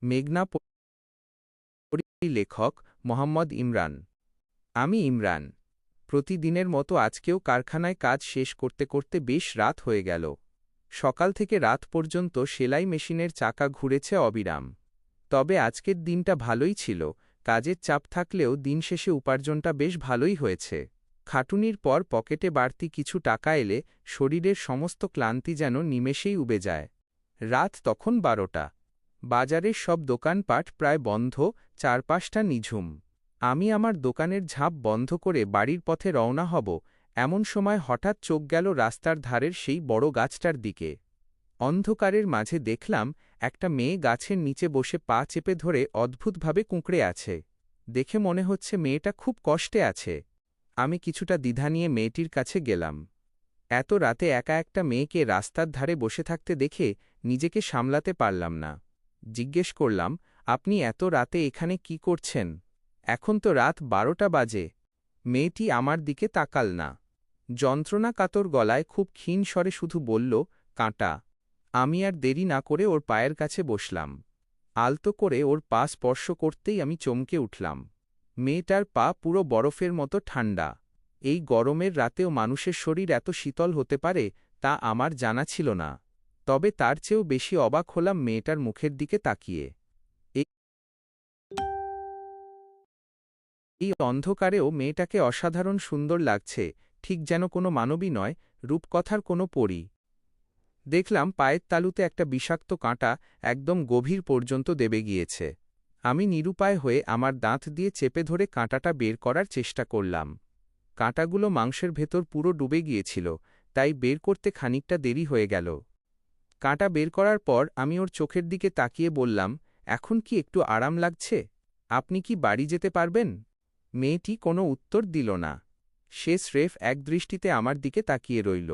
মেঘনা লেখক মোহাম্মদ ইমরান। আমি ইমরান। প্রতিদিনের মতো আজকেও কারখানায় কাজ শেষ করতে করতে বেশ রাত হয়ে গেল। সকাল থেকে রাত পর্যন্ত সেলাই মেশিনের চাকা ঘুরেছে অবিরাম। তবে আজকের দিনটা ভালোই ছিল, কাজের চাপ থাকলেও দিন শেষে উপার্জনটা বেশ ভালোই হয়েছে। খাটুনির পর পকেটে বাড়তি কিছু টাকা এলে শরীরের সমস্ত ক্লান্তি যেন নিমেষেই উবে যায়। রাত তখন 12টা। বাজারের সব দোকানপাট প্রায় বন্ধ, চারপাশটা নিঝুম। আমি আমার দোকানের ঝাঁপ বন্ধ করে বাড়ির পথে রওনা হব, এমন সময় হঠাৎ চোখ গেল রাস্তার ধারের সেই বড় গাছটার দিকে। অন্ধকারের মাঝে দেখলাম একটা মেয়ে গাছের নিচে বসে পা চেপে ধরে অদ্ভুতভাবে কুঁকড়ে আছে। দেখে মনে হচ্ছে মেয়েটা খুব কষ্টে আছে। আমি কিছুটা দ্বিধা নিয়ে মেয়েটির কাছে গেলাম। এত রাতে একা একটা মেয়েকে রাস্তার ধারে বসে থাকতে দেখে নিজেকে সামলাতে পারলাম না। জিজ্ঞেস করলাম, আপনি এত রাতে এখানে কি করছেন? এখন তো রাত 12টা বাজে। মেয়েটি আমার দিকে তাকাল না। যন্ত্রণাকাতর গলায় খুব ক্ষীণ স্বরে শুধু বলল, কাঁটা। আমি আর দেরি না করে ওর পায়ের কাছে বসলাম। আলতো করে ওর পা স্পর্শ করতেই আমি চমকে উঠলাম। মেয়েটার পা পুরো বরফের মতো ঠান্ডা। এই গরমের রাতেও মানুষের শরীর এত শীতল হতে পারে তা আমার জানা ছিল না। তবে তার চেয়েও বেশি অবাক হলাম মেয়েটার মুখের দিকে তাকিয়ে। এই অন্ধকারেও মেয়েটাকে অসাধারণ সুন্দর লাগছে, ঠিক যেন কোনো মানবী নয়, রূপকথার কোনো পরী। দেখলাম পায়ের তালুতে একটা বিষাক্ত কাঁটা একদম গভীর পর্যন্ত দেবে গিয়েছে। আমি নিরুপায় হয়ে আমার দাঁত দিয়ে চেপে ধরে কাঁটাটা বের করার চেষ্টা করলাম। কাঁটাগুলো মাংসের ভেতর পুরো ডুবে গিয়েছিল, তাই বের করতে খানিকটা দেরি হয়ে গেল। কাঁটা বের করার পর আমি ওর চোখের দিকে তাকিয়ে বললাম, এখন কি একটু আরাম লাগছে? আপনি কি বাড়ি যেতে পারবেন? মেয়েটি কোনো উত্তর দিল না। সে স্রেফ একদৃষ্টিতে আমার দিকে তাকিয়ে রইল।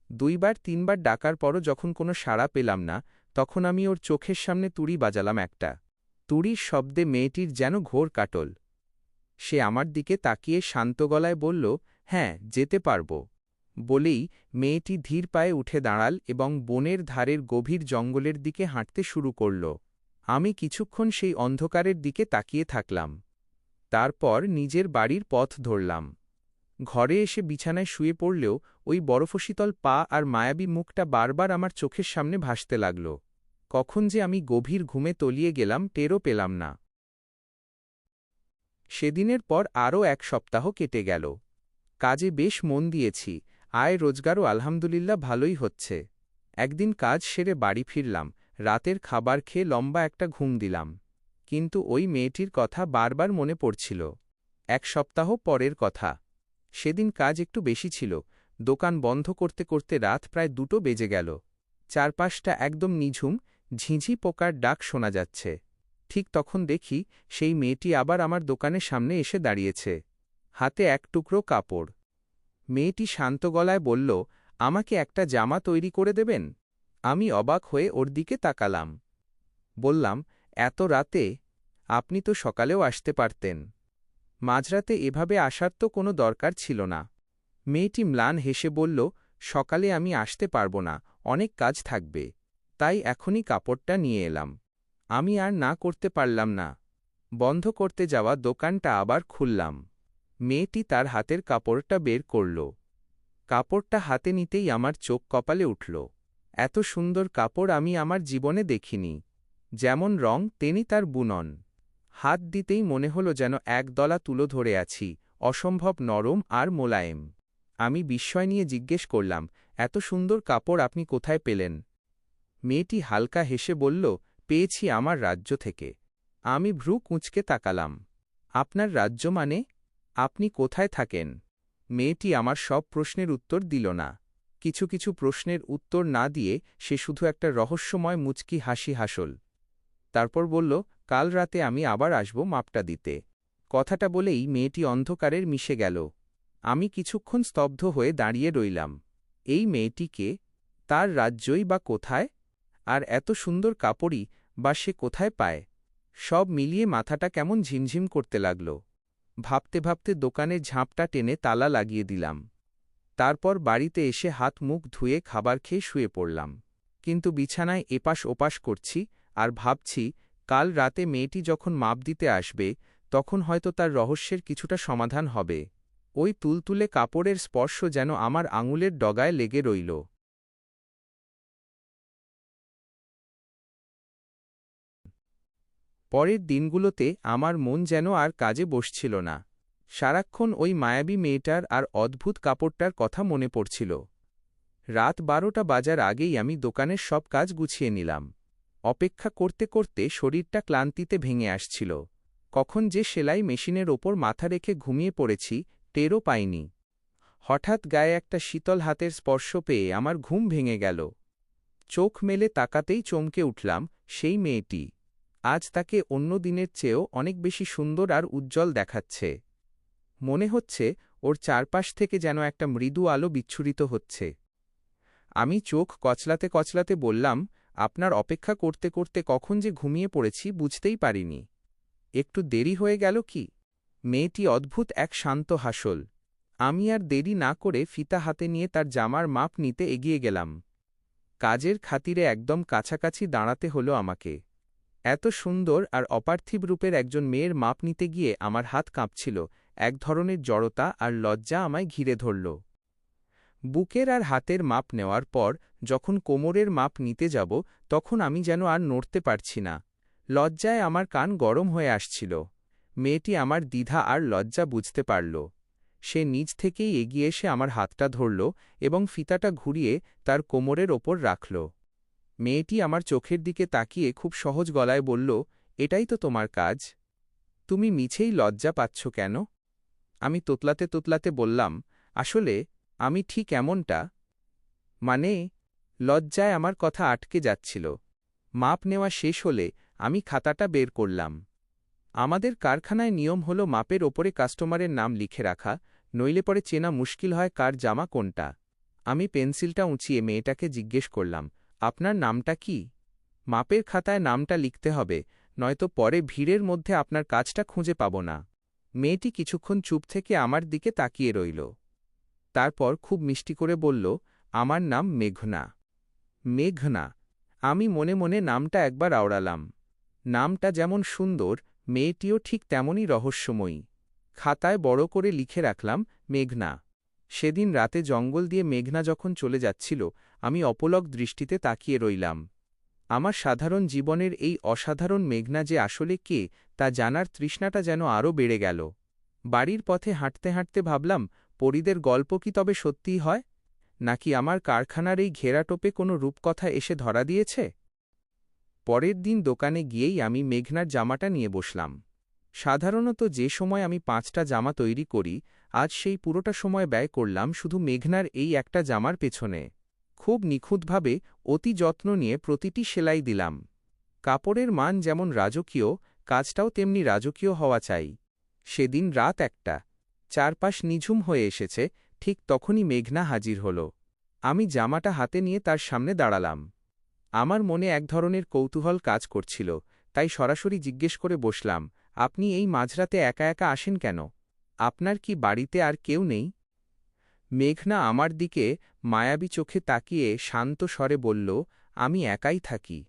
2-3বার ডাকার পরও যখন কোনো সাড়া পেলাম না, তখন আমি ওর চোখের সামনে তুড়ি বাজালাম একটা। তুড়ির শব্দে মেয়েটির যেন ঘোর কাটল। সে আমার দিকে তাকিয়ে শান্ত গলায় বলল, হ্যাঁ, যেতে পারব। বলেই মেয়েটি ধীর পায়ে উঠে দাঁড়াল এবং বনের ধারের গভীর জঙ্গলের দিকে হাঁটতে শুরু করল। আমি কিছুক্ষণ সেই অন্ধকারের দিকে তাকিয়ে থাকলাম। তারপর নিজের বাড়ির পথ ধরলাম। ঘরে এসে বিছানায় শুয়ে পড়লেও ওই বরফশীতল পা আর মায়াবী মুখটা বারবার আমার চোখের সামনে ভাসতে লাগল। কখন যে আমি গভীর ঘুমে তলিয়ে গেলাম টেরও পেলাম না। সেদিনের পর আরও 1 সপ্তাহ কেটে গেল। কাজে বেশ মন দিয়েছি, আয় রোজগারও আলহামদুলিল্লাহ ভালোই হচ্ছে। একদিন কাজ সেরে বাড়ি ফিরলাম, রাতের খাবার খেয়ে লম্বা একটা ঘুম দিলাম। কিন্তু ওই মেয়েটির কথা বারবার মনে পড়ছিল। 1 সপ্তাহ পরের কথা। সেদিন কাজ একটু বেশি ছিল, দোকান বন্ধ করতে করতে রাত প্রায় 2টো বেজে গেল। চারপাশটা একদম নিঝুম, ঝিঁঝি পোকার ডাক শোনা যাচ্ছে। ঠিক তখন দেখি সেই মেয়েটি আবার আমার দোকানের সামনে এসে দাঁড়িয়েছে, হাতে এক টুকরো কাপড়। মেয়েটি শান্ত গলায় বলল, আমাকে একটা জামা তৈরি করে দেবেন? আমি অবাক হয়ে ওর দিকে তাকালাম। বললাম, এত রাতে? আপনি তো সকালেও আসতে পারতেন। মাঝরাতে এভাবে আসার তো কোনো দরকার ছিল না। মেয়েটি ম্লান হেসে বলল, সকালে আমি আসতে পারব না, অনেক কাজ থাকবে। তাই এখনই কাপড়টা নিয়ে এলাম। আমি আর না করতে পারলাম না। বন্ধ করতে যাওয়া দোকানটা আবার খুললাম। মেয়েটি তার হাতের কাপড়টা বের করল। কাপড়টা হাতে নিতেই আমার চোখ কপালে উঠল। এত সুন্দর কাপড় আমি আমার জীবনে দেখিনি। যেমন রং তেমনি তার বুনন। হাত দিতেই মনে হলো যেন একদলা তুলো ধরে আছি, অসম্ভব নরম আর মোলায়েম। আমি বিস্ময় নিয়ে জিজ্ঞেস করলাম, এত সুন্দর কাপড় আপনি কোথায় পেলেন? মেয়েটি হালকা হেসে বলল, পেয়েছি আমার রাজ্য থেকে। আমি ভ্রু কুঁচকে তাকালাম। আপনার রাজ্য মানে? আপনি কোথায় থাকেন? মেয়েটি আমার সব প্রশ্নের উত্তর দিল না। কিছু কিছু প্রশ্নের উত্তর না দিয়ে সে শুধু একটা রহস্যময় মুচকি হাসি হাসল। তারপর বলল, কাল রাতে আমি আবার আসব মাপটা দিতে। কথাটা বলেই মেয়েটি অন্ধকারের মিশে গেল। আমি কিছুক্ষণ স্তব্ধ হয়ে দাঁড়িয়ে রইলাম। এই মেয়েটিকে, তার রাজ্যই বা কোথায়? আর এত সুন্দর কাপড়ই বা সে কোথায় পায়? সব মিলিয়ে মাথাটা কেমন ঝিমঝিম করতে লাগল। ভাবতে ভাবতে দোকানের ঝাঁপটা টেনে তালা লাগিয়ে দিলাম। তারপর বাড়িতে এসে হাত মুখ ধুয়ে খাবার খেয়ে শুয়ে পড়লাম। কিন্তু বিছানায় এপাশ ওপাশ করছি আর ভাবছি, কাল রাতে মেয়েটি যখন মাপ দিতে আসবে তখন হয়তো তার রহস্যের কিছুটা সমাধান হবে। ওই তুলতুলে কাপড়ের স্পর্শ যেন আমার আঙুলের ডগায় লেগে রইল। পরের দিনগুলোতে আমার মন যেন আর কাজে বসছিল না। সারাক্ষণ ওই মায়াবী মেয়েটার আর অদ্ভুত কাপড়টার কথা মনে পড়ছিল। রাত 12টা বাজার আগেই আমি দোকানের সব কাজ গুছিয়ে নিলাম। অপেক্ষা করতে করতে শরীরটা ক্লান্তিতে ভেঙে আসছিল। কখন যে সেলাই মেশিনের ওপর মাথা রেখে ঘুমিয়ে পড়েছি টেরও পাইনি। হঠাৎ গায়ে একটা শীতল হাতের স্পর্শ পেয়ে আমার ঘুম ভেঙে গেল। চোখ মেলে তাকাতেই চমকে উঠলাম, সেই মেয়েটি। আজ তাকে অন্য দিনের চেয়েও অনেক বেশি সুন্দর আর উজ্জ্বল দেখাচ্ছে। মনে হচ্ছে ওর চারপাশ থেকে যেন একটা মৃদু আলো বিচ্ছুরিত হচ্ছে। আমি চোখ কচলাতে কচলাতে বললাম, আপনার অপেক্ষা করতে করতে কখন যে ঘুমিয়ে পড়েছি বুঝতেই পারিনি। একটু দেরি হয়ে গেল কি? মেয়েটি অদ্ভুত এক শান্ত হাসল। আমি আর দেরি না করে ফিতা হাতে নিয়ে তার জামার মাপ নিতে এগিয়ে গেলাম। কাজের খাতিরে একদম কাছাকাছি দাঁড়াতে হলো আমাকে। এত সুন্দর আর অপার্থিব রূপের একজন মেয়ের মাপ নিতে গিয়ে আমার হাত কাঁপছিল, এক ধরনের জড়তা আর লজ্জা আমায় ঘিরে ধরল। বুকের আর হাতের মাপ নেওয়ার পর যখন কোমরের মাপ নিতে যাব তখন আমি যেন আর নড়তে পারছি না। লজ্জায় আমার কান গরম হয়ে আসছিল। মেয়েটি আমার দ্বিধা আর লজ্জা বুঝতে পারল। সে নিজ থেকেই এগিয়ে এসে আমার হাতটা ধরল এবং ফিতাটা ঘুরিয়ে তার কোমরের ওপর রাখল। মেয়েটি আমার চোখের দিকে তাকিয়ে খুব সহজ গলায় বলল, এটাই তো তোমার কাজ। তুমি মিছেই লজ্জা পাচ্ছ কেন? আমি তোতলাতে তোতলাতে বললাম, আসলে আমি ঠিক এমনটা। মানে? লজ্জায় আমার কথা আটকে যাচ্ছিল। মাপ নেওয়া শেষ হলে আমি খাতাটা বের করলাম। আমাদের কারখানায় নিয়ম হল মাপের ওপরে কাস্টমারের নাম লিখে রাখা, নইলে পরে চেনা মুশকিল হয় কার জামা কোনটা। আমি পেন্সিলটা উঁচিয়ে মেয়েটাকে জিজ্ঞেস করলাম, আপনার নামটা কি? মাপের খাতায় নামটা লিখতে হবে, নয়তো পরে ভিড়ের মধ্যে আপনার কাজটা খুঁজে পাব না। মেয়েটি কিছুক্ষণ চুপ থেকে আমার দিকে তাকিয়ে রইল। তারপর খুব মিষ্টি করে বলল, আমার নাম মেঘনা। মেঘনা। আমি মনে মনে নামটা একবার আওড়ালাম। নামটা যেমন সুন্দর, মেয়েটিও ঠিক তেমনই রহস্যময়ী। খাতায় বড় করে লিখে রাখলাম, মেঘনা। সেদিন রাতে জঙ্গল দিয়ে মেঘনা যখন চলে যাচ্ছিল আমি অপলক দৃষ্টিতে তাকিয়ে রইলাম। আমার সাধারণ জীবনের এই অসাধারণ মেঘনা যে আসলে কে তা জানার তৃষ্ণাটা যেন আরও বেড়ে গেল। বাড়ির পথে হাঁটতে হাঁটতে ভাবলাম, পরীদের গল্প কি তবে সত্যিই হয়, নাকি আমার কারখানার এই ঘেরাটোপে কোনো রূপকথা এসে ধরা দিয়েছে? পরের দিন দোকানে গিয়েই আমি মেঘনার জামাটা নিয়ে বসলাম। সাধারণত যে সময় আমি 5টা জামা তৈরি করি, আজ সেই পুরোটা সময় ব্যয় করলাম শুধু মেঘনার এই একটা জামার পেছনে। খুব নিখুঁতভাবে অতি যত্ন নিয়ে প্রতিটি সেলাই দিলাম। কাপড়ের মান যেমন রাজকীয়, কাজটাও তেমনি রাজকীয় হওয়া চাই। সেদিন রাত 1টা। চারপাশ নিঝুম হয়ে এসেছে, ঠিক তখনই মেঘনা হাজির হল। আমি জামাটা হাতে নিয়ে তার সামনে দাঁড়ালাম। আমার মনে এক ধরনের কৌতূহল কাজ করছিল, তাই সরাসরি জিজ্ঞেস করে বসলাম, আপনি এই মাঝরাতে একা একা আসেন কেন? আপনার কি বাড়িতে আর কেউ নেই? মেঘনা আমার দিকে মায়াবী চোখে তাকিয়ে শান্ত স্বরে বলল, আমি একাই থাকি।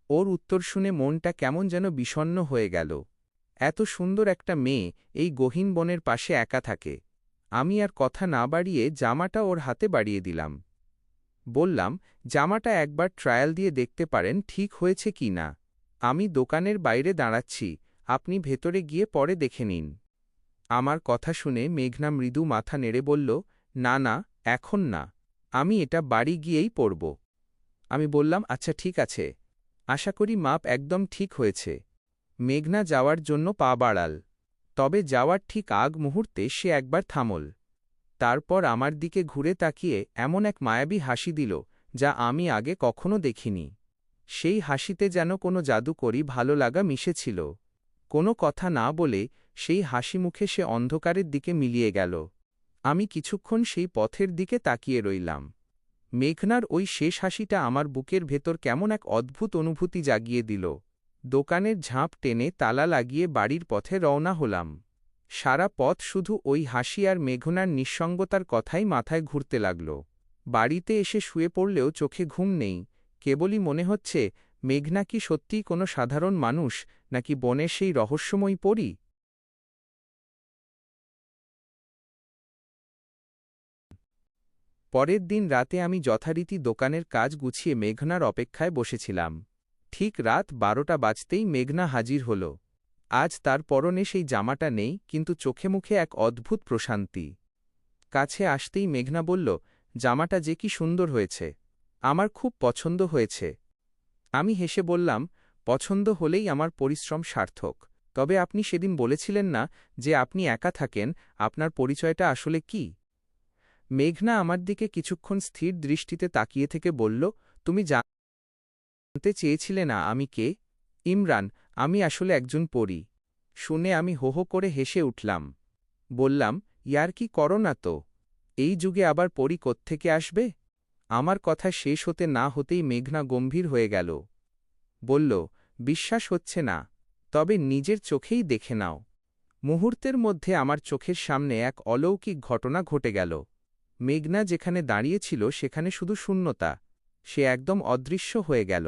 ওর উত্তর শুনে মনটা কেমন যেন বিষণ্ণ হয়ে গেল। এত সুন্দর একটা মেয়ে এই গহীন বনের পাশে একা থাকে। আমি আর কথা না বাড়িয়ে জামাটা ওর হাতে বাড়িয়ে দিলাম। বললাম, জামাটা একবার ট্রায়াল দিয়ে দেখতে পারেন ঠিক হয়েছে কি না। আমি দোকানের বাইরে দাঁড়াচ্ছি, আপনি ভেতরে গিয়ে পরে দেখে নিন। আমার কথা শুনে মেঘনা মৃদু মাথা নেড়ে বলল, না না, এখন না, আমি এটা বাড়ি গিয়েই পরব। আমি বললাম, আচ্ছা ঠিক আছে, আশা করি মাপ একদম ঠিক হয়েছে। মেঘনা যাওয়ার জন্য পা বাড়াল। তবে যাওয়ার ঠিক আগ মুহূর্তে সে একবার থামল। তারপর আমার দিকে ঘুরে তাকিয়ে এমন এক মায়াবী হাসি দিল, যা আমি আগে কখনো দেখিনি। সেই হাসিতে যেন কোনো জাদুকরী ভালো লাগা মিশেছিল। কোনো কথা না বলে সেই হাসি মুখে সে অন্ধকারের দিকে মিলিয়ে গেল। আমি কিছুক্ষণ সেই পথের দিকে তাকিয়ে রইলাম। মেঘনার ওই শেষ হাসিটা আমার বুকের ভেতর কেমন এক অদ্ভুত অনুভূতি জাগিয়ে দিল। দোকানের ঝাঁপ টেনে তালা লাগিয়ে বাড়ির পথে রওনা হলাম। সারা পথ শুধু ওই হাসি আর মেঘনার নিঃসঙ্গতার কথাই মাথায় ঘুরতে লাগল। বাড়িতে এসে শুয়ে পড়লেও চোখে ঘুম নেই, কেবলই মনে হচ্ছে মেঘনা কি সত্যিই কোনো সাধারণ মানুষ, নাকি বনের সেই রহস্যময়ী পরী? পরের দিন রাতে আমি যথারীতি দোকানের কাজ গুছিয়ে মেঘনার অপেক্ষায় বসেছিলাম। ঠিক রাত 12টা বাজতেই মেঘনা হাজির হল। আজ তার পরনে সেই জামাটা নেই, কিন্তু চোখে মুখে এক অদ্ভুত প্রশান্তি। কাছে আসতেই মেঘনা বলল, জামাটা যে কি সুন্দর হয়েছে, আমার খুব পছন্দ হয়েছে। আমি হেসে বললাম, পছন্দ হলেই আমার পরিশ্রম সার্থক। তবে আপনি সেদিন বলেছিলেন না যে আপনি একা থাকেন, আপনার পরিচয়টা আসলে কি? মেঘনা আমার দিকে কিছুক্ষণ স্থির দৃষ্টিতে তাকিয়ে থেকে বলল, তুমি জানতে চেয়েছিলে না আমি কে? ইমরান, আমি আসলে একজন পরী। শুনে আমি হো হো করে হেসে উঠলাম। বললাম, ইয়ার কি করো না তো, এই যুগে আবার পরী কোত্থেকে আসবে? আমার কথা শেষ হতে না হতেই মেঘনা গম্ভীর হয়ে গেল। বলল, বিশ্বাস হচ্ছে না? তবে নিজের চোখেই দেখে নাও। মুহূর্তের মধ্যে আমার চোখের সামনে এক অলৌকিক ঘটনা ঘটে গেল। মেঘনা যেখানে দাঁড়িয়েছিল সেখানে শুধু শূন্যতা। সে একদম অদৃশ্য হয়ে গেল।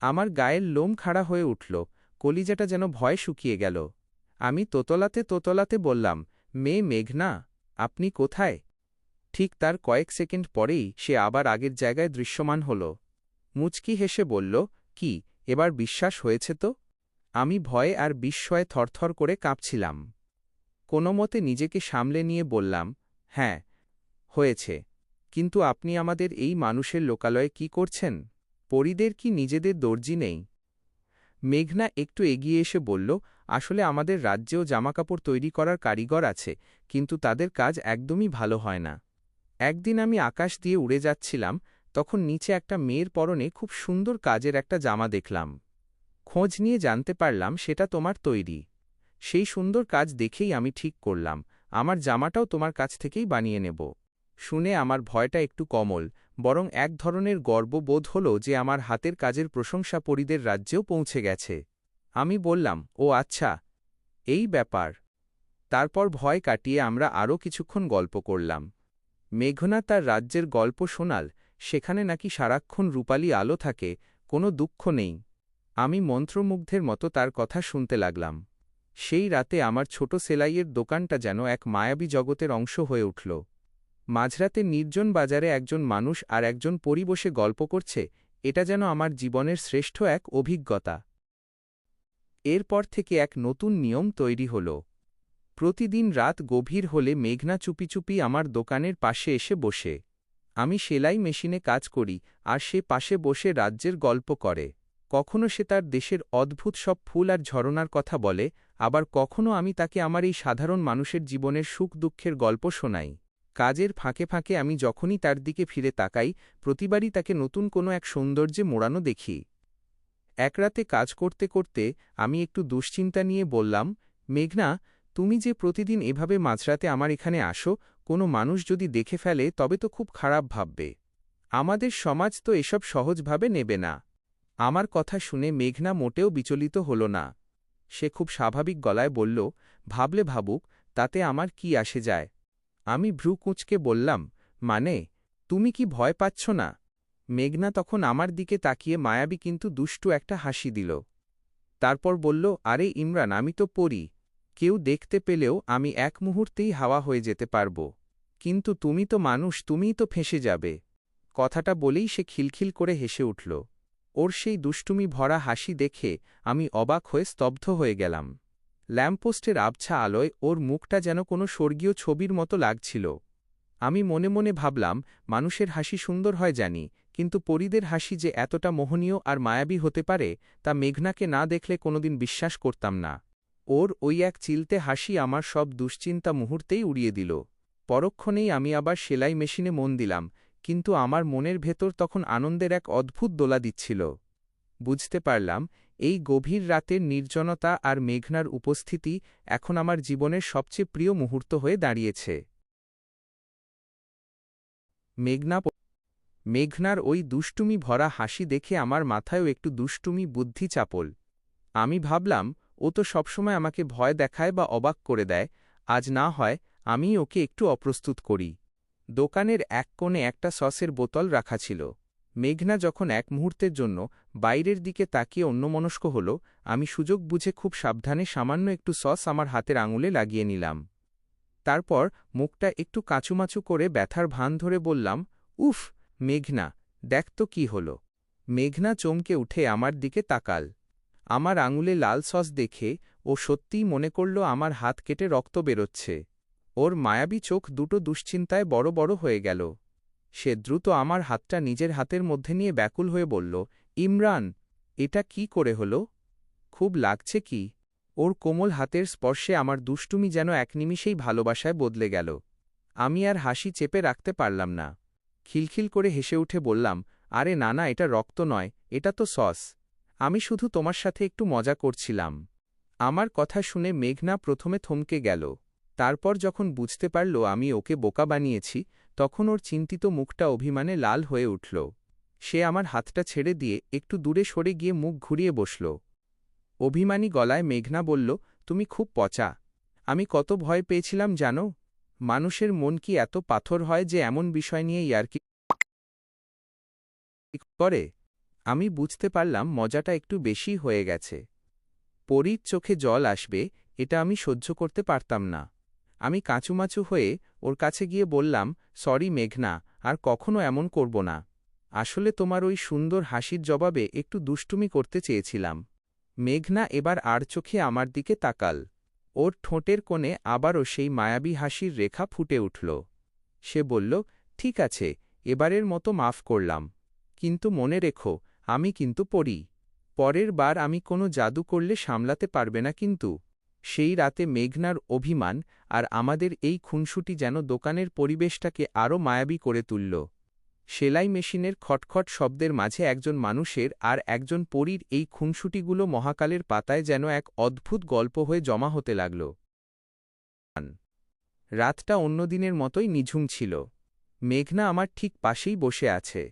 আমার গায়ের লোম খাড়া হয়ে উঠল, কলিজাটা যেন ভয়ে শুকিয়ে গেল। আমি তোতলাতে তোতলাতে বললাম, মেয়ে মেঘনা, আপনি কোথায়? ঠিক তার কয়েক সেকেন্ড পরেই সে আবার আগের জায়গায় দৃশ্যমান হল। মুচকি হেসে বলল, কি, এবার বিশ্বাস হয়েছে তো? আমি ভয়ে আর বিস্ময়ে থরথর করে কাঁপছিলাম। কোনোমতে নিজেকে সামলে নিয়ে বললাম, হ্যাঁ, হয়েছে। কিন্তু আপনি আমাদের এই মানুষের লোকালয়ে কি করছেন? পরীদের কি নিজেদের দর্জি নেই? মেঘনা একটু এগিয়ে এসে বলল, আসলে আমাদের রাজ্যেও জামাকাপড় তৈরি করার কারিগর আছে, কিন্তু তাদের কাজ একদমই ভালো হয় না। একদিন আমি আকাশ দিয়ে উড়ে যাচ্ছিলাম, তখন নিচে একটা মেয়ের পরনে খুব সুন্দর কাজের একটা জামা দেখলাম। খোঁজ নিয়ে জানতে পারলাম সেটা তোমার তৈরি। সেই সুন্দর কাজ দেখেই আমি ঠিক করলাম, আমার জামাটাও তোমার কাছ থেকেই বানিয়ে নেব। শুনে আমার ভয়টা একটু কমল, বরং এক ধরনের গর্ববোধ হল যে আমার হাতের কাজের প্রশংসা পরীদের রাজ্যেও পৌঁছে গেছে। আমি বললাম, ও আচ্ছা, এই ব্যাপার। তারপর ভয় কাটিয়ে আমরা আরও কিছুক্ষণ গল্প করলাম। মেঘনা তার রাজ্যের গল্প শোনাল, সেখানে নাকি সারাক্ষণ রূপালী আলো থাকে, কোনো দুঃখ নেই। আমি মন্ত্রমুগ্ধের মতো তার কথা শুনতে লাগলাম। সেই রাতে আমার ছোট সেলাইয়ের দোকানটা যেন এক মায়াবী জগতের অংশ হয়ে উঠল। মাঝরাতে নির্জন বাজারে একজন মানুষ আর একজন পরী বসে গল্প করছে, এটা যেন আমার জীবনের শ্রেষ্ঠ এক অভিজ্ঞতা। এরপর থেকে এক নতুন নিয়ম তৈরি হল। প্রতিদিন রাত গভীর হলে মেঘনা চুপি চুপি আমার দোকানের পাশে এসে বসে। আমি সেলাই মেশিনে কাজ করি, আর সে পাশে বসে রাজ্যের গল্প করে। কখনো সে তার দেশের অদ্ভুত সব ফুল আর ঝরনার কথা বলে, আবার কখনো আমি তাকে আমার এই সাধারণ মানুষের জীবনের সুখ দুঃখের গল্প শোনাই। কাজের ফাঁকে ফাঁকে আমি যখনই তার দিকে ফিরে তাকাই, প্রতিবারই তাকে নতুন কোনো এক সৌন্দর্যে মোড়ানো দেখি। এক রাতে কাজ করতে করতে আমি একটু দুশ্চিন্তা নিয়ে বললাম, মেঘনা, তুমি যে প্রতিদিন এভাবে মাঝরাতে আমার এখানে আসো, কোনো মানুষ যদি দেখে ফেলে তবে তো খুব খারাপ ভাববে। আমাদের সমাজ তো এসব সহজভাবে নেবে না। আমার কথা শুনে মেঘনা মোটেও বিচলিত হল না। সে খুব স্বাভাবিক গলায় বলল, ভাবলে ভাবুক, তাতে আমার কি আসে যায়। আমি ভ্রু কুঁচকে বললাম, মানে, তুমি কি ভয় পাচ্ছ না? মেঘনা তখন আমার দিকে তাকিয়ে মায়াবী কিন্তু দুষ্টু একটা হাসি দিল। তারপর বলল, আরে ইমরান, আমি তো পড়ি। কেউ দেখতে পেলেও আমি এক মুহূর্তেই হাওয়া হয়ে যেতে পারব। কিন্তু তুমি তো মানুষ, তুমিই তো ফেঁসে যাবে। কথাটা বলেই সে খিলখিল করে হেসে উঠল। ওর সেই দুষ্টুমি ভরা হাসি দেখে আমি অবাক হয়ে স্তব্ধ হয়ে গেলাম। ল্যাম্পপোস্টের আবছা আলোয় ওর মুখটা যেন কোনো স্বর্গীয় ছবির মতো লাগছিল। আমি মনে মনে ভাবলাম, মানুষের হাসি সুন্দর হয় জানি, কিন্তু পরীদের হাসি যে এতটা মোহনীয় আর মায়াবী হতে পারে, তা মেঘনাকে না দেখলে কোনোদিন বিশ্বাস করতাম না। ওর ওই এক চিলতে হাসি আমার সব দুশ্চিন্তা মুহূর্তেই উড়িয়ে দিল। পরক্ষণেই আমি আবার সেলাই মেশিনে মন দিলাম, কিন্তু আমার মনের ভেতর তখন আনন্দের এক অদ্ভুত দোলা দিচ্ছিল। বুঝতে পারলাম, এই গভীর রাতের নির্জনতা আর মেঘনার উপস্থিতি এখন আমার জীবনের সবচেয়ে প্রিয় মুহূর্ত হয়ে দাঁড়িয়েছে। মেঘনার ওই দুষ্টুমি ভরা হাসি দেখে আমার মাথায়ও একটু দুষ্টুমি বুদ্ধি চাপল। আমি ভাবলাম, ও তো সবসময় আমাকে ভয় দেখায় বা অবাক করে দেয়, আজ না হয় আমি ওকে একটু অপ্রস্তুত করি। দোকানের এক কোণে একটা সসের বোতল রাখা ছিল। মেঘনা যখন এক মুহূর্তের জন্য বাইরের দিকে তাকিয়ে অন্যমনস্ক হল, আমি সুযোগ বুঝে খুব সাবধানে সামান্য একটু সস আমার হাতের আঙুলে লাগিয়ে নিলাম। তারপর মুখটা একটু কাঁচুমাচু করে ব্যথার ভান ধরে বললাম, উফ মেঘনা, দেখ তো কি হল। মেঘনা চমকে উঠে আমার দিকে তাকাল। আমার আঙুলে লাল সস দেখে ও সত্যিই মনে করল আমার হাত কেটে রক্ত বেরোচ্ছে। ওর মায়াবী চোখ দুটো দুশ্চিন্তায় বড় বড় হয়ে গেল। সে দ্রুত আমার হাতটা নিজের হাতের মধ্যে নিয়ে ব্যাকুল হয়ে বলল, ইমরান, এটা কি করে হল? খুব লাগছে কি? ওর কোমল হাতের স্পর্শে আমার দুষ্টুমি যেন এক নিমিষেই ভালোবাসায় বদলে গেল। আমি আর হাসি চেপে রাখতে পারলাম না। খিলখিল করে হেসে উঠে বললাম, আরে না না, এটা রক্ত নয়, এটা তো সস। আমি শুধু তোমার সাথে একটু মজা করছিলাম। আমার কথা শুনে মেঘনা প্রথমে থমকে গেল। তারপর যখন বুঝতে পারল আমি ওকে বোকা বানিয়েছি, তখন ওর চিন্তিত মুখটা অভিমানে লাল হয়ে উঠল। সে আমার হাতটা ছেড়ে দিয়ে একটু দূরে সরে গিয়ে মুখ ঘুরিয়ে বসল। অভিমানী গলায় মেঘনা বলল, তুমি খুব পচা। আমি কত ভয় পেয়েছিলাম জানো? মানুষের মন কি এত পাথর হয় যে এমন বিষয় নিয়ে ইয়ার্কি করে? আমি বুঝতে পারলাম মজাটা একটু বেশি হয়ে গেছে। পরীর চোখে জল আসবে, এটা আমি সহ্য করতে পারতাম না। আমি কাঁচুমাচু হয়ে ওর কাছে গিয়ে বললাম, সরি মেঘনা, আর কখনো এমন করব না। আসলে তোমার ওই সুন্দর হাসির জবাবে একটু দুষ্টুমি করতে চেয়েছিলাম। মেঘনা এবার আর চোখে আমার দিকে তাকাল। ওর ঠোঁটের কোণে আবারও সেই মায়াবী হাসির রেখা ফুটে উঠল। সে বলল, ঠিক আছে, এবারের মতো মাফ করলাম। কিন্তু মনে রেখো, আমি কিন্তু পড়ি। পরের বার আমি কোনো জাদু করলে সামলাতে পারবে না কিন্তু। সেই রাতে মেঘনার অভিমান আর আমাদের এই খুনসুটি যেন দোকানের পরিবেশটাকে আরও মায়াবী করে তুলল। সেলাই মেশিনের খটখট শব্দের মাঝে একজন মানুষের আর একজন পরীর এই খুনসুটিগুলো মহাকালের পাতায় যেন এক অদ্ভুত গল্প হয়ে জমা হতে লাগল। রাতটা অন্যদিনের মতোই নিঝুম ছিল। মেঘনা আমার ঠিক পাশেই বসে আছে।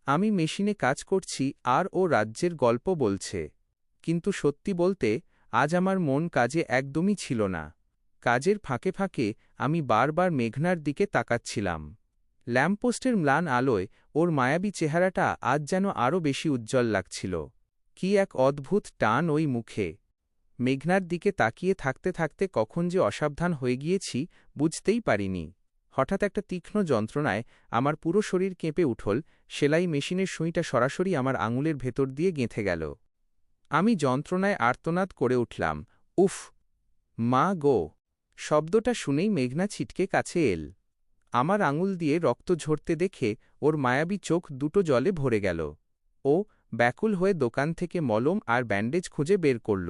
আমি মেশিনে কাজ করছি আর ও রাজ্যের গল্প বলছে। কিন্তু সত্যি বলতে আজ আমার মন কাজে একদমই ছিল না। কাজের ফাঁকে ফাঁকে আমি বারবার মেঘনার দিকে তাকাচ্ছিলাম। ল্যাম্পপোস্টের ম্লান আলোয় ওর মায়াবী চেহারাটা আজ যেন আরও বেশি উজ্জ্বল লাগছিল। কি এক অদ্ভুত টান ওই মুখে। মেঘনার দিকে তাকিয়ে থাকতে থাকতে কখন যে অসাবধান হয়ে গিয়েছি বুঝতেই পারিনি। হঠাৎ একটা তীক্ষ্ণ যন্ত্রণায় আমার পুরো শরীর কেঁপে উঠল। সেলাই মেশিনের সুইটা সরাসরি আমার আঙুলের ভেতর দিয়ে গেঁথে গেল। আমি যন্ত্রণায় আর্তনাদ করে উঠলাম, উফ মা গো! শব্দটা শুনেই মেঘনা ছিটকে কাছে এল। আমার আঙুল দিয়ে রক্ত ঝরতে দেখে ওর মায়াবী চোখ দুটো জলে ভরে গেল। ও ব্যাকুল হয়ে দোকান থেকে মলম আর ব্যান্ডেজ খুঁজে বের করল।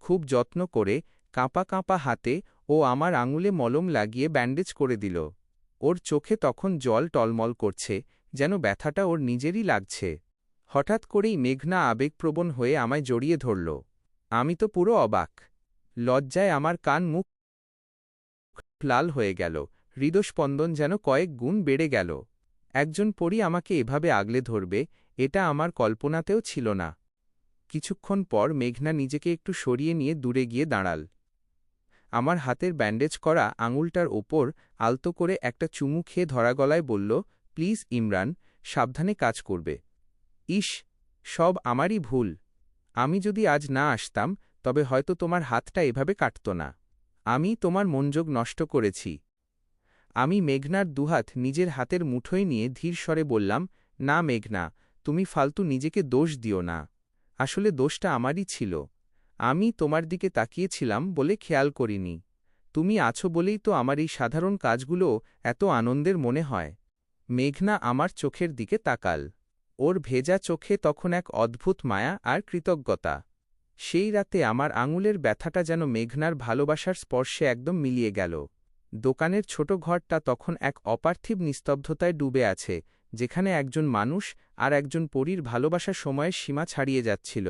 খুব যত্ন করে কাঁপা কাঁপা হাতে ও আমার আঙুলে মলম লাগিয়ে ব্যান্ডেজ করে দিল। ওর চোখে তখন জল টলমল করছে, যেন ব্যথাটা ওর নিজেরই লাগছে। হঠাৎ করেই মেঘনা আবেগপ্রবণ হয়ে আমায় জড়িয়ে ধরল। আমি তো পুরো অবাক। লজ্জায় আমার কান মুখ লাল হয়ে গেল, হৃদস্পন্দন যেন কয়েক গুণ বেড়ে গেল। একজন পরী আমাকে এভাবে আগলে ধরবে, এটা আমার কল্পনাতেও ছিল না। কিছুক্ষণ পর মেঘনা নিজেকে একটু সরিয়ে নিয়ে দূরে গিয়ে দাঁড়াল। আমার হাতের ব্যান্ডেজ করা আঙুলটার ওপর আলতো করে একটা চুমু খেয়ে ধরা গলায় বলল, প্লিজ ইমরান, সাবধানে কাজ করবে। ইস, সব আমারই ভুল। আমি যদি আজ না আসতাম তবে হয়তো তোমার হাতটা এভাবে কাটত না। আমি তোমার মনোযোগ নষ্ট করেছি। আমি মেঘনার দুহাত নিজের হাতের মুঠোয় নিয়ে ধীর স্বরে বললাম, না মেঘনা, তুমি ফালতু নিজেকে দোষ দিও না। আসলে দোষটা আমারই ছিল। আমি তোমার দিকে তাকিয়েছিলাম বলে খেয়াল করিনি। তুমি আছো বলেই তো আমার এই সাধারণ কাজগুলো এত আনন্দের মনে হয়। মেঘনা আমার চোখের দিকে তাকাল। ওর ভেজা চোখে তখন এক অদ্ভুত মায়া আর কৃতজ্ঞতা। সেই রাতে আমার আঙুলের ব্যথাটা যেন মেঘনার ভালোবাসার স্পর্শে একদম মিলিয়ে গেল। দোকানের ছোট ঘরটা তখন এক অপার্থিব নিস্তব্ধতায় ডুবে আছে, যেখানে একজন মানুষ আর একজন পরীর ভালোবাসার সময়ের সীমা ছাড়িয়ে যাচ্ছিল।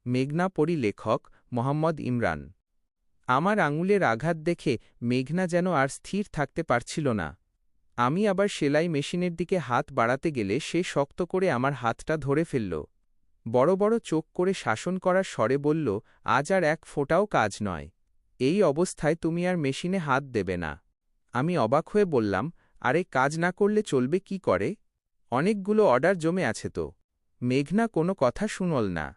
মেঘনা পরী লেখক মোহাম্মদ ইমরান। আমার আঙুলের আঘাত দেখে মেঘনা যেন আর স্থির থাকতে পারছিল না। আমি আবার সেলাই মেশিনের দিকে হাত বাড়াতে গেলে সে শক্ত করে আমার হাতটা ধরে ফেলল। বড় বড় চোখ করে শাসন করার স্বরে বলল, আজ আর এক ফোঁটাও কাজ নয়। এই অবস্থায় তুমি আর মেশিনে হাত দেবে না। আমি অবাক হয়ে বললাম, আরে কাজ না করলে চলবে কি করে? অনেকগুলো অর্ডার জমে আছে তো। মেঘনা কোনো কথা শুনল না।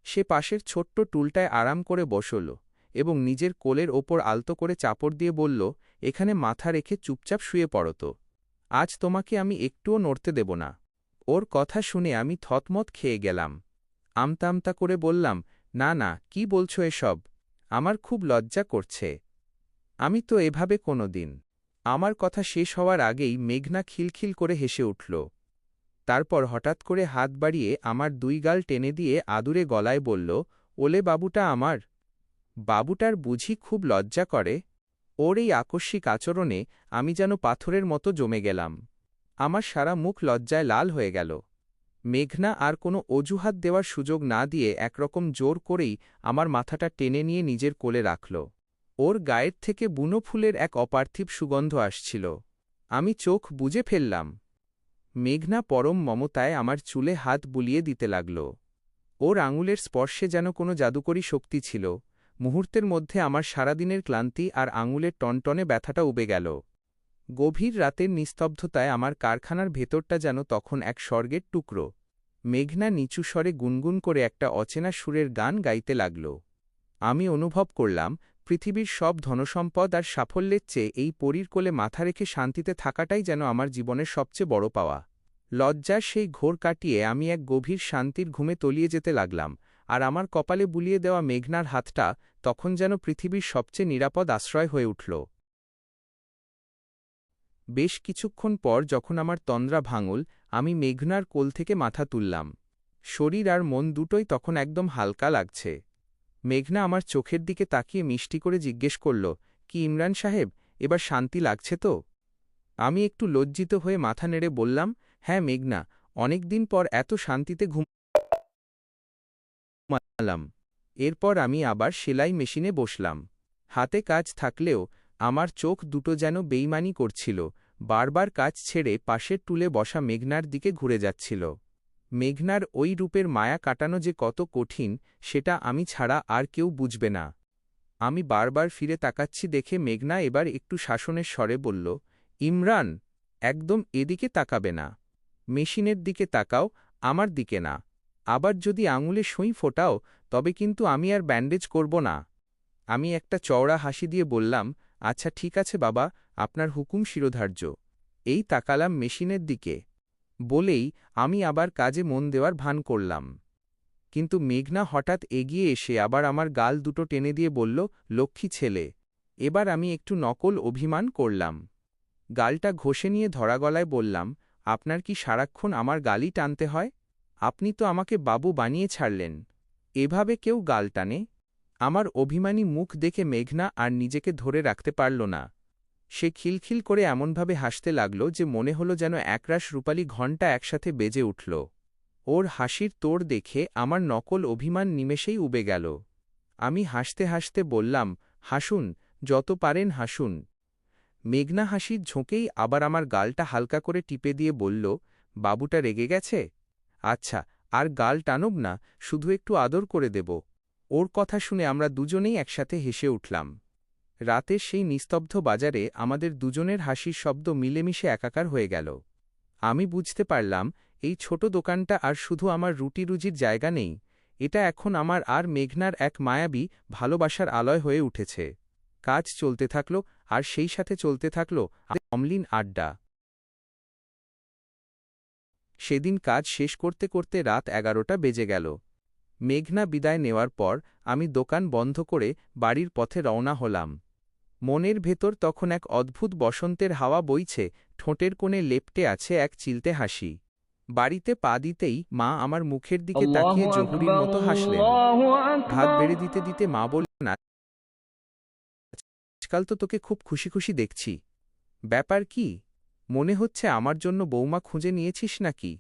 সে পাশের ছোট্ট টুলটায় আরাম করে বসল এবং নিজের কোলের ওপর আলতো করে চাপড় দিয়ে বলল, এখানে মাথা রেখে চুপচাপ শুয়ে পড়ো তো। আজ তোমাকে আমি একটুও নড়তে দেব না। ওর কথা শুনে আমি থতমত খেয়ে গেলাম। আমতা আমতা করে বললাম, না না, কি বলছো এসব? আমার খুব লজ্জা করছে। আমি তো এভাবে কোনো দিন। আমার কথা শেষ হওয়ার আগেই মেঘনা খিলখিল করে হেসে উঠল। তারপর হঠাৎ করে হাত বাড়িয়ে আমার 2 গাল টেনে দিয়ে আদুরে গলায় বলল, ওলে বাবুটা আমার। বাবুটার বুঝি খুব লজ্জা করে? ওর এই আকস্মিক আচরণে আমি যেন পাথরের মতো জমে গেলাম। আমার সারা মুখ লজ্জায় লাল হয়ে গেল। মেঘনা আর কোনো অজুহাত দেওয়ার সুযোগ না দিয়ে একরকম জোর করেই আমার মাথাটা টেনে নিয়ে নিজের কোলে রাখল। ওর গায়ের থেকে বুনো ফুলের এক অপার্থিব সুগন্ধ আসছিল। আমি চোখ বুজে ফেললাম। মেঘনা পরম মমতায় আমার চুলে হাত বুলিয়ে দিতে লাগল। ওর আঙুলের স্পর্শে যেন কোনো জাদুকরী শক্তি ছিল। মুহূর্তের মধ্যে আমার সারাদিনের ক্লান্তি আর আঙুলের টনটনে ব্যথাটা উবে গেল। গভীর রাতের নিস্তব্ধতায় আমার কারখানার ভেতরটা যেন তখন এক স্বর্গের টুকরো। মেঘনা নিচু স্বরে গুনগুন করে একটা অচেনা সুরের গান গাইতে লাগল। আমি অনুভব করলাম, পৃথিবীর সব ধনসম্পদ আর সাফল্যের চেয়ে এই পরীর কোলে মাথা রেখে শান্তিতে থাকাটাই যেন আমার জীবনের সবচেয়ে বড় পাওয়া। লজ্জার সেই ঘোর কাটিয়ে আমি এক গভীর শান্তির ঘুমে তলিয়ে যেতে লাগলাম, আর আমার কপালে বুলিয়ে দেওয়া মেঘনার হাতটা তখন যেন পৃথিবীর সবচেয়ে নিরাপদ আশ্রয় হয়ে উঠল। বেশ কিছুক্ষণ পর যখন আমার তন্দ্রা ভাঙল, আমি মেঘনার কোল থেকে মাথা তুললাম। শরীর আর মন দুটোই তখন একদম হালকা লাগছে। মেঘনা আমার চোখের দিকে তাকিয়ে মিষ্টি করে জিজ্ঞেস করল, কি ইমরান সাহেব, এবার শান্তি লাগছে তো? আমি একটু লজ্জিত হয়ে মাথা নেড়ে বললাম, হ্যাঁ মেঘনা, অনেকদিন পর এত শান্তিতে ঘুমালাম। এরপর আমি আবার সেলাই মেশিনে বসলাম। হাতে কাজ থাকলেও আমার চোখ দুটো যেন বেইমানি করছিল, বারবার কাজ ছেড়ে পাশের টুলে বসা মেঘনার দিকে ঘুরে যাচ্ছিল। মেঘনার ওই রূপের মায়া কাটানো যে কত কঠিন, সেটা আমি ছাড়া আর কেউ বুঝবে না। আমি বারবার ফিরে তাকাচ্ছি দেখে মেঘনা এবার একটু শাসনের স্বরে বলল, ইমরান, একদম এদিকে তাকাবে না। মেশিনের দিকে তাকাও, আমার দিকে না। আবার যদি আঙুলে সুই ফোটাও, তবে কিন্তু আমি আর ব্যান্ডেজ করব না। আমি একটা চওড়া হাসি দিয়ে বললাম, আচ্ছা ঠিক আছে বাবা, আপনার হুকুম শিরোধার্য। এই তাকালাম মেশিনের দিকে। বলেই আমি আবার কাজে মন দেওয়ার ভান করলাম। কিন্তু মেঘনা হঠাৎ এগিয়ে এসে আবার আমার গাল দুটো টেনে দিয়ে বলল, লক্ষ্মী ছেলে। এবার আমি একটু নকল অভিমান করলাম। গালটা ঘষে নিয়ে ধরা গলায় বললাম, আপনার কি সারাক্ষণ আমার গালই টানতে হয়? আপনি তো আমাকে বাবু বানিয়ে ছাড়লেন। এভাবে কেউ গাল টানে? আমার অভিমানী মুখ দেখে মেঘনা আর নিজেকে ধরে রাখতে পারল না। সে খিলখিল করে এমনভাবে হাসতে লাগল যে মনে হল যেন একরাশ রূপালী ঘণ্টা একসাথে বেজে উঠল। ওর হাসির তোড় দেখে আমার নকল অভিমান নিমেষেই উবে গেল। আমি হাসতে হাসতে বললাম, হাসুন, যত পারেন হাসুন। মেঘনা হাসির ঝোঁকেই আবার আমার গালটা হালকা করে টিপে দিয়ে বলল, বাবুটা রেগে গেছে? আচ্ছা, আর গাল টানব না, শুধু একটু আদর করে দেব। ওর কথা শুনে আমরা দুজনেই একসাথে হেসে উঠলাম। রাতের সেই নিস্তব্ধ বাজারে আমাদের দুজনের হাসির শব্দ মিলেমিশে একাকার হয়ে গেল। আমি বুঝতে পারলাম, এই ছোট দোকানটা আর শুধু আমার রুটিরুজির জায়গা নেই, এটা এখন আমার আর মেঘনার এক মায়াবী ভালোবাসার আলয় হয়ে উঠেছে। কাজ চলতে থাকল, আর সেই সাথে চলতে থাকল অমলিন আড্ডা। সেদিন কাজ শেষ করতে করতে রাত 11টা বেজে গেল। মেঘনা বিদায় নেওয়ার পর আমি দোকান বন্ধ করে বাড়ির পথে রওনা হলাম। মনের ভেতর তখন এক অদ্ভুত বসন্তের হাওয়া বইছে, ঠোঁটের কোণে লেপ্টে আছে এক চিলতে হাসি। বাড়িতে পা দিতেই মা আমার মুখের দিকে তাকিয়ে জহুরির মতো হাসলেন। ভাত বেড়ে দিতে দিতে মা বললেন, আজকাল তো তোকে খুব খুশি খুশি দেখছি। ব্যাপার কি? মনে হচ্ছে আমার জন্য বৌমা খুঁজে নিয়েছিস নাকি?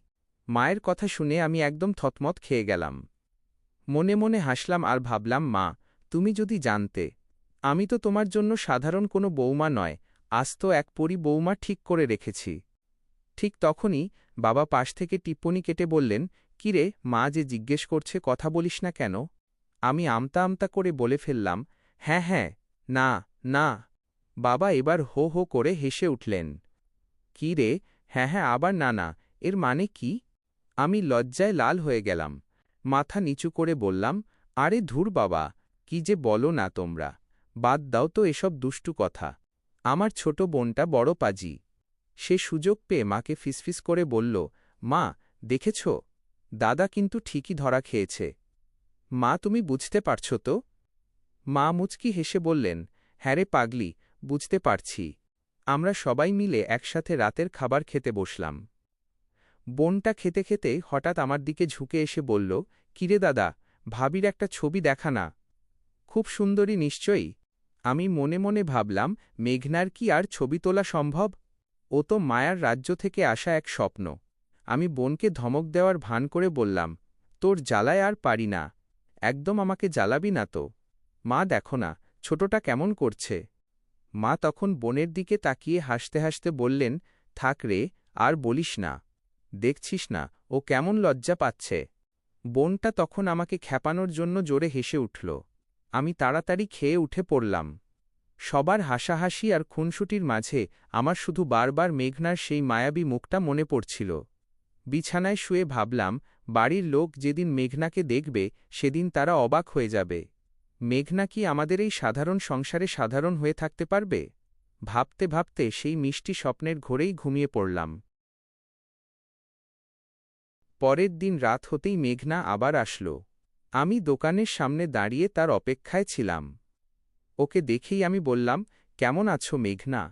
মায়ের কথা শুনে আমি একদম থতমত খেয়ে গেলাম। মনে মনে হাসলাম আর ভাবলাম, মা, তুমি যদি জানতে, আমি তো তোমার জন্য সাধারণ কোনো বৌমা নয়, আস্ত এক পরী বৌমা ঠিক করে রেখেছি। ঠিক তখনই বাবা পাশ থেকে টিপ্পনি কেটে বললেন, কিরে, মা যে জিজ্ঞেস করছে কথা বলিস না কেন? আমি আমতা আমতা করে বলে ফেললাম, হ্যাঁ হ্যাঁ, না না। বাবা এবার হো হো করে হেসে উঠলেন। কি রে? হ্যাঁ হ্যাঁ, আবার না না, এর মানে কি? আমি লজ্জায় লাল হয়ে গেলাম। মাথা নিচু করে বললাম, আরে ধুর বাবা, কি যে বলো না তোমরা। বাদ দাও তো এসব দুষ্টু কথা। আমার ছোট বোনটা বড় পাজি। সে সুযোগ পেয়ে মাকে ফিসফিস করে বলল, মা, দেখেছ, দাদা কিন্তু ঠিকই ধরা খেয়েছে। মা, তুমি বুঝতে পারছ তো? মা মুচকি হেসে বললেন, হ্যাঁ রে পাগলি, বুঝতে পারছি। আমরা সবাই মিলে একসাথে রাতের খাবার খেতে বসলাম। বোনটা খেতে খেতে হঠাৎ আমার দিকে ঝুঁকে এসে বলল, কিরে দাদা, ভাবির একটা ছবি দেখা না। খুব সুন্দরী নিশ্চয়ই। আমি মনে মনে ভাবলাম, মেঘনার কি আর ছবি তোলা সম্ভব? ও তো মায়ার রাজ্য থেকে আসা এক স্বপ্ন। আমি বোনকে ধমক দেওয়ার ভান করে বললাম, তোর জ্বালায় আর পারি না। একদম আমাকে জ্বালাবি না তো। মা দেখো না, ছোটটা কেমন করছে। মা তখন বোনের দিকে তাকিয়ে হাসতে হাসতে বললেন, থাক রে, আর বলিস না। দেখছিস না ও কেমন লজ্জা পাচ্ছে। বোনটা তখন আমাকে খ্যাপানোর জন্য জোরে হেসে উঠল। আমি তাড়াতাড়ি খেয়ে উঠে পড়লাম। সবার হাসাহাসি আর খুনসুটির মাঝে আমার শুধু বারবার মেঘনার সেই মায়াবী মুখটা মনে পড়ছিল। বিছানায় শুয়ে ভাবলাম, বাড়ির লোক যেদিন মেঘনাকে দেখবে সেদিন তারা অবাক হয়ে যাবে। মেঘনা কি আমাদের এই সাধারণ সংসারে সাধারণ হয়ে থাকতে পারবে? ভাবতে ভাবতে সেই মিষ্টি স্বপ্নের ঘোরেই ঘুমিয়ে পড়লাম। পরের দিন রাত হতেই মেঘনা আবার আসল। আমি দোকানের সামনে দাঁড়িয়ে তার অপেক্ষায় ছিলাম। ওকে দেখেই আমি বললাম, কেমন আছো মেঘনা?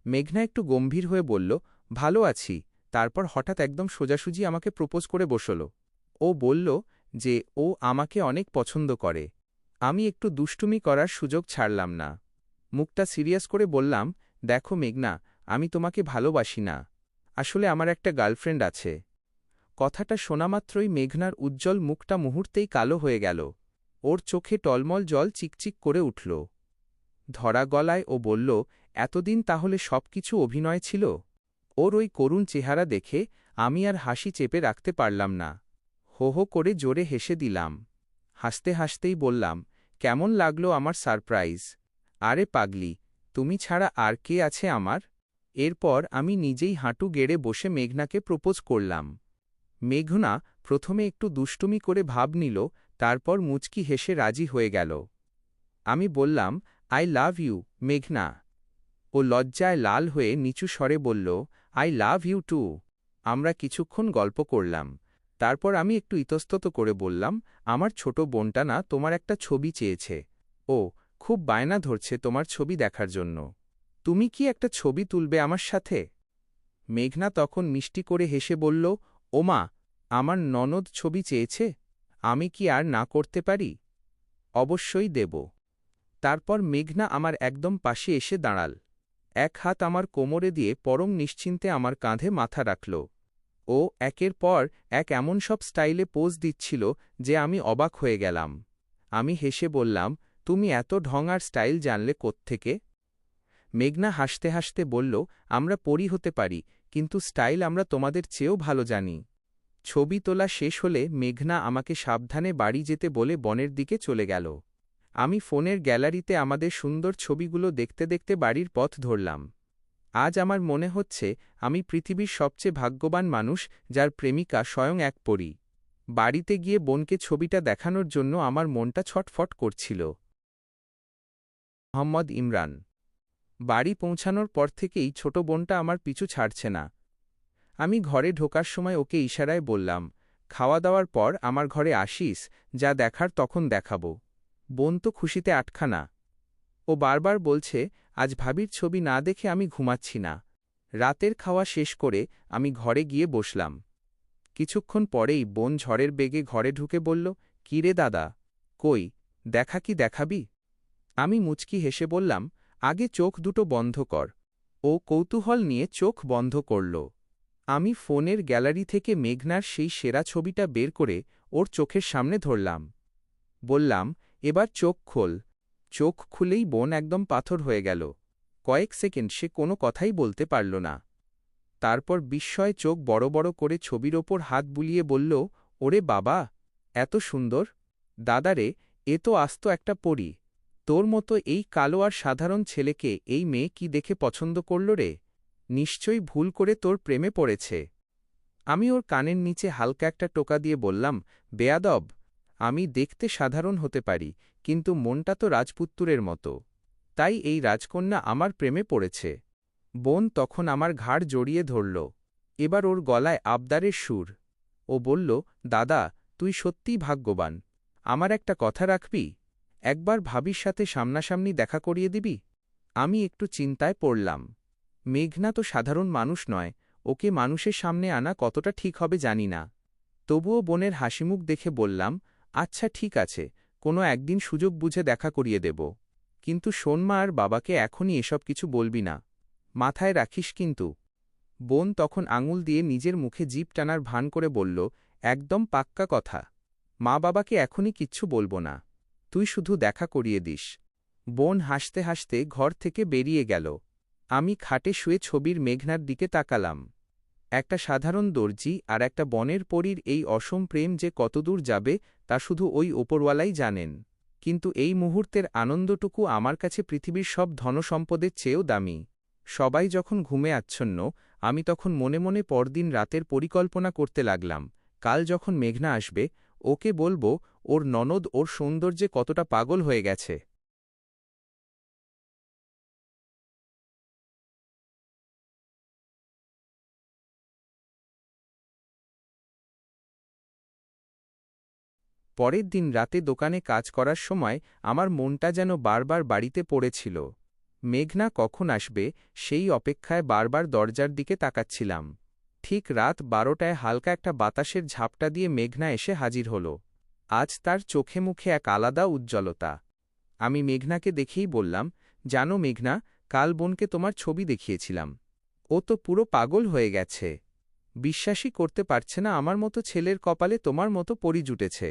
মেঘনা একটু গম্ভীর হয়ে বলল, ভালো আছি। তারপর হঠাৎ একদম সোজাসুজি আমাকে প্রপোজ করে বসল। ও বলল যে ও আমাকে অনেক পছন্দ করে। আমি একটু দুষ্টুমি করার সুযোগ ছাড়লাম না। মুখটা সিরিয়াস করে বললাম, দেখো মেঘনা, আমি তোমাকে ভালোবাসি না। আসলে আমার একটা গার্লফ্রেন্ড আছে। কথাটা শোনামাত্রই মেঘনার উজ্জ্বল মুখটা মুহূর্তেই কালো হয়ে গেল। ওর চোখে টলমল জল চিকচিক করে উঠল। ধরা গলায় ও বলল, এতদিন তাহলে সবকিছু অভিনয় ছিল? ওর ওই করুণ চেহারা দেখে আমি আর হাসি চেপে রাখতে পারলাম না। হো হো করে জোরে হেসে দিলাম। হাসতে হাসতেই বললাম, কেমন লাগলো আমার সারপ্রাইজ? আরে পাগলি, তুমি ছাড়া আর কে আছে আমার? এরপর আমি নিজেই হাঁটু গেড়ে বসে মেঘনাকে প্রপোজ করলাম। মেঘনা প্রথমে একটু দুষ্টুমি করে ভাব নিল, তারপর মুচকি হেসে রাজি হয়ে গেল। আমি বললাম, আই লাভ ইউ মেঘনা। ও লজ্জায় লাল হয়ে নিচু স্বরে বলল, আই লাভ ইউ টু। আমরা কিছুক্ষণ গল্প করলাম। তারপর আমি একটু ইতস্তত করে বললাম, আমার ছোট বোনটা না তোমার একটা ছবি চেয়েছে। ও খুব বায়না ধরছে তোমার ছবি দেখার জন্য। তুমি কি একটা ছবি তুলবে আমার সাথে? মেঘনা তখন মিষ্টি করে হেসে বলল, ওমা, আমার ননদ ছবি চেয়েছে, আমি কি আর না করতে পারি? অবশ্যই দেব। তারপর মেঘনা আমার একদম পাশে এসে দাঁড়াল। এক হাত আমার কোমরে দিয়ে পরম নিশ্চিন্তে আমার কাঁধে মাথা রাখল। ও একের পর এক এমন সব স্টাইলে পোজ দিচ্ছিল যে আমি অবাক হয়ে গেলাম। আমি হেসে বললাম, তুমি এত ঢং আর স্টাইল জানলে কোত্থেকে? মেঘনা হাসতে হাসতে বলল, আমরা পরী হতে পারি, কিন্তু স্টাইল আমরা তোমাদের চেয়েও ভালো জানি। ছবি তোলা শেষ হলে মেঘনা আমাকে সাবধানে বাড়ি যেতে বলে বনের দিকে চলে গেল। আমি ফোনের গ্যালারিতে আমাদের সুন্দর ছবিগুলো দেখতে দেখতে বাড়ির পথ ধরলাম। আজ আমার মনে হচ্ছে আমি পৃথিবীর সবচেয়ে ভাগ্যবান মানুষ, যার প্রেমিকা স্বয়ং এক পরী। বাড়িতে গিয়ে বোনকে ছবিটা দেখানোর জন্য আমার মনটা ছটফট করছিল। মোহাম্মদ ইমরান। বাড়ি পৌঁছানোর পর থেকেই ছোট বোনটা আমার পিছু ছাড়ছে না। আমি ঘরে ঢোকার সময় ওকে ইশারায় বললাম, খাওয়া দাওয়ার পর আমার ঘরে আসিস, যা দেখার তখন দেখাবো। বোন তো খুশিতে আটখানা। ও বারবার বলছে, আজ ভাবির ছবি না দেখে আমি ঘুমাচ্ছি না। রাতের খাওয়া শেষ করে আমি ঘরে গিয়ে বসলাম। কিছুক্ষণ পরেই বোন ঝড়ের বেগে ঘরে ঢুকে বলল, কি রে দাদা, কই, দেখা কি দেখাবি? আমি মুচকি হেসে বললাম, আগে চোখ দুটো বন্ধ কর। ও কৌতূহল নিয়ে চোখ বন্ধ করল। আমি ফোনের গ্যালারি থেকে মেঘনার সেই সেরা ছবিটা বের করে ওর চোখের সামনে ধরলাম। বললাম, এবার চোখ খোল। চোখ খুলেই বোন একদম পাথর হয়ে গেল। কয়েক সেকেন্ড সে কোনো কথাই বলতে পারল না। তারপর বিস্ময়ে চোখ বড় বড় করে ছবির ওপর হাত বুলিয়ে বলল, ওরে বাবা, এত সুন্দর! দাদারে, এ তো আস্ত একটা পরী। তোর মতো এই কালো আর সাধারণ ছেলেকে এই মেয়ে কি দেখে পছন্দ করল রে? নিশ্চয়ই ভুল করে তোর প্রেমে পড়েছে। আমি ওর কানের নিচে হালকা একটা টোকা দিয়ে বললাম, বেয়াদব, আমি দেখতে সাধারণ হতে পারি, কিন্তু মনটা তো রাজপুত্তুরের মতো। তাই এই রাজকন্যা আমার প্রেমে পড়েছে। বোন তখন আমার ঘাড় জড়িয়ে ধরল। এবার ওর গলায় আবদারের সুর। ও বলল, দাদা, তুই সত্যিই ভাগ্যবান। আমার একটা কথা রাখবি? একবার ভাবির সাথে সামনাসামনি দেখা করিয়ে দিবি? আমি একটু চিন্তায় পড়লাম। মেঘনা তো সাধারণ মানুষ নয়, ওকে মানুষের সামনে আনা কতটা ঠিক হবে জানি না। তবুও বোনের হাসিমুখ দেখে বললাম, আচ্ছা ঠিক আছে, কোনো একদিন সুযোগ বুঝে দেখা করিয়ে দেব। কিন্তু শোন মা আর বাবাকে এখনই এসব কিছু বলবি না। মাথায় রাখিস কিন্তু। বোন তখন আঙুল দিয়ে নিজের মুখে জিভ টানার ভান করে বলল, একদম পাক্কা কথা। মা বাবাকে এখনই কিচ্ছু বলবো না। তুই শুধু দেখা করিয়ে দিস। বোন হাসতে হাসতে ঘর থেকে বেরিয়ে গেল। আমি খাটে শুয়ে ছবির মেঘনার দিকে তাকালাম। একটা সাধারণ দর্জি আর একটা বনের পরীর এই অসম প্রেম যে কতদূর যাবে তা শুধু ওই ওপরওয়ালাই জানেন। কিন্তু এই মুহূর্তের আনন্দটুকু আমার কাছে পৃথিবীর সব ধনসম্পদের চেয়েও দামি। সবাই যখন ঘুমে আচ্ছন্ন, আমি তখন মনে মনে পরদিন রাতের পরিকল্পনা করতে লাগলাম। কাল যখন মেঘনা আসবে, ওকে বলবো ওর ননদ ওর সৌন্দর্যে কতটা পাগল হয়ে গেছে। পরের দিন রাতে দোকানে কাজ করার সময় আমার মনটা যেন বারবার বাড়িতে পড়েছিল। মেঘনা কখন আসবে সেই অপেক্ষায় বারবার দরজার দিকে তাকাচ্ছিলাম। ঠিক রাত 12টায় হালকা একটা বাতাসের ঝাপটা দিয়ে মেঘনা এসে হাজির হল। আজ তার চোখে মুখে এক আলাদা উজ্জ্বলতা। আমি মেঘনাকে দেখেই বললাম, জানো মেঘনা, কাল বোনকে তোমার ছবি দেখিয়েছিলাম। ও তো পুরো পাগল হয়ে গেছে। বিশ্বাসই করতে পারছে না আমার মতো ছেলের কপালে তোমার মতো পরি জুটেছে।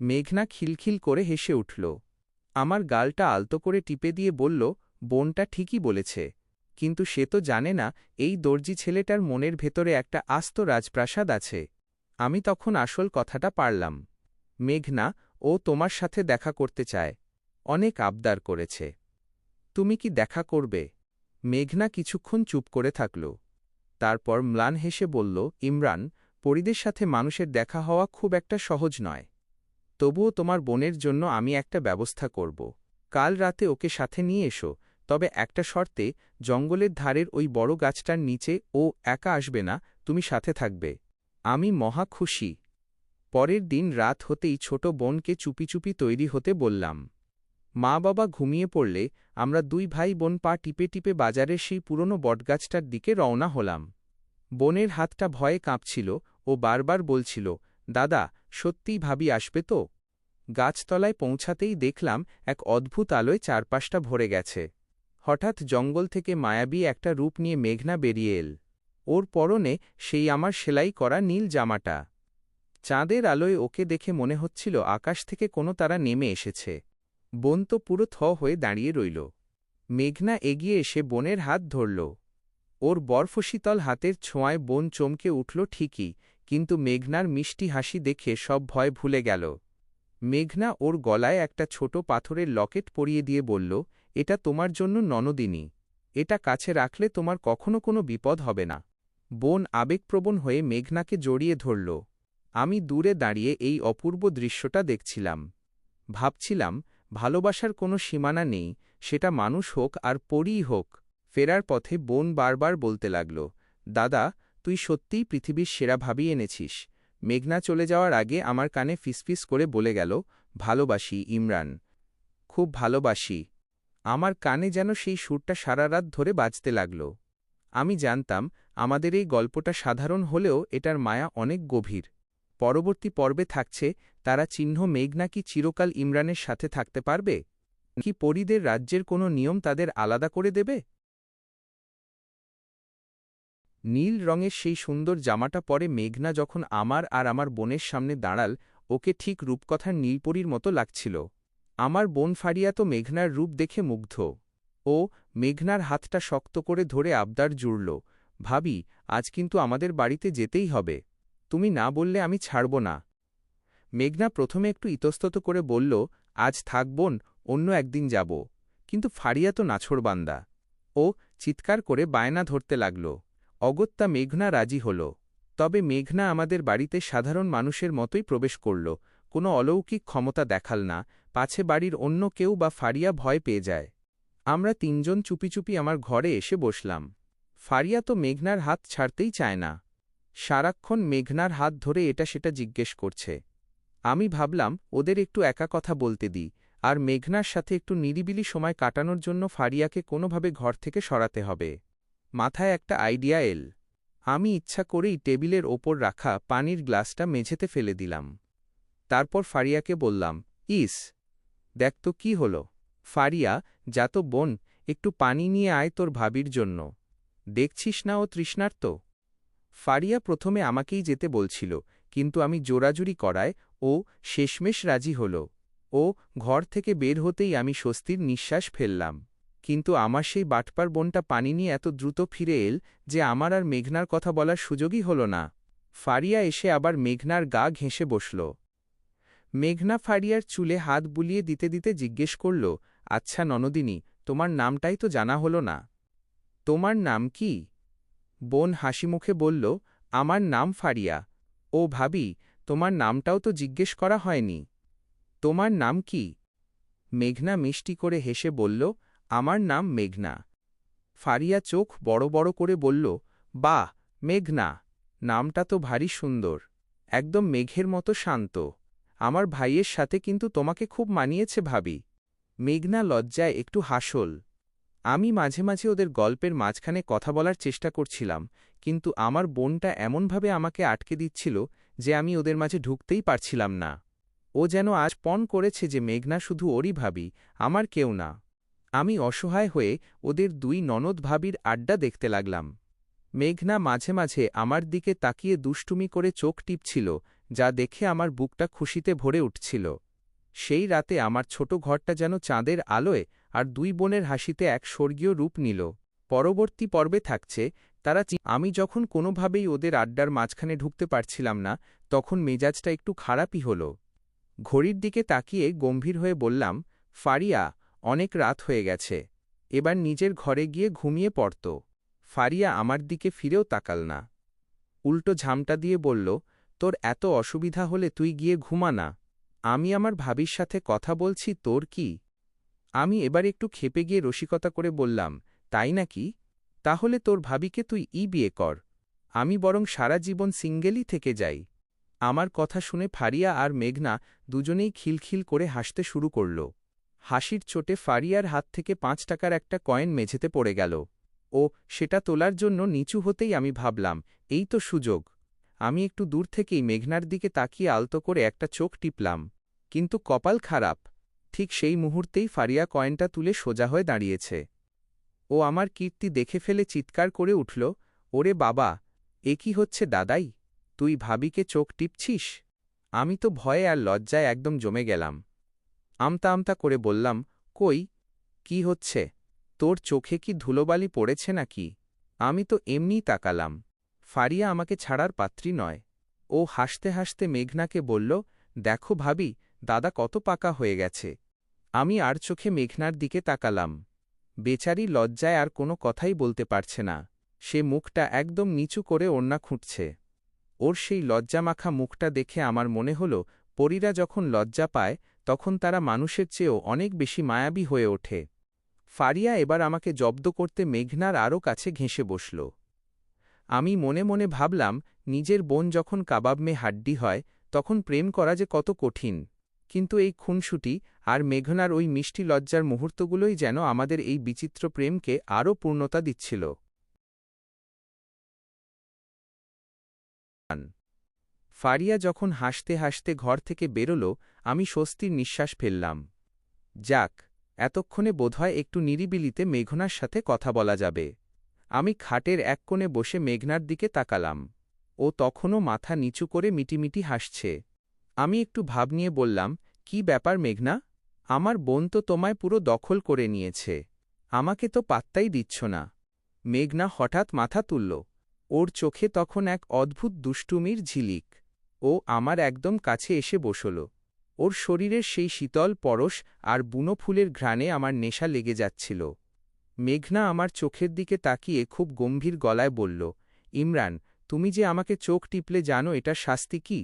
মেঘনা খিলখিল করে হেসে উঠল। আমার গালটা আলতো করে টিপে দিয়ে বলল, বোনটা ঠিকই বলেছে, কিন্তু সে তো জানে না এই দর্জি ছেলেটার মনের ভেতরে একটা আস্ত রাজপ্রাসাদ আছে। আমি তখন আসল কথাটা পারলাম। মেঘনা, ও তোমার সাথে দেখা করতে চায়। অনেক আবদার করেছে। তুমি কি দেখা করবে? মেঘনা কিছুক্ষণ চুপ করে থাকল। তারপর ম্লান হেসে বলল, ইমরান, পরিদের সাথে মানুষের দেখা হওয়া খুব একটা সহজ নয়। তবুও তোমার বোনের জন্য আমি একটা ব্যবস্থা করব। কাল রাতে ওকে সাথে নিয়ে এসো, তবে একটা শর্তে, জঙ্গলের ধারের ওই বড় গাছটার নিচে ও একা আসবে না, তুমি সাথে থাকবে। আমি মহা খুশি। পরের দিন রাত হতেই ছোট বোনকে চুপি চুপি তৈরি হতে বললাম। মা বাবা ঘুমিয়ে পড়লে আমরা দুই ভাই বোন পা টিপে টিপে বাজারের সেই পুরনো বটগাছটার দিকে রওনা হলাম। বোনের হাতটা ভয়ে কাঁপছিল, ও বারবার বলছিল, দাদা, সত্যিই ভাবি আসবে তো? গাছতলায় পৌঁছাতেই দেখলাম এক অদ্ভুত আলোয় চারপাশটা ভরে গেছে। হঠাৎ জঙ্গল থেকে মায়াবী একটা রূপ নিয়ে মেঘনা বেরিয়ে এল। ওর পরনে সেই আমার সেলাই করা নীল জামাটা। চাঁদের আলোয় ওকে দেখে মনে হচ্ছিল আকাশ থেকে কোনো তারা নেমে এসেছে। বোন তো পুরো থ হয়ে দাঁড়িয়ে রইল। মেঘনা এগিয়ে এসে বোনের হাত ধরল। ওর বরফশীতল হাতের ছোঁয়ায় বোন চমকে উঠল ঠিকই, কিন্তু মেঘনার মিষ্টি হাসি দেখে সব ভয় ভুলে গেল। মেঘনা ওর গলায় একটা ছোট পাথরের লকেট পরিয়ে দিয়ে বলল, এটা তোমার জন্য ননদিনী। এটা কাছে রাখলে তোমার কখনো কোনো বিপদ হবে না। বোন আবেগপ্রবণ হয়ে মেঘনাকে জড়িয়ে ধরল। আমি দূরে দাঁড়িয়ে এই অপূর্ব দৃশ্যটা দেখছিলাম। ভাবছিলাম, ভালোবাসার কোনো সীমানা নেই, সেটা মানুষ হোক আর পরীই হোক। ফেরার পথে বোন বারবার বলতে লাগল, দাদা, তুই সত্যিই পৃথিবীর সেরা ভাবি এনেছিস। মেঘনা চলে যাওয়ার আগে আমার কানে ফিসফিস করে বলে গেল, ভালোবাসি ইমরান, খুব ভালোবাসি। আমার কানে যেন সেই সুরটা সারা রাত ধরে বাজতে লাগল। আমি জানতাম আমাদের এই গল্পটা সাধারণ হলেও এটার মায়া অনেক গভীর। পরবর্তী পর্বে থাকছে, তারা চিহ্ন মেঘনা কি চিরকাল ইমরানের সাথে থাকতে পারবে, কি পরীদের রাজ্যের কোনো নিয়ম তাদের আলাদা করে দেবে? নীল রঙের সেই সুন্দর জামাটা পরে মেঘনা যখন আমার আর আমার বোনের সামনে দাঁড়াল, ওকে ঠিক রূপকথার নীলপরীর মতো লাগছিল। আমার বোন ফারিয়া তো মেঘনার রূপ দেখে মুগ্ধ। ও মেঘনার হাতটা শক্ত করে ধরে আবদার জুড়ল, ভাবি, আজ কিন্তু আমাদের বাড়িতে যেতেই হবে। তুমি না বললে আমি ছাড়ব না। মেঘনা প্রথমে একটু ইতস্তত করে বলল, আজ থাক বোন, অন্য একদিন যাব। কিন্তু ফারিয়া তো নাছোড়বান্দা। ও চিৎকার করে বায়না ধরতে লাগল। অগত্যা মেঘনা রাজি হল। তবে মেঘনা আমাদের বাড়িতে সাধারণ মানুষের মতোই প্রবেশ করল, কোনো অলৌকিক ক্ষমতা দেখাল না, পাছে বাড়ির অন্য কেউ বা ফারিয়া ভয় পেয়ে যায়। আমরা তিনজন চুপি চুপি আমার ঘরে এসে বসলাম। ফারিয়া তো মেঘনার হাত ছাড়তেই চায় না। সারাক্ষণ মেঘনার হাত ধরে এটা সেটা জিজ্ঞেস করছে। আমি ভাবলাম ওদের একটু একা কথা বলতে দিই, আর মেঘনার সাথে একটু নিরিবিলি সময় কাটানোর জন্য ফারিয়াকে কোনোভাবে ঘর থেকে সরাতে হবে। মাথায় একটা আইডিয়া এল। আমি ইচ্ছা করেই টেবিলের ওপর রাখা পানির গ্লাসটা মেঝেতে ফেলে দিলাম। তারপর ফারিয়াকে বললাম, ইস, দেখ তো কি হল। ফারিয়া, যা তো বোন, একটু পানি নিয়ে আয় তোর ভাবির জন্য। দেখছিস না ও তৃষ্ণার্ত। ফারিয়া প্রথমে আমাকেই যেতে বলছিল, কিন্তু আমি জোরাজুরি করায় ও শেষমেশ রাজি হল। ও ঘর থেকে বের হতেই আমি স্বস্তির নিঃশ্বাস ফেললাম। কিন্তু আমার সেই বাটপার বোনটা পানি নিয়ে এত দ্রুত ফিরে এল যে আমার আর মেঘনার কথা বলার সুযোগই হল না। ফারিয়া এসে আবার মেঘনার গা ঘেঁষে বসল। মেঘনা ফারিয়ার চুলে হাত বুলিয়ে দিতে দিতে জিজ্ঞেস করল, আচ্ছা ননদিনী, তোমার নামটাই তো জানা হল না। তোমার নাম কি? বোন হাসিমুখে বলল, আমার নাম ফারিয়া। ও ভাবি, তোমার নামটাও তো জিজ্ঞেস করা হয়নি। তোমার নাম কি? মেঘনা মিষ্টি করে হেসে বলল, আমার নাম মেঘনা। ফারিয়া চোখ বড় বড় করে বলল, বাহ মেঘনা, নামটা তো ভারী সুন্দর, একদম মেঘের মতো শান্ত। আমার ভাইয়ের সাথে কিন্তু তোমাকে খুব মানিয়েছে ভাবি। মেঘনা লজ্জায় একটু হাসল। আমি মাঝে মাঝে ওদের গল্পের মাঝখানে কথা বলার চেষ্টা করছিলাম, কিন্তু আমার বোনটা এমনভাবে আমাকে আটকে দিচ্ছিল যে আমি ওদের মাঝে ঢুকতেই পারছিলাম না। ও যেন আজ পণ করেছে যে মেঘনা শুধু ওরই ভাবি, আমার কেউ না। আমি অসহায় হয়ে ওদের দুই ননদ ভাবির আড্ডা দেখতে লাগলাম। মেঘনা মাঝে মাঝে আমার দিকে তাকিয়ে দুষ্টুমি করে চোখ টিপছিল, যা দেখে আমার বুকটা খুশিতে ভরে উঠছিল। সেই রাতে আমার ছোট ঘরটা যেন চাঁদের আলোয় আর দুই বোনের হাসিতে এক স্বর্গীয় রূপ নিল। পরবর্তী পর্বে থাকছে, আমি যখন কোনোভাবেই ওদের আড্ডার মাঝখানে ঢুকতে পারছিলাম না, তখন মেজাজটা একটু খারাপই হল। ঘড়ির দিকে তাকিয়ে গম্ভীর হয়ে বললাম, ফারিয়া, অনেক রাত হয়ে গেছে, এবার নিজের ঘরে গিয়ে ঘুমিয়ে পড়ত। ফারিয়া আমার দিকে ফিরেও তাকাল না। উল্টো ঝামটা দিয়ে বলল, তোর এত অসুবিধা হলে তুই গিয়ে ঘুমা না, আমি আমার ভাবির সাথে কথা বলছি, তোর কি? আমি এবার একটু ক্ষেপে গিয়ে রসিকতা করে বললাম, তাই নাকি? তাহলে তোর ভাবিকে তুই বিয়ে কর, আমি বরং সারা জীবন সিঙ্গেলই থেকে যাই। আমার কথা শুনে ফারিয়া আর মেঘনা দুজনেই খিলখিল করে হাসতে শুরু করল। হাসির চোটে ফারিয়ার হাত থেকে ৫ টাকার একটা কয়েন মেঝেতে পড়ে গেল। ও সেটা তোলার জন্য নিচু হতেই আমি ভাবলাম, এই তো সুযোগ। আমি একটু দূর থেকেই মেঘনার দিকে তাকিয়ে আলতো করে একটা চোখ টিপলাম। কিন্তু কপাল খারাপ, ঠিক সেই মুহূর্তেই ফারিয়া কয়েনটা তুলে সোজা হয়ে দাঁড়িয়েছে। ও আমার কীর্তি দেখে ফেলে চিৎকার করে উঠল, ওরে বাবা, এ কি হচ্ছে দাদাই, তুই ভাবিকে চোখ টিপছিস? আমি তো ভয়ে আর লজ্জায় একদম জমে গেলাম। আমতা আমতা করে বললাম, কই, কি হচ্ছে? তোর চোখে কি ধুলোবালি পড়েছে নাকি? আমি তো এমনিই তাকালাম। ফারিয়া আমাকে ছাড়ার পাত্রী নয়। ও হাসতে হাসতে মেঘনাকে বলল, দেখো ভাবি, দাদা কত পাকা হয়ে গেছে। আমি আর চোখে মেঘনার দিকে তাকালাম। বেচারি লজ্জায় আর কোনো কথাই বলতে পারছে না। সে মুখটা একদম নিচু করে ওড়না খুঁটছে। ওর সেই লজ্জামাখা মুখটা দেখে আমার মনে হল, পরীরা যখন লজ্জা পায় তখন তারা মানুষের চেয়েও অনেক বেশি মায়াবী হয়ে ওঠে। ফারিয়া এবার আমাকে জব্দ করতে মেঘনার আরও কাছে ঘেঁষে বসল। আমি মনে মনে ভাবলাম, নিজের বোন যখন কাবাব মে হাড্ডি হয় তখন প্রেম করা যে কত কঠিন। কিন্তু এই খুনসুটি আর মেঘনার ওই মিষ্টি লজ্জার মুহূর্তগুলোই যেন আমাদের এই বিচিত্র প্রেমকে আরও পূর্ণতা দিচ্ছিল। ফারিয়া যখন হাসতে হাসতে ঘর থেকে বেরোল, আমি স্বস্তির নিঃশ্বাস ফেললাম। যাক, এতক্ষণে বোধহয় একটু নিরিবিলিতে মেঘনার সাথে কথা বলা যাবে। আমি খাটের এক কোণে বসে মেঘনার দিকে তাকালাম। ও তখনও মাথা নিচু করে মিটিমিটি হাসছে। আমি একটু ভাব নিয়ে বললাম, কি ব্যাপার মেঘনা? আমার বোন তো তোমায় পুরো দখল করে নিয়েছে, আমাকে তো পাত্তাই দিচ্ছ না। মেঘনা হঠাৎ মাথা তুলল। ওর চোখে তখন এক অদ্ভুত দুষ্টুমির ঝিলিক। ও আমার একদম কাছে এসে বসল। ওর শরীরের সেই শীতল পরশ আর বুনো ফুলের ঘ্রাণে আমার নেশা লেগে যাচ্ছিল। মেঘনা আমার চোখের দিকে তাকিয়ে খুব গম্ভীর গলায় বলল, ইমরান, তুমি যে আমাকে চোখ টিপলে জানো এটার শাস্তি কি?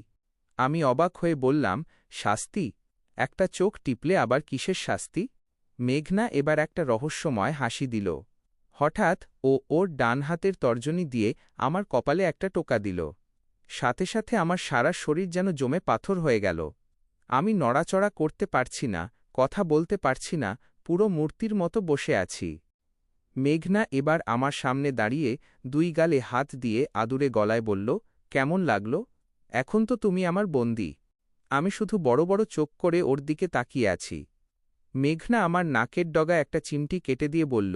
আমি অবাক হয়ে বললাম, শাস্তি? একটা চোখ টিপলে আবার কিসের শাস্তি? মেঘনা এবার একটা রহস্যময় হাসি দিল। হঠাৎ ও ওর ডান হাতের তর্জনী দিয়ে আমার কপালে একটা টোকা দিল। সাথে সাথে আমার সারা শরীর যেন জমে পাথর হয়ে গেল। আমি নড়াচড়া করতে পারছি না, কথা বলতে পারছি না, পুরো মূর্তির মতো বসে আছি। মেঘনা এবার আমার সামনে দাঁড়িয়ে দুই গালে হাত দিয়ে আদুরে গলায় বলল, কেমন লাগল? এখন তো তুমি আমার বন্দী। আমি শুধু বড় বড় চোখ করে ওর দিকে তাকিয়ে আছি। মেঘনা আমার নাকের ডগা একটা চিমটি কেটে দিয়ে বলল,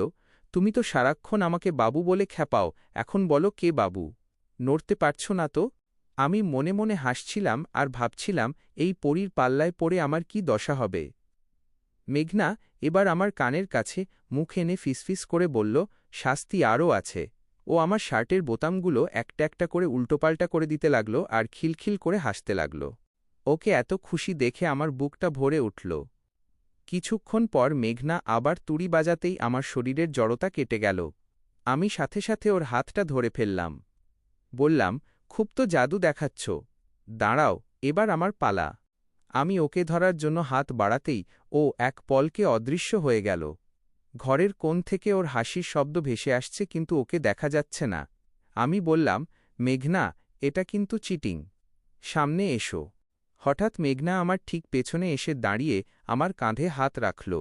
তুমি তো সারাক্ষণ আমাকে বাবু বলে খ্যাপাও, এখন বলো কে বাবু? নড়তে পারছ না তো? আমি মনে মনে হাসছিলাম আর ভাবছিলাম এই পরীর পাল্লায় পড়ে আমার কি দশা হবে। মেঘনা এবার আমার কানের কাছে মুখ এনে ফিসফিস করে বলল, শাস্তি আরও আছে। ও আমার শার্টের বোতামগুলো একটা একটা করে উল্টোপাল্টা করে দিতে লাগল আর খিলখিল করে হাসতে লাগল। ওকে এত খুশি দেখে আমার বুকটা ভরে উঠল। কিছুক্ষণ পর মেঘনা আবার তুড়ি বাজাতেই আমার শরীরের জড়তা কেটে গেল। আমি সাথে সাথে ওর হাতটা ধরে ফেললাম। বললাম, খুব তো জাদু দেখাচ্ছ। দাঁড়াও, এবার আমার পালা। আমি ওকে ধরার জন্য হাত বাড়াতেই ও এক পলকে অদৃশ্য হয়ে গেল। ঘরের কোণ থেকে ওর হাসির শব্দ ভেসে আসছে, কিন্তু ওকে দেখা যাচ্ছে না। আমি বললাম, মেঘনা, এটা কিন্তু চিটিং। সামনে এসো। হঠাৎ মেঘনা আমার ঠিক পেছনে এসে দাঁড়িয়ে আমার কাঁধে হাত রাখল।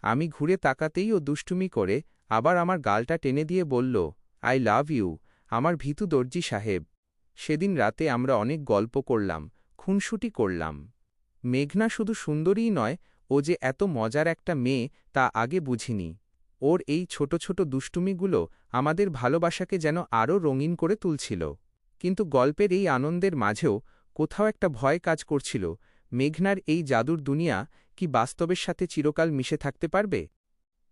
আমি ঘুরে তাকাতেই ও দুষ্টুমি করে আবার আমার গালটা টেনে দিয়ে বলল, আই লাভ ইউ, আমার ভীতু দর্জি সাহেব। সেদিন রাতে আমরা অনেক গল্প করলাম, খুনসুটি করলাম। মেঘনা শুধু সুন্দরীই নয়, ও যে এত মজার একটা মেয়ে তা আগে বুঝিনি। ওর এই ছোট ছোট দুষ্টুমিগুলো আমাদের ভালোবাসাকে যেন আরও রঙিন করে তুলছিল। কিন্তু গল্পের এই আনন্দের মাঝেও কোথাও একটা ভয় কাজ করছিল, মেঘনার এই জাদুর দুনিয়া কি বাস্তবের সাথে চিরকাল মিশে থাকতে পারবে?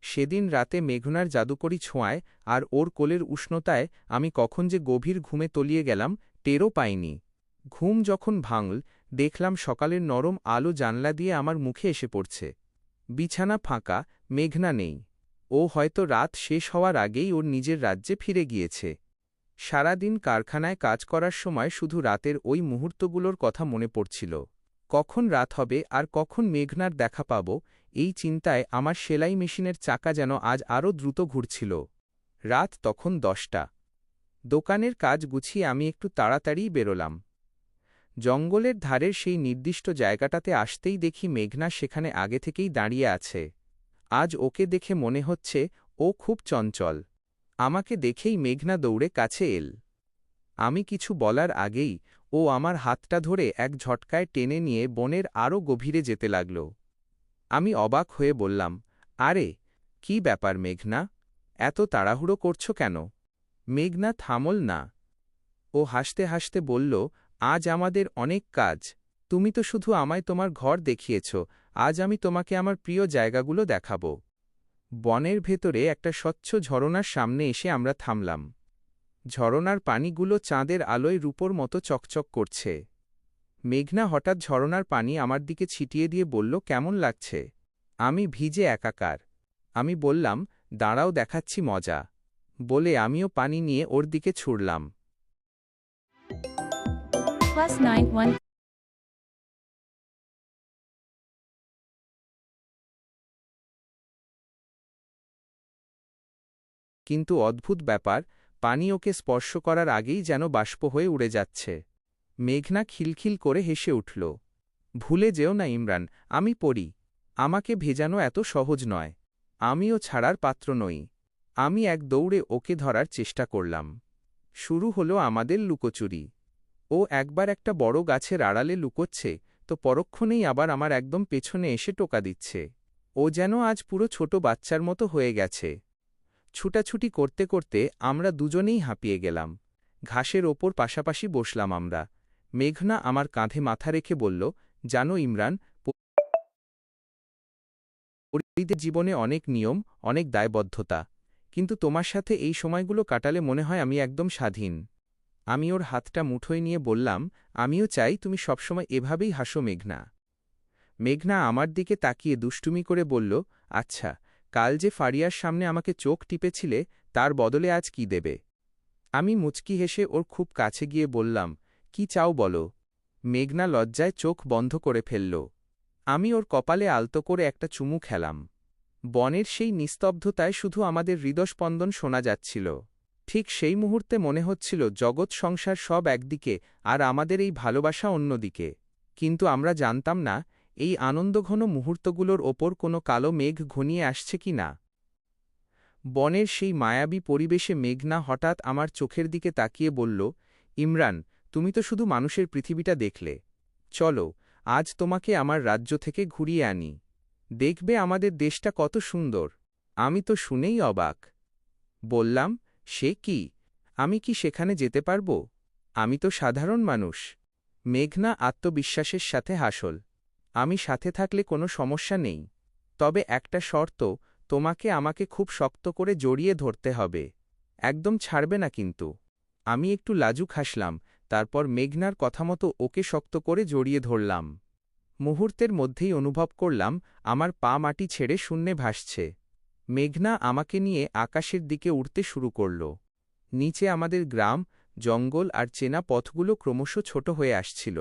সেদিন রাতে মেঘনার জাদুকরী ছোঁয়ায় আর ওর কোলের উষ্ণতায় আমি কখন যে গভীর ঘুমে তলিয়ে গেলাম টেরও পাইনি। ঘুম যখন ভাঙল, দেখলাম সকালের নরম আলো জানলা দিয়ে আমার মুখে এসে পড়ছে। বিছানা ফাঁকা, মেঘনা নেই। ও হয়তো রাত শেষ হওয়ার আগেই ওর নিজের রাজ্যে ফিরে গিয়েছে। সারাদিন কারখানায় কাজ করার সময় শুধু রাতের ওই মুহূর্তগুলোর কথা মনে পড়ছিল। কখন রাত হবে আর কখন মেঘনার দেখা পাব, এই চিন্তায় আমার সেলাই মেশিনের চাকা যেন আজ আরও দ্রুত ঘুরছিল। রাত তখন 10টা। দোকানের কাজ গুছিয়ে আমি একটু তাড়াতাড়িই বেরোলাম। জঙ্গলের ধারের সেই নির্দিষ্ট জায়গাটাতে আসতেই দেখি মেঘনা সেখানে আগে থেকেই দাঁড়িয়ে আছে। আজ ওকে দেখে মনে হচ্ছে ও খুব চঞ্চল। আমাকে দেখেই মেঘনা দৌড়ে কাছে এল। আমি কিছু বলার আগেই ও আমার হাতটা ধরে এক ঝটকায় টেনে নিয়ে বনের আরও গভীরে যেতে লাগল। আমি অবাক হয়ে বললাম, আরে, কি ব্যাপার মেঘনা? এত তাড়াহুড়ো করছ কেন? মেঘনা থামল না। ও হাসতে হাসতে বলল, আজ আমাদের অনেক কাজ। তুমি তো শুধু আমায় তোমার ঘর দেখিয়েছ, আজ আমি তোমাকে আমার প্রিয় জায়গাগুলো দেখাব। বনের ভেতরে একটা স্বচ্ছ ঝরনার সামনে এসে আমরা থামলাম। ঝরনার পানিগুলো চাঁদের আলোয় রূপোর মতো চকচক করছে। মেঘনা হঠাৎ ঝরনার পানি আমার দিকে ছিটিয়ে দিয়ে বলল, কেমন লাগছে? আমি ভিজে একাকার। আমি বললাম, দাঁড়াও, দেখাচ্ছি মজা। বলে আমিও পানি নিয়ে ওর দিকে ছুড়লাম। +91কিন্তু অদ্ভুত ব্যাপার, পানি ওকে স্পর্শ করার আগেই যেন বাষ্প হয়ে উড়ে যাচ্ছে। মেঘনা খিলখিল করে হেসে উঠল। ভুলে যেও না ইমরান, আমি পড়ি। আমাকে ভেজানো এত সহজ নয়। আমিও ছাড়ার পাত্র নই। আমি এক দৌড়ে ওকে ধরার চেষ্টা করলাম। শুরু হলো আমাদের লুকোচুরি। ও একবার একটা বড় গাছের আড়ালে লুকোচ্ছে, তো পরক্ষণেই আবার আমার একদম পেছনে এসে টোকা দিচ্ছে। ও যেন আজ পুরো ছোট বাচ্চার মতো হয়ে গেছে। ছুটাছুটি করতে করতে আমরা দুজনেই হাঁপিয়ে গেলাম। ঘাসের ওপর পাশাপাশি বসলাম আমরা। মেঘনা আমার কাঁধে মাথা রেখে বলল, জানো ইমরান, পরিদের জীবনে অনেক নিয়ম, অনেক দায়বদ্ধতা। কিন্তু তোমার সাথে এই সময়গুলো কাটালে মনে হয় আমি একদম স্বাধীন। আমি ওর হাতটা মুঠোয় নিয়ে বললাম, আমিও চাই তুমি সবসময় এভাবেই হাসো মেঘনা। মেঘনা আমার দিকে তাকিয়ে দুষ্টুমি করে বলল, আচ্ছা, কাল যে ফারিয়ার সামনে আমাকে চোখ টিপেছিলে তার বদলে আজ কি দেবে? আমি মুচকি হেসে ওর খুব কাছে গিয়ে বললাম, কি চাও বলো? মেঘনা লজ্জায় চোখ বন্ধ করে ফেলল। আমি ওর কপালে আলতো করে একটা চুমু খেলাম। বনের সেই নিস্তব্ধতায় শুধু আমাদের হৃদস্পন্দন শোনা যাচ্ছিল। ঠিক সেই মুহূর্তে মনে হচ্ছিল জগৎ সংসার সব একদিকে আর আমাদের এই ভালোবাসা অন্যদিকে। কিন্তু আমরা জানতাম না এই আনন্দঘন মুহূর্তগুলোর ওপর কোনো কালো মেঘ ঘনিয়ে আসছে কি না। বনের সেই মায়াবী পরিবেশে মেঘনা হঠাৎ আমার চোখের দিকে তাকিয়ে বলল, ইমরান, তুমি তো শুধু মানুষের পৃথিবীটা দেখলে। চলো, আজ তোমাকে আমার রাজ্য থেকে ঘুরিয়ে আনি। দেখবে আমাদের দেশটা কত সুন্দর। আমি তো শুনেই অবাক। বললাম, সে কি? আমি কি সেখানে যেতে পারব? আমি তো সাধারণ মানুষ। মেঘনা আত্মবিশ্বাসের সাথে হাসল। আমি সাথে থাকলে কোনো সমস্যা নেই। তবে একটা শর্ত, তোমাকে আমাকে খুব শক্ত করে জড়িয়ে ধরতে হবে। একদম ছাড়বে না কিন্তু। আমি একটু লাজুক হাসলাম, তারপর মেঘনার কথামতো ওকে শক্ত করে জড়িয়ে ধরলাম। মুহূর্তের মধ্যেই অনুভব করলাম আমার পা মাটি ছেড়ে শূন্যে ভাসছে। মেঘনা আমাকে নিয়ে আকাশের দিকে উড়তে শুরু করল। নিচে আমাদের গ্রাম, জঙ্গল আর চেনা পথগুলো ক্রমশ ছোট হয়ে আসছিল।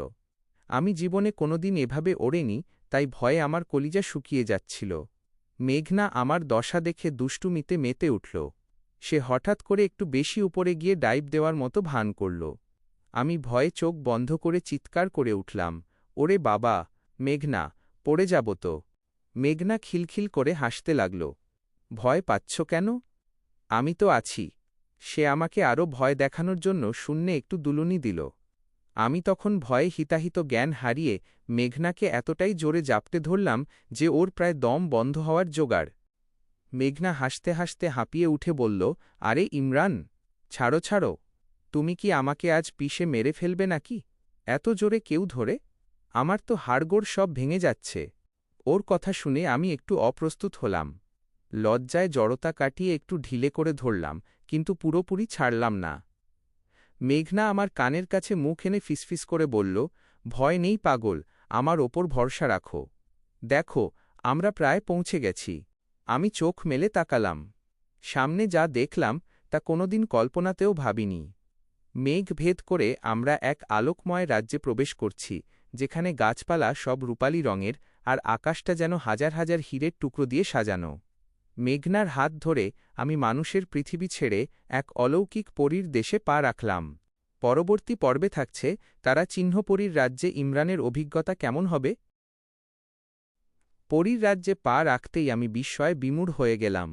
আমি জীবনে কোনোদিন এভাবে ওড়েনি, তাই ভয়ে আমার কলিজা শুকিয়ে যাচ্ছিল। মেঘনা আমার দশা দেখে দুষ্টুমিতে মেতে উঠল। সে হঠাৎ করে একটু বেশি উপরে গিয়ে ডাইভ দেওয়ার মতো ভান করল। আমি ভয়ে চোখ বন্ধ করে চিৎকার করে উঠলাম, ওরে বাবা, মেঘনা, পড়ে যাব তো। মেঘনা খিলখিল করে হাসতে লাগল। ভয় পাচ্ছ কেন? আমি তো আছি। সে আমাকে আরও ভয় দেখানোর জন্য শূন্যে একটু দুলুনি দিল। আমি তখন ভয়ে হিতাহিত জ্ঞান হারিয়ে মেঘনাকে এতটাই জোরে জাপটে ধরলাম যে ওর প্রায় দম বন্ধ হওয়ার জোগাড়। মেঘনা হাসতে হাসতে হাঁপিয়ে উঠে বলল, আরে ইমরান, ছাড়ো ছাড়ো। তুমি কি আমাকে আজ পিষে মেরে ফেলবে নাকি? এত জোরে কেউ ধরে? আমার তো হাড়গোড় সব ভেঙে যাচ্ছে। ওর কথা শুনে আমি একটু অপ্রস্তুত হলাম। লজ্জায় জড়তা কাটিয়ে একটু ঢিলে করে ধরলাম, কিন্তু পুরোপুরি ছাড়লাম না। মেঘনা আমার কানের কাছে মুখ এনে ফিসফিস করে বলল, ভয় নেই পাগল, আমার ওপর ভরসা রাখো। দেখো, আমরা প্রায় পৌঁছে গেছি। আমি চোখ মেলে তাকালাম। সামনে যা দেখলাম তা কোনোদিন কল্পনাতেও ভাবিনি। মেঘ ভেদ করে আমরা এক আলোকময় রাজ্যে প্রবেশ করছি, যেখানে গাছপালা সব রূপালী রঙের আর আকাশটা যেন হাজার হাজার হীরের টুকরো দিয়ে সাজানো। মেঘনার হাত ধরে আমি মানুষের পৃথিবী ছেড়ে এক অলৌকিক পরীর দেশে পা রাখলাম। পরবর্তী পর্বে থাকছে তারা চিহ্নপরীর রাজ্যে ইমরানের অভিজ্ঞতা কেমন হবে। পরীর রাজ্যে পা রাখতেই আমি বিস্ময়ে বিমূঢ় হয়ে গেলাম।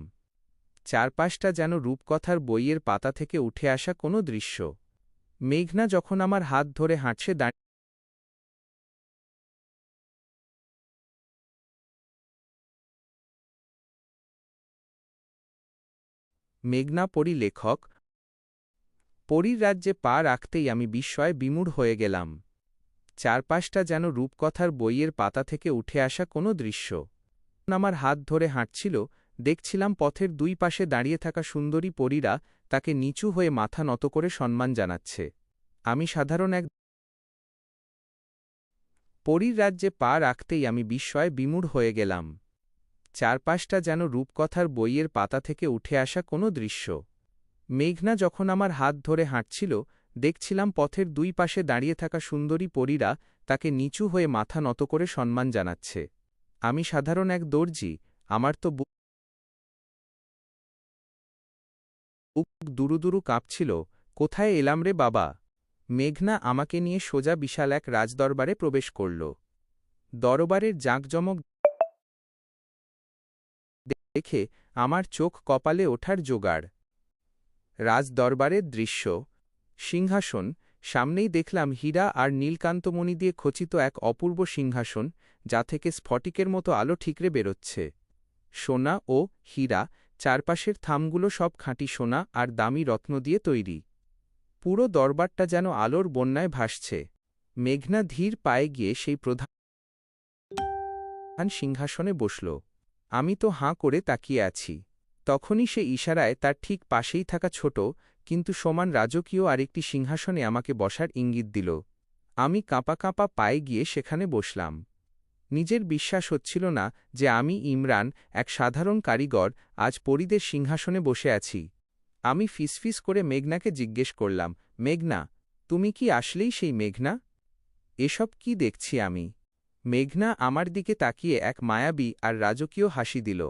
চারপাশটা যেন রূপকথার বইয়ের পাতা থেকে উঠে আসা কোনো দৃশ্য। মেঘনা যখন আমার হাত ধরে হাঁটছে মেঘনা পরী লেখক। পরীর রাজ্যে পা রাখতেই আমি বিস্ময়ে বিমূঢ় হয়ে গেলাম। চারপাশটা যেন রূপকথার বইয়ের পাতা থেকে উঠে আসা কোনো দৃশ্য। আমার হাত ধরে হাঁটছিল, দেখছিলাম পথের দুই পাশে দাঁড়িয়ে থাকা সুন্দরী পরীরা তাকে নিচু হয়ে মাথা নত করে সম্মান জানাচ্ছে। আমি সাধারণ এক পরীর রাজ্যে পা রাখতেই আমি বিস্ময়ে বিমূঢ় হয়ে গেলাম। চারপাশটা যেন রূপকথার বইয়ের পাতা থেকে উঠে আসা কোনো দৃশ্য। মেঘনা যখন আমার হাত ধরে হাঁটছিল, দেখছিলাম পথের দুই পাশে দাঁড়িয়ে থাকা সুন্দরী পরীরা তাকে নিচু হয়ে মাথা নত করে সম্মান জানাচ্ছে। আমি সাধারণ এক দর্জি, আমার তো বুক দুরুদুরু কাঁপছিল। কোথায় এলাম রে বাবা? মেঘনা আমাকে নিয়ে সোজা বিশাল এক রাজদরবারে প্রবেশ করল। দরবারের জাঁকজমক দেখে আমার চোখ কপালে ওঠার জোগাড়। রাজদরবারের দৃশ্য, সিংহাসন, সামনেই দেখলাম হীরা আর নীলকান্তমণি দিয়ে খচিত এক অপূর্ব সিংহাসন, যা থেকে স্ফটিকের মতো আলো ঠিকরে বেরোচ্ছে। সোনা ও হীরা, চারপাশের থামগুলো সব খাঁটি সোনা আর দামি রত্ন দিয়ে তৈরি। পুরো দরবারটা যেন আলোর বন্যায় ভাসছে। মেঘনা ধীর পায়ে গিয়ে সেই প্রধান সিংহাসনে বসল। আমি তো হাঁ করে তাকিয়ে আছি। তখনই সে ইশারায় তার ঠিক পাশেই থাকা ছোট কিন্তু সমান রাজকীয় আরেকটি সিংহাসনে আমাকে বসার ইঙ্গিত দিল। আমি কাঁপা কাঁপা পায়ে গিয়ে সেখানে বসলাম। নিজের বিশ্বাস হচ্ছিল না যে আমি ইমরান, এক সাধারণ কারিগর, আজ পরীদের সিংহাসনে বসে আছি। আমি ফিসফিস করে মেঘনাকে জিজ্ঞেস করলাম, মেঘনা, তুমি কি আসলেই সেই মেঘনা? এসব কি দেখছি আমি? মেঘনা আমার দিকে তাকিয়ে এক মায়াবী আর রাজকীয় হাসি দিল।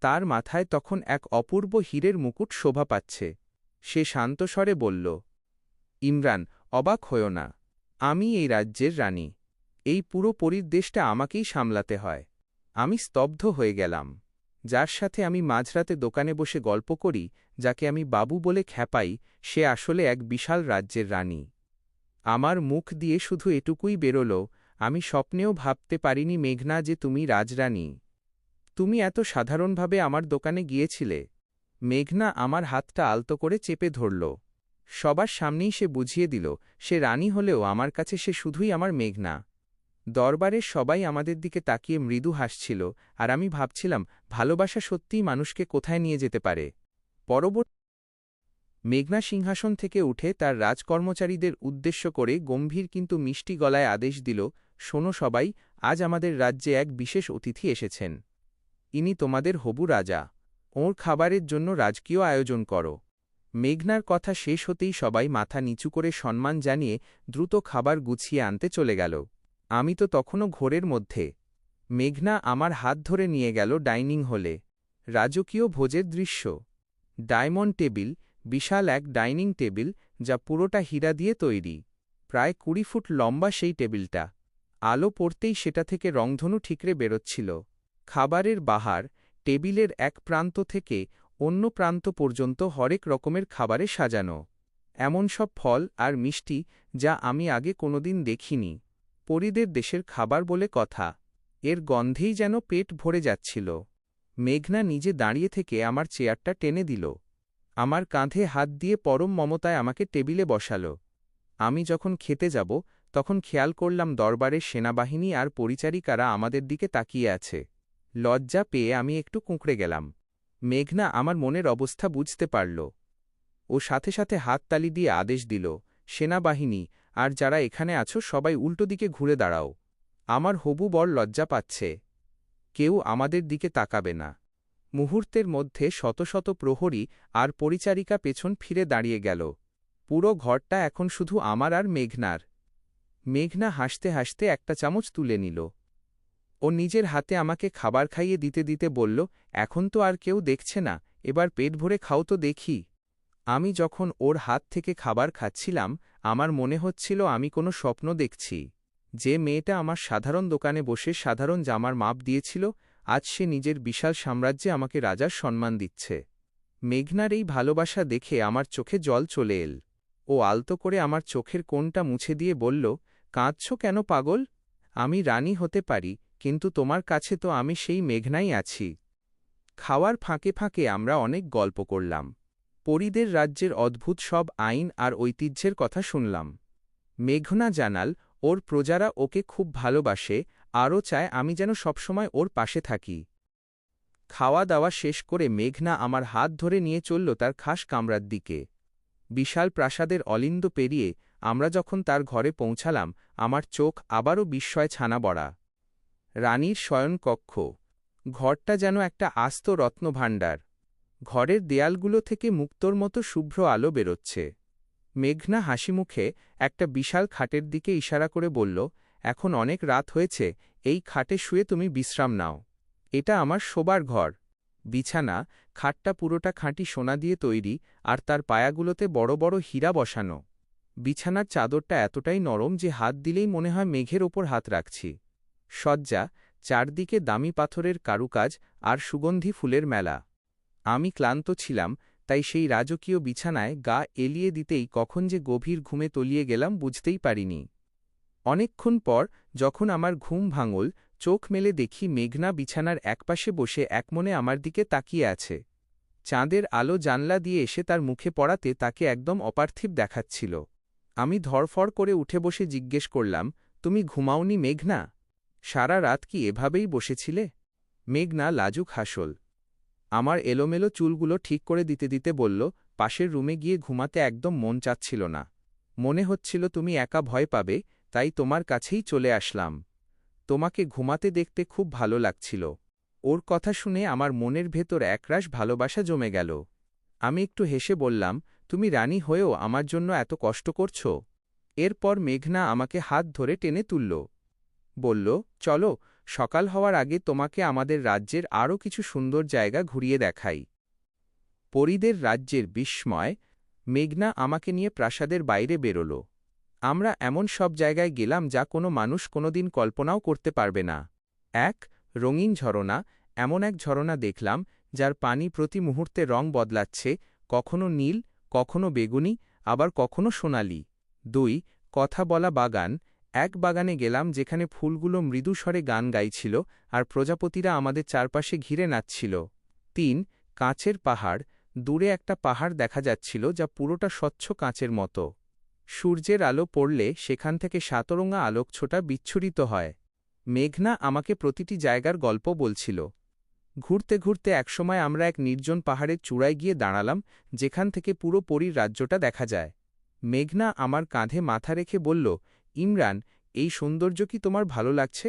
তার মাথায় তখন এক অপূর্ব হীরের মুকুট শোভা পাচ্ছে। সে শান্ত স্বরে বলল, ইমরান, অবাক হয়ো না। আমি এই রাজ্যের রানী। এই পুরো পরীর দেশটা আমাকেই সামলাতে হয়। আমি স্তব্ধ হয়ে গেলাম। যার সাথে আমি মাঝরাতে দোকানে বসে গল্প করি, যাকে আমি বাবু বলে খ্যাপাই, সে আসলে এক বিশাল রাজ্যের রানী। আমার মুখ দিয়ে শুধু এটুকুই বেরোল, আমি স্বপ্নেও ভাবতে পারিনি মেঘনা যে তুমি রাজরানী। তুমি এত সাধারণভাবে আমার দোকানে গিয়েছিলে। মেঘনা আমার হাতটা আলতো করে চেপে ধরল। সবার সামনেই সে বুঝিয়ে দিল, সে রানী হলেও আমার কাছে সে শুধুই আমার মেঘনা। দরবারের সবাই আমাদের দিকে তাকিয়ে মৃদু হাসছিল, আর আমি ভাবছিলাম ভালোবাসা সত্যিই মানুষকে কোথায় নিয়ে যেতে পারে। পরবর্তী মেঘনা সিংহাসন থেকে উঠে তার রাজকর্মচারীদের উদ্দেশ্য করে গম্ভীর কিন্তু মিষ্টি গলায় আদেশ দিল, শোনো সবাই, আজ আমাদের রাজ্যে এক বিশেষ অতিথি এসেছেন। ইনি তোমাদের হবু রাজা। ওঁর খাবারের জন্য রাজকীয় আয়োজন করো। মেঘনার কথা শেষ হতেই সবাই মাথা নিচু করে সম্মান জানিয়ে দ্রুত খাবার গুছিয়ে আনতে চলে গেল। আমি তো তখনও ঘোরের মধ্যে। মেঘনা আমার হাত ধরে নিয়ে গেল ডাইনিং হলে। রাজকীয় ভোজের দৃশ্য। ডায়মন্ড টেবিল, বিশাল এক ডাইনিং টেবিল, যা পুরোটা হীরা দিয়ে তৈরি। প্রায় ২০ ফুট লম্বা সেই টেবিলটা। আলো পড়তেই সেটা থেকে রংধনু ঠিকরে বেরোচ্ছিল। খাবারের বাহার, টেবিলের এক প্রান্ত থেকে অন্য প্রান্ত পর্যন্ত হরেক রকমের খাবারে সাজানো। এমন সব ফল আর মিষ্টি যা আমি আগে কোনোদিন দেখিনি। পরীদের দেশের খাবার বলে কথা। এর গন্ধেই যেন পেট ভরে যাচ্ছিল। মেঘনা নিজে দাঁড়িয়ে থেকে আমার চেয়ারটা টেনে দিল। আমার কাঁধে হাত দিয়ে পরম মমতায় আমাকে টেবিলে বসাল। আমি যখন খেতে যাব, তখন খেয়াল করলাম দরবারের সেনাবাহিনী আর পরিচারিকারা আমাদের দিকে তাকিয়ে আছে। লজ্জা পেয়ে আমি একটু কুঁকড়ে গেলাম। মেঘনা আমার মনের অবস্থা বুঝতে পারল। ও সাথে সাথে হাততালি দিয়ে আদেশ দিল, সেনাবাহিনী আর যারা এখানে আছো সবাই উল্টো দিকে ঘুরে দাঁড়াও। আমার হবু বর লজ্জা পাচ্ছে। কেউ আমাদের দিকে তাকাবে না। মুহূর্তের মধ্যে শত শত প্রহরী আর পরিচারিকা পেছন ফিরে দাঁড়িয়ে গেল। পুরো ঘরটা এখন শুধু আমার আর মেঘনার। মেঘনা হাসতে হাসতে একটা চামচ তুলে নিল। ও নিজের হাতে আমাকে খাবার খাইয়ে দিতে দিতে বলল, এখন তো আর কেউ দেখছে না, এবার পেট ভরে খাও তো দেখি। আমি যখন ওর হাত থেকে খাবার খাচ্ছিলাম, আমার মনে হচ্ছিল আমি কোনো স্বপ্ন দেখছি। যে মেয়েটা আমার সাধারণ দোকানে বসে সাধারণ জামার মাপ দিয়েছিল, আজ সে নিজের বিশাল সাম্রাজ্যে আমাকে রাজার সম্মান দিচ্ছে। মেঘনার এই ভালোবাসা দেখে আমার চোখে জল চলে এল। ও আলতো করে আমার চোখের কোণটা মুছে দিয়ে বলল, কাঁদছ কেন পাগল? আমি রানী হতে পারি, কিন্তু তোমার কাছে তো আমি সেই মেঘনাই আছি। খাওয়ার ফাঁকে ফাঁকে আমরা অনেক গল্প করলাম। পরীদের রাজ্যের অদ্ভুত সব আইন আর ঐতিহ্যের কথা শুনলাম। মেঘনা জানাল, ওর প্রজারা ওকে খুব ভালোবাসে, আরও চায় আমি যেন সবসময় ওর পাশে থাকি। খাওয়া দাওয়া শেষ করে মেঘনা আমার হাত ধরে নিয়ে চলল তার খাস কামরার দিকে। বিশাল প্রাসাদের অলিন্দ পেরিয়ে আমরা যখন তার ঘরে পৌঁছালাম, আমার চোখ আবারও বিস্ময়ে ছানা বড়া। রানীর শয়নকক্ষ। ঘরটা যেন একটা আস্ত রত্নভাণ্ডার। ঘরের দেয়ালগুলো থেকে মুক্তোর মতো শুভ্র আলো বেরোচ্ছে। মেঘনা হাসিমুখে একটা বিশাল খাটের দিকে ইশারা করে বলল, এখন অনেক রাত হয়েছে, এই খাটে শুয়ে তুমি বিশ্রাম নাও। এটা আমার শোবার ঘর। বিছানা, খাটটা পুরোটা খাঁটি সোনা দিয়ে তৈরি, আর তার পায়াগুলোতে বড় বড় হীরা বসানো। বিছানার চাদরটা এতটাই নরম যে হাত দিলেই মনে হয় মেঘের ওপর হাত রাখছি। সজ্জা, চারদিকে দামি পাথরের কারুকাজ আর সুগন্ধি ফুলের মেলা। আমি ক্লান্ত ছিলাম, তাই সেই রাজকীয় বিছানায় গা এলিয়ে দিতেই কখন যে গভীর ঘুমে তলিয়ে গেলাম বুঝতেই পারিনি। অনেকক্ষণ পর যখন আমার ঘুম ভাঙল, চোখ মেলে দেখি মেঘনা বিছানার একপাশে বসে একমনে আমার দিকে তাকিয়ে আছে। চাঁদের আলো জানলা দিয়ে এসে তার মুখে পড়াতে তাকে একদম অপার্থিব দেখাচ্ছিল। আমি ধড়ফড় করে উঠে বসে জিজ্ঞেস করলাম, তুমি ঘুমাওনি মেঘনা? সারা রাত কি এভাবেই বসেছিলে? মেঘনা লাজুক হাসল। আমার এলোমেলো চুলগুলো ঠিক করে দিতে দিতে বলল, পাশের রুমে গিয়ে ঘুমাতে একদম মন চাচ্ছিল না। মনে হচ্ছিল তুমি একা ভয় পাবে, তাই তোমার কাছেই চলে আসলাম। তোমাকে ঘুমাতে দেখতে খুব ভালো লাগছিল। ওর কথা শুনে আমার মনের ভেতর একরাশ ভালোবাসা জমে গেল। আমি একটু হেসে বললাম, তুমি রানী হয়েও আমার জন্য এত কষ্ট করছ? এরপর মেঘনা আমাকে হাত ধরে টেনে তুলল। বলল, চলো, সকাল হওয়ার আগে তোমাকে আমাদের রাজ্যের আরও কিছু সুন্দর জায়গা ঘুরিয়ে দেখাই। পরীদের রাজ্যের বিস্ময়। মেঘনা আমাকে নিয়ে প্রাসাদের বাইরে বেরোল। আমরা এমন সব জায়গায় গেলাম যা কোনো মানুষ কোনোদিন কল্পনাও করতে পারবে না। এক রঙিন ঝরনা। এমন এক ঝরনা দেখলাম যার পানি প্রতি মুহূর্তে রং বদলাচ্ছে, কখনো নীল, কখনো বেগুনি, আবার কখনো সোনালি। ২ কথা বলা বাগান। এক বাগানে গেলাম যেখানে ফুলগুলো মৃদু স্বরে গান গাইছিল আর প্রজাপতিরা আমাদের চারপাশে ঘিরে নাচছিল। ৩ কাঁচের পাহাড়। দূরে একটা পাহাড় দেখা যাচ্ছিল যা পুরোটা স্বচ্ছ কাঁচের মতো। সূর্যের আলো পড়লে সেখান থেকে সাতরঙা আলোকছোটা বিচ্ছুরিত হয়। মেঘনা আমাকে প্রতিটি জায়গার গল্প বলছিল। ঘুরতে ঘুরতে একসময় আমরা এক নির্জন পাহাড়ের চূড়ায় গিয়ে দাঁড়ালাম, যেখান থেকে পুরো পরীর রাজ্যটা দেখা যায়। মেঘনা আমার কাঁধে মাথা রেখে বলল, ইমরান, এই সৌন্দর্য কি তোমার ভালো লাগছে?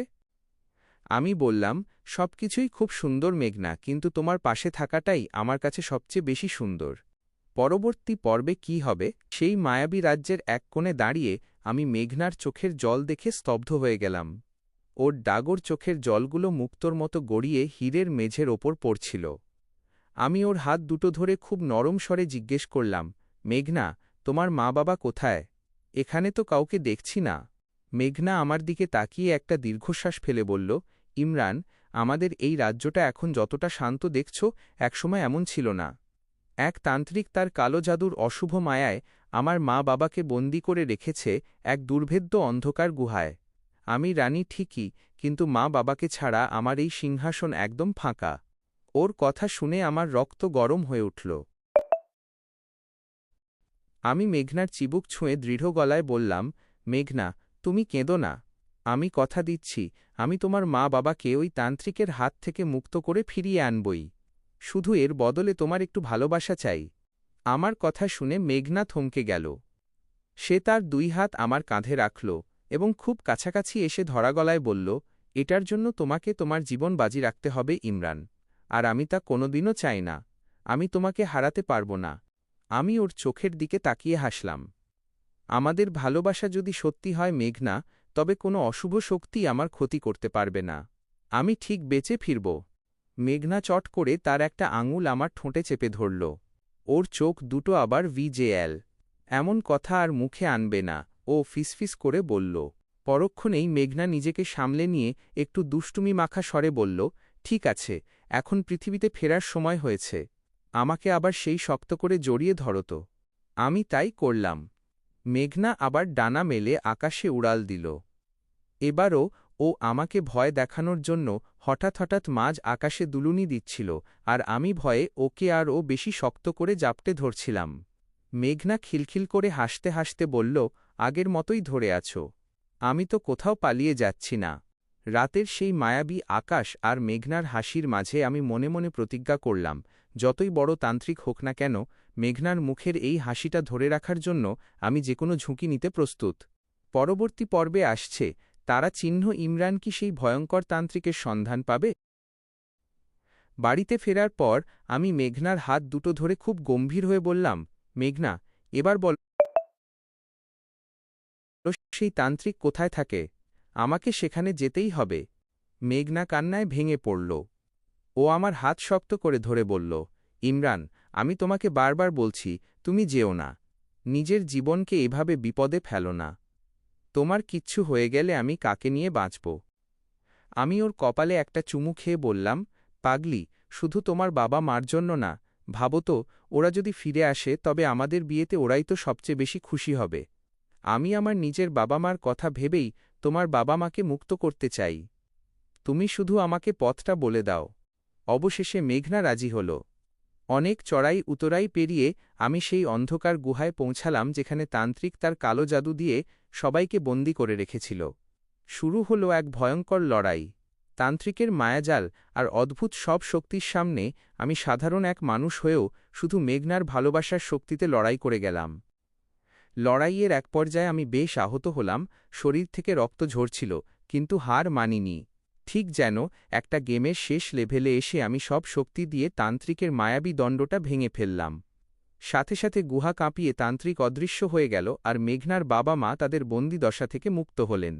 আমি বললাম, সবকিছুই খুব সুন্দর মেঘনা, কিন্তু তোমার পাশে থাকাটাই আমার কাছে সবচেয়ে বেশি সুন্দর। পরবর্তী পর্বে কি হবে? সেই মায়াবী রাজ্যের এক কোণে দাঁড়িয়ে আমি মেঘনার চোখের জল দেখে স্তব্ধ হয়ে গেলাম। ওর ডাগর চোখের জলগুলো মুক্তোর মতো গড়িয়ে হীরের মেঝের ওপর পড়ছিল। আমি ওর হাত দুটো ধরে খুব নরম স্বরে জিজ্ঞেস করলাম, মেঘনা, তোমার মা বাবা কোথায়? এখানে তো কাউকে দেখছি না। মেঘনা আমার দিকে তাকিয়ে একটা দীর্ঘশ্বাস ফেলে বলল, ইমরান, আমাদের এই রাজ্যটা এখন যতটা শান্ত দেখছ, একসময় এমন ছিল না। এক তান্ত্রিক তার কালো জাদুর অশুভ মায়ায় আমার মা বাবাকে বন্দী করে রেখেছে এক দুর্ভেদ্য অন্ধকার গুহায়। আমি রানী ঠিকই, কিন্তু মা বাবাকে ছাড়া আমার এই সিংহাসন একদম ফাঁকা। ওর কথা শুনে আমার রক্ত গরম হয়ে উঠল। আমি মেঘনার চিবুক ছুঁয়ে দৃঢ় গলায় বললাম, মেঘনা, তুমি কেঁদো না। আমি কথা দিচ্ছি, আমি তোমার মা বাবাকে ওই তান্ত্রিকের হাত থেকে মুক্ত করে ফিরিয়ে আনবই। শুধু এর বদলে তোমার একটু ভালোবাসা চাই। আমার কথা শুনে মেঘনা থমকে গেল। সে তার ২ হাত আমার কাঁধে রাখল এবং খুব কাছাকাছি এসে ধরা গলায় বলল, এটার জন্য তোমাকে তোমার জীবন বাজি রাখতে হবে ইমরান। আর আমি তা কোনোদিনও চাই না। আমি তোমাকে হারাতে পারব না। আমি ওর চোখের দিকে তাকিয়ে হাসলাম। আমাদের ভালোবাসা যদি সত্যি হয় মেঘনা, তবে কোনো অশুভ শক্তি আমার ক্ষতি করতে পারবে না। আমি ঠিক বেঁচে ফিরব। মেঘনা চট করে তার একটা আঙুল আমার ঠোঁটে চেপে ধরল। ওর চোখ দুটো আবার ভিজেএল। এমন কথা আর মুখে আনবে না, ও ফিসফিস করে বলল। পরক্ষণেই মেঘনা নিজেকে সামলে নিয়ে একটু দুষ্টুমি মাখা স্বরে বলল, ঠিক আছে, এখন পৃথিবীতে ফেরার সময় হয়েছে। আমাকে আবার সেই শক্ত করে জড়িয়ে ধরো তো। আমি তাই করলাম। মেঘনা আবার ডানা মেলে আকাশে উড়াল দিল। এবারও ও আমাকে ভয় দেখানোর জন্য হঠাৎ হঠাৎ মাঝ আকাশে দুলুনি দিচ্ছিল, আর আমি ভয়ে ওকে আরও বেশি শক্ত করে জাপটে ধরছিলাম। মেঘনা খিলখিল করে হাসতে হাসতে বলল, আগের মতোই ধরে আছো। আমি তো কোথাও পালিয়ে যাচ্ছি না। রাতের সেই মায়াবী আকাশ আর মেঘনার হাসির মাঝে আমি মনে মনে প্রতিজ্ঞা করলাম, যতই বড় তান্ত্রিক হোক না কেন, মেঘনার মুখের এই হাসিটা ধরে রাখার জন্য আমি যে কোনো ঝুঁকি নিতে প্রস্তুত। পরবর্তী পর্বে আসছে, তারা চিহ্ন ইমরান কি সেই ভয়ঙ্কর তান্ত্রিকের সন্ধান পাবে? বাড়িতে ফেরার পর আমি মেঘনার হাত দুটো ধরে খুব গম্ভীর হয়ে বললাম, মেঘনা, এবার বল, সেই তান্ত্রিক কোথায় থাকে? আমাকে সেখানে যেতেই হবে। মেঘনা কান্নায় ভেঙে পড়ল। ও আমার হাত শক্ত করে ধরে বলল, ইমরান, আমি তোমাকে বারবার বলছি, তুমি যেও না। নিজের জীবনকে এভাবে বিপদে ফেলো না। তোমার কিচ্ছু হয়ে গেলে আমি কাকে নিয়ে বাঁচব? আমি ওর কপালে একটা চুমু খেয়ে বললাম, পাগলি, শুধু তোমার বাবা মার জন্য না, ভাবো তো, ওরা যদি ফিরে আসে তবে আমাদের বিয়েতে ওরাই তো সবচেয়ে বেশি খুশি হবে। আমি আমার নিজের বাবা মার কথা ভেবেই তোমার বাবা মাকে মুক্ত করতে চাই। তুমি শুধু আমাকে পথটা বলে দাও। অবশেষে মেঘনা রাজি হল। অনেক চড়াই উতরাই পেরিয়ে আমি সেই অন্ধকার গুহায় পৌঁছালাম যেখানে তান্ত্রিক তার কালো জাদু দিয়ে সবাইকে বন্দী করে রেখেছিল। শুরু হল এক ভয়ঙ্কর লড়াই। তান্ত্রিকের মায়াজাল আর অদ্ভুত সব শক্তির সামনে আমি সাধারণ এক মানুষ হয়েও শুধু মেঘনার ভালোবাসার শক্তিতে লড়াই করে গেলাম। লড়াইয়ের এক পর্যায়ে আমি বেশ আহত হলাম, শরীর থেকে রক্ত ঝরছিল, কিন্তু হার মানিনি। ঠিক যেন একটা গেমের শেষ লেভেলে এসে আমি সব শক্তি দিয়ে তান্ত্রিকের মায়াবী দণ্ডটা ভেঙে ফেললাম। সাথে সাথে গুহা কাঁপিয়ে তান্ত্রিক অদৃশ্য হয়ে গেল আর মেঘনার বাবা মা তাদের বন্দিদশা থেকে মুক্ত হলেন।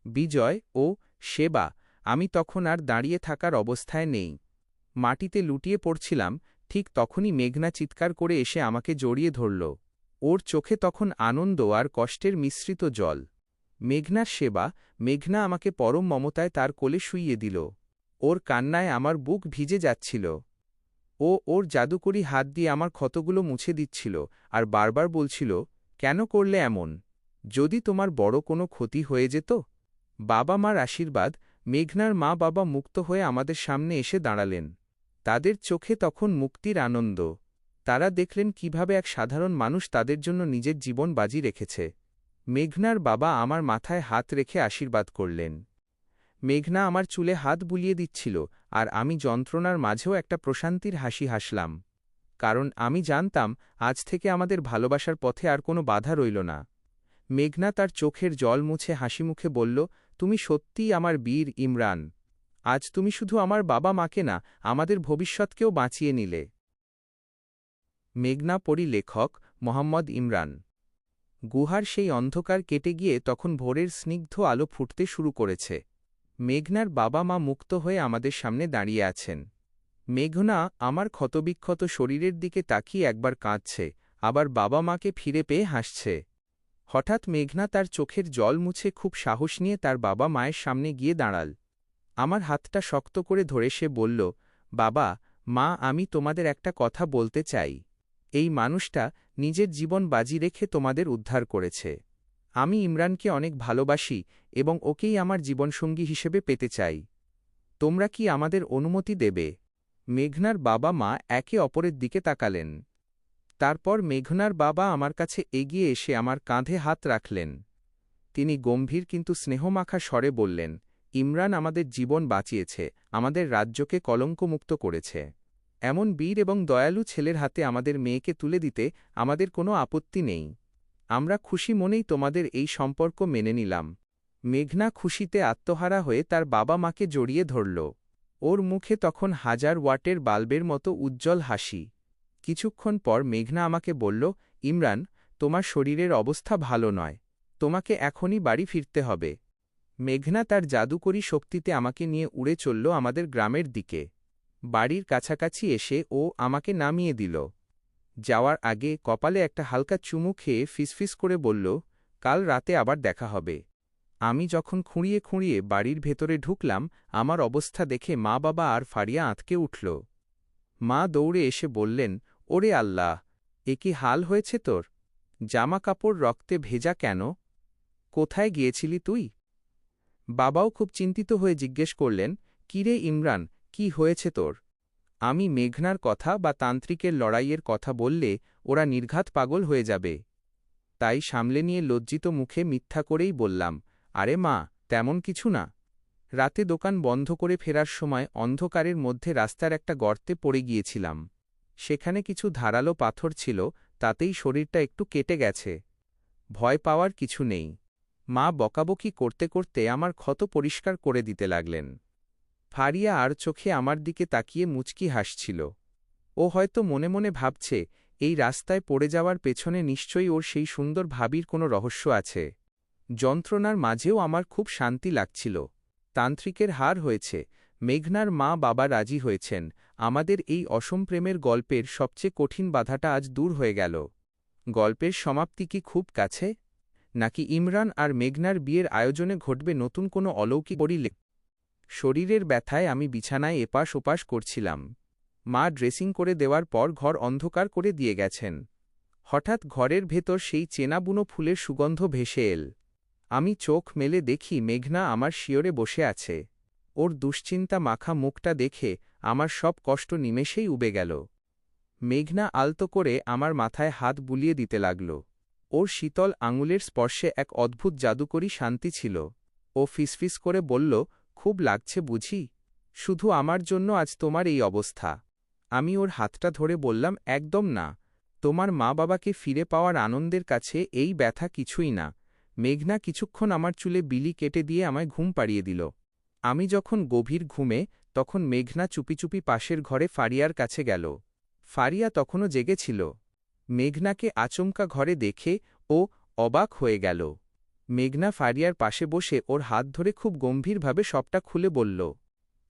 বিজয় ও সেবা, আমি তখন আর দাঁড়িয়ে থাকার অবস্থায় নেই। মাটিতে লুটিয়ে পড়ছিলাম, ঠিক তখনই মেঘনা চিৎকার করে এসে আমাকে জড়িয়ে ধরল। ওর চোখে তখন আনন্দ আর কষ্টের মিশ্রিত জল। মেঘনার সেবা, মেঘনা আমাকে পরম মমতায় তার কোলে শুইয়ে দিল। ওর কান্নায় আমার বুক ভিজে যাচ্ছিল। ও ওর জাদুকরি হাত দিয়ে আমার ক্ষতগুলো মুছে দিচ্ছিল আর বারবার বলছিল, কেন করলে এমন? যদি তোমার বড় কোনো ক্ষতি হয়ে যেত? বাবা মার আশীর্বাদ, মেঘনার মা বাবা মুক্ত হয়ে আমাদের সামনে এসে দাঁড়ালেন। তাদের চোখে তখন মুক্তির আনন্দ। তারা দেখলেন কিভাবে এক সাধারণ মানুষ তাদের জন্য নিজের জীবন বাজি রেখেছে। মেঘনার বাবা আমার মাথায় হাত রেখে আশীর্বাদ করলেন। মেঘনা আমার চুলে হাত বুলিয়ে দিচ্ছিল আর আমি যন্ত্রণার মাঝেও একটা প্রশান্তির হাসি হাসলাম। কারণ আমি জানতাম আজ থেকে আমাদের ভালোবাসার পথে আর কোনো বাধা রইল না। মেঘনা তার চোখের জল মুছে হাসিমুখে বলল, তুমি সত্যিই আমার বীর ইমরান। আজ তুমি শুধু আমার বাবা মাকে না, আমাদের ভবিষ্যৎকেও বাঁচিয়ে নিলে। মেঘনা পড়ি লেখক মোহাম্মদ ইমরান। গুহার সেই অন্ধকার কেটে গিয়ে তখন ভোরের স্নিগ্ধ আলো ফুটতে শুরু করেছে। মেঘনার বাবা মা মুক্ত হয়ে আমাদের সামনে দাঁড়িয়ে আছেন। মেঘনা আমার ক্ষতবিক্ষত শরীরের দিকে তাকিয়ে একবার কাঁদছে, আবার বাবা মাকে ফিরে পেয়ে হাসছে। হঠাৎ মেঘনা তার চোখের জল মুছে খুব সাহস নিয়ে তার বাবা মায়ের সামনে গিয়ে দাঁড়াল। আমার হাতটা শক্ত করে ধরে সে বলল, বাবা মা, আমি তোমাদের একটা কথা বলতে চাই। এই মানুষটা নিজের জীবন বাজি রেখে তোমাদের উদ্ধার করেছে। আমি ইমরানকে অনেক ভালোবাসি এবং ওকেই আমার জীবনসঙ্গী হিসেবে পেতে চাই। তোমরা কি আমাদের অনুমতি দেবে? মেঘনার বাবা মা একে অপরের দিকে তাকালেন। তারপর মেঘনার বাবা আমার কাছে এগিয়ে এসে আমার কাঁধে হাত রাখলেন। তিনি গম্ভীর কিন্তু স্নেহমাখা স্বরে বললেন, ইমরান আমাদের জীবন বাঁচিয়েছে, আমাদের রাজ্যকে কলঙ্কমুক্ত করেছে। এমন বীর এবং দয়ালু ছেলের হাতে আমাদের মেয়েকে তুলে দিতে আমাদের কোনো আপত্তি নেই। আমরা খুশি মনেই তোমাদের এই সম্পর্ক মেনে নিলাম। মেঘনা খুশিতে আত্মহারা হয়ে তার বাবা মাকে জড়িয়ে ধরল। ওর মুখে তখন 1000 ওয়াটের বাল্বের মতো উজ্জ্বল হাসি। কিছুক্ষণ পর মেঘনা আমাকে বলল, ইমরান, তোমার শরীরের অবস্থা ভালো নয়, তোমাকে এখনই বাড়ি ফিরতে হবে। মেঘনা তার জাদুকরী শক্তিতে আমাকে নিয়ে উড়ে চলল আমাদের গ্রামের দিকে। বাড়ির কাছাকাছি এসে ও আমাকে নামিয়ে দিল। যাওয়ার আগে কপালে একটা হালকা চুমু খেয়ে ফিসফিস করে বলল, কাল রাতে আবার দেখা হবে। আমি যখন খুঁড়িয়ে খুঁড়িয়ে বাড়ির ভেতরে ঢুকলাম, আমার অবস্থা দেখে মা বাবা আর ফারিয়া আঁতকে উঠল। মা দৌড়ে এসে বললেন, ওরে আল্লাহ, এ কি হাল হয়েছে তোর? জামা কাপড় রক্তে ভেজা কেন? কোথায় গিয়েছিলি তুই? বাবাও খুব চিন্তিত হয়ে জিজ্ঞেস করলেন, কিরে ইমরান, কি হয়েছে তোর? আমি মেঘনার কথা বা তান্ত্রিকের লড়াইয়ের কথা বললে ওরা নির্ঘাত পাগল হয়ে যাবে। তাই সামলে নিয়ে লজ্জিত মুখে মিথ্যা করেই বললাম, আরে মা, তেমন কিছু না। রাতে দোকান বন্ধ করে ফেরার সময় অন্ধকারের মধ্যে রাস্তার একটা গর্তে পড়ে গিয়েছিলাম। সেখানে কিছু ধারালো পাথর ছিল, তাতেই শরীরটা একটু কেটে গেছে। ভয় পাওয়ার কিছু নেই। মা বকাবকি করতে করতে আমার ক্ষত পরিষ্কার করে দিতে লাগলেন। ফারিয়া আর চোখে আমার দিকে তাকিয়ে মুচকি হাসছিল। ও হয়তো মনে মনে ভাবছে, এই রাস্তায় পড়ে যাওয়ার পেছনে নিশ্চয়ই ওর সেই সুন্দর ভাবির কোনো রহস্য আছে। যন্ত্রণার মাঝেও আমার খুব শান্তি লাগছিল। তান্ত্রিকের হার হয়েছে, মেঘনার মা বাবা রাজি হয়েছেন, আমাদের এই অসম প্রেমের গল্পের সবচেয়ে কঠিন বাধাটা আজ দূর হয়ে গেল। গল্পের সমাপ্তি কি খুব কাছে? নাকি ইমরান আর মেঘনার বিয়ের আয়োজনে ঘটবে নতুন কোনো অলৌকিক পরিলে? শরীরের ব্যথায় আমি বিছানায় এপাশ ওপাশ করছিলাম। মা ড্রেসিং করে দেওয়ার পর ঘর অন্ধকার করে দিয়ে গেছেন। হঠাৎ ঘরের ভেতর সেই চেনা বুনো ফুলের সুগন্ধ ভেসে এল। আমি চোখ মেলে দেখি মেঘনা আমার শিয়রে বসে আছে। ওর দুশ্চিন্তা মাখা মুখটা দেখে আমার সব কষ্ট নিমেষেই উবে গেল। মেঘনা আলতো করে আমার মাথায় হাত বুলিয়ে দিতে লাগল। ওর শীতল আঙুলের স্পর্শে এক অদ্ভুত জাদুকরী শান্তি ছিল। ও ফিসফিস করে বলল, খুব লাগছে বুঝি? শুধু আমার জন্য আজ তোমার এই অবস্থা? আমি ওর হাতটা ধরে বললাম, একদম না। তোমার মা বাবাকে ফিরে পাওয়ার আনন্দের কাছে এই ব্যথা কিছুই না। মেঘনা কিছুক্ষণ আমার চুলে বিলি কেটে দিয়ে আমায় ঘুম পাড়িয়ে দিল। আমি যখন গভীর ঘুমে, তখন মেঘনা চুপি চুপি পাশের ঘরে ফারিয়ার কাছে গেল। ফারিয়া তখনও জেগেছিল। মেঘনাকে আচমকা ঘরে দেখে ও অবাক হয়ে গেল। মেঘনা ফারিয়ার পাশে বসে ওর হাত ধরে খুব গম্ভীরভাবে সবটা খুলে বলল।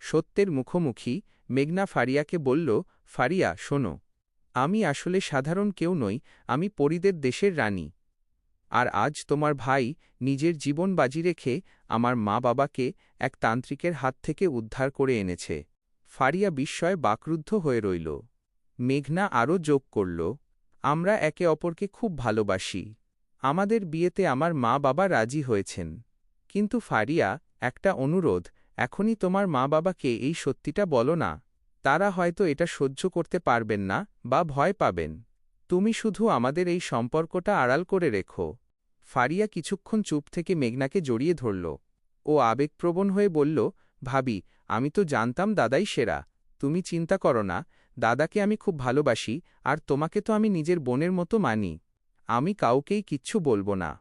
সত্যের মুখোমুখি মেঘনা ফারিয়াকে বলল, ফারিয়া শোনো, আমি আসলে সাধারণ কেউ নই, আমি পরীদের দেশের রানী। আর আজ তোমার ভাই নিজের জীবন বাজি রেখে আমার মা বাবাকে এক তান্ত্রিকের হাত থেকে উদ্ধার করে এনেছে। ফারিয়া বিস্ময়ে বাকরুদ্ধ হয়ে রইল। মেঘনা আরও যোগ করল, আমরা একে অপরকে খুব ভালোবাসি। আমাদের বিয়েতে আমার মা বাবা রাজি হয়েছেন। কিন্তু ফারিয়া, একটা অনুরোধ, এখনই তোমার মা বাবাকে এই সত্যিটা বলো না। তারা হয়তো এটা সহ্য করতে পারবেন না বা ভয় পাবেন। তুমি শুধু আমাদের এই সম্পর্কটা আড়াল করে রেখো। ফারিয়া কিছুক্ষণ চুপ থেকে মেঘনাকে জড়িয়ে ধরল। ও আবেগপ্রবণ হয়ে বলল, ভাবি, আমি তো জানতাম দাদাই সেরা। তুমি চিন্তা করো না, দাদাকে আমি খুব ভালোবাসি, আর তোমাকে তো আমি নিজের বোনের মতো মানি। আমি কাউকেই কিচ্ছু বলবো না।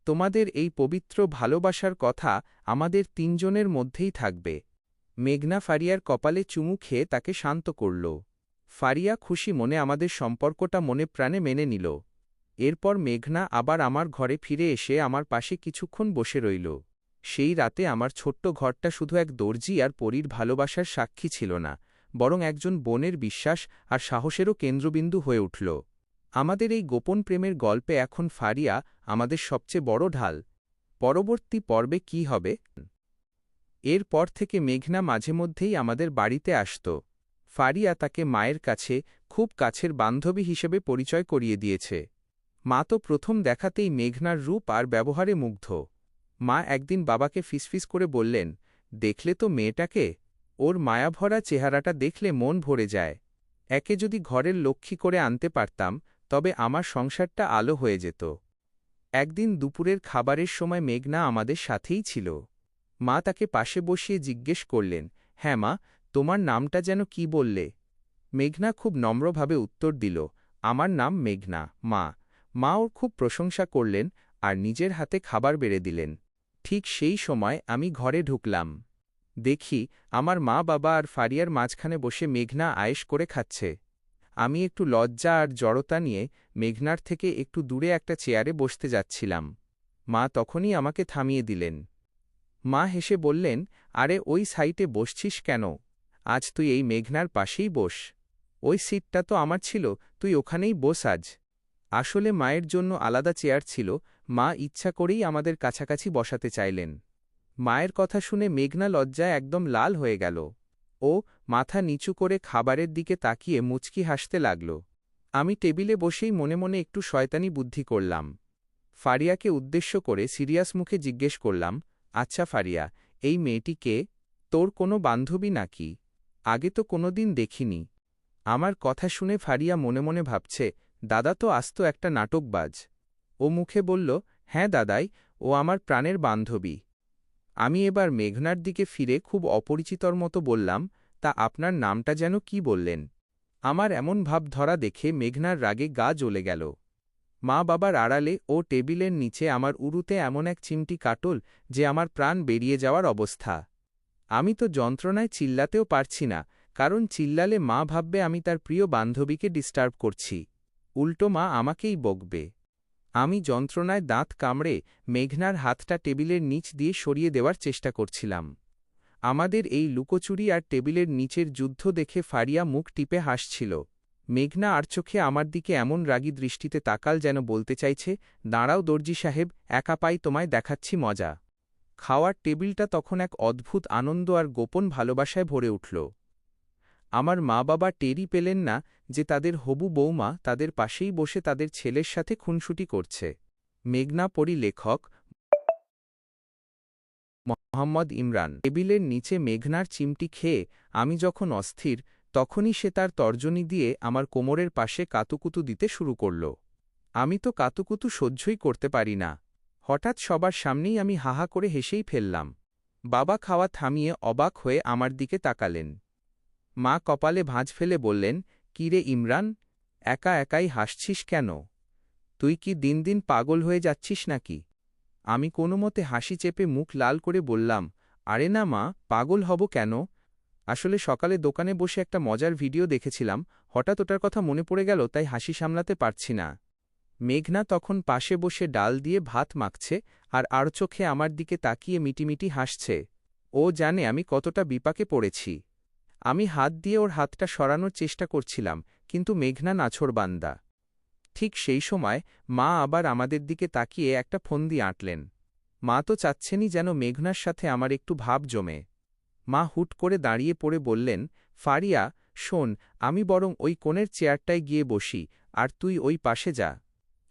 তোমাদের এই পবিত্র ভালোবাসার কথা আমাদের তিনজনের মধ্যেই থাকবে। মেঘনা ফারিয়ার কপালে চুমু খেয়ে তাকে শান্ত করল। ফারিয়া খুশি মনে আমাদের সম্পর্কটা মনে প্রাণে মেনে নিল। এরপর মেঘনা আবার আমার ঘরে ফিরে এসে আমার পাশে কিছুক্ষণ বসে রইল। সেই রাতে আমার ছোট্ট ঘরটা শুধু এক দর্জি আর পরীর ভালোবাসার সাক্ষী ছিল না, বরং একজন বোনের বিশ্বাস আর সাহসেরও কেন্দ্রবিন্দু হয়ে উঠল। আমাদের এই গোপন প্রেমের গল্পে এখন ফারিয়া আমাদের সবচেয়ে বড় ঢাল। পরবর্তী পর্বে কী হবে? এরপর থেকে মেঘনা মাঝে মধ্যেই আমাদের বাড়িতে আসত। ফারিয়া তাকে মায়ের কাছে খুব কাছের বান্ধবী হিসেবে পরিচয় করিয়ে দিয়েছে। মা তো প্রথম দেখাতেই মেঘনার রূপ আর ব্যবহারে মুগ্ধ। মা একদিন বাবাকে ফিসফিস করে বললেন, দেখলে তো মেয়েটাকে, ওর মায়াভরা চেহারাটা দেখলে মন ভরে যায়। একে যদি ঘরের লক্ষ্মী করে আনতে পারতাম, তবে আমার সংসারটা আলো হয়ে যেত। একদিন দুপুরের খাবারের সময় মেঘনা আমাদের সাথেই ছিল। মা তাকে পাশে বসিয়ে জিজ্ঞেস করলেন, হ্যাঁ মা, তোমার নামটা যেন কি বললে? মেঘনা খুব নম্রভাবে উত্তর দিল, আমার নাম মেঘনা মা। মা ওর খুব প্রশংসা করলেন আর নিজের হাতে খাবার বেড়ে দিলেন। ঠিক সেই সময় আমি ঘরে ঢুকলাম। দেখি আমার মা বাবা আর ফারিয়ার মাঝখানে বসে মেঘনা আয়েশ করে খাচ্ছে। আমি একটু লজ্জা আর জড়তা নিয়ে মেঘনার থেকে একটু দূরে একটা চেয়ারে বসতে যাচ্ছিলাম। মা তখনই আমাকে থামিয়ে দিলেন। মা হেসে বললেন, আরে ওই সাইটে বসছিস কেন? আজ তুই এই মেঘনার পাশেই বস। ওই সিটটা তো আমার ছিল, তুই ওখানেই বস আজ। আসলে মায়ের জন্য আলাদা চেয়ার ছিল, মা ইচ্ছা করেই আমাদের কাছাকাছি বসাতে চাইলেন। মায়ের কথা শুনে মেঘনা লজ্জায় একদম লাল হয়ে গেল। ও মাথা নিচু করে খাবারের দিকে তাকিয়ে মুচকি হাসতে লাগল। আমি টেবিলে বসেই মনে মনে একটু শয়তানি বুদ্ধি করলাম। ফারিয়াকে উদ্দেশ্য করে সিরিয়াস মুখে জিজ্ঞেস করলাম, আচ্ছা ফারিয়া, এই মেয়েটি কে? তোর কোনো বান্ধবী নাকি? আগে তো কোনোদিন দেখিনি। আমার কথা শুনে ফারিয়া মনে মনে ভাবছে, দাদা তো আস্ত একটা নাটকবাজ। ও মুখে বলল, হ্যাঁ দাদাই, ও আমার প্রাণের বান্ধবী। আমি এবার মেঘনার দিকে ফিরে খুব অপরিচিতর মতো বললাম, তা আপনার নামটা যেন কি বললেন? আমার এমন ভাব ধরা দেখে মেঘনার রাগে গা জ্বলে গেল। মা বাবার আড়ালে ও টেবিলের নিচে আমার উরুতে এমন এক চিমটি কাটল যে আমার প্রাণ বেরিয়ে যাওয়ার অবস্থা। আমি তো যন্ত্রণায় চিল্লাতেও পারছি না, কারণ চিল্লালে মা ভাববে আমি তার প্রিয় বান্ধবীকে ডিস্টার্ব করছি। উল্টো মা আমাকেই বকবে। আমি যন্ত্রণায় দাঁত কামড়ে মেঘনার হাতটা টেবিলের নিচ দিয়ে সরিয়ে দেওয়ার চেষ্টা করছিলাম। আমাদের এই লুকোচুরি আর টেবিলের নিচের যুদ্ধ দেখে ফারিয়া মুখ টিপে হাসছিল। মেঘনা আর চোখে আমার দিকে এমন রাগী দৃষ্টিতে তাকাল যেন বলতে চাইছে, দাঁড়াও দর্জি সাহেব, একা পাই তোমায় দেখাচ্ছি মজা। খাওয়ার টেবিলটা তখন এক অদ্ভুত আনন্দ আর গোপন ভালোবাসায় ভরে উঠল। আমার মা বাবা টেরই পেলেন না যে তাদের হবু বৌমা তাদের পাশেই বসে তাদের ছেলের সাথে খুনসুটি করছে। মেঘনা পরী লেখক মোহাম্মদ ইমরান। টেবিলের নিচে মেঘনার চিমটি খেয়ে আমি যখন অস্থির, তখনই সে তার তর্জনী দিয়ে আমার কোমরের পাশে কাতুকুতু দিতে শুরু করল। আমি তো কাতুকুতু সহ্যই করতে পারি না। হঠাৎ সবার সামনেই আমি হাহা করে হেসেই ফেললাম। বাবা খাওয়া থামিয়ে অবাক হয়ে আমার দিকে তাকালেন। মা কপালে ভাঁজ ফেলে বললেন, কি রে ইমরান, একা একাই হাসছিস কেন? তুই কি দিন দিন পাগল হয়ে যাচ্ছিস নাকি? আমি কোনোমতে হাসি চেপে মুখ লাল করে বললাম, আরে না মা, পাগল হব কেন? আসলে সকালে দোকানে বসে একটা মজার ভিডিও দেখেছিলাম, হঠাৎ ওটার কথা মনে পড়ে গেল, তাই হাসি সামলাতে পারছি না। মেঘনা তখন পাশে বসে ডাল দিয়ে ভাত মাখছে আর চোখে আমার দিকে তাকিয়ে মিটিমিটি হাসছে। ও জানে আমি কতটা বিপাকে পড়েছি। আমি হাত দিয়ে ওর হাতটা সরানোর চেষ্টা করছিলাম, কিন্তু মেঘনা নাছোড়বান্দা। ঠিক সেই সময় মা আবার আমাদের দিকে তাকিয়ে একটা ফন্দি আঁটলেন। মা তো চাচ্ছেনই যেন মেঘনার সাথে আমার একটু ভাব জমে। মা হুট করে দাঁড়িয়ে পড়ে বললেন, ফারিয়া, শোন, আমি বরং ওই কোণের চেয়ারটায় গিয়ে বসি, আর তুই ওই পাশে যা।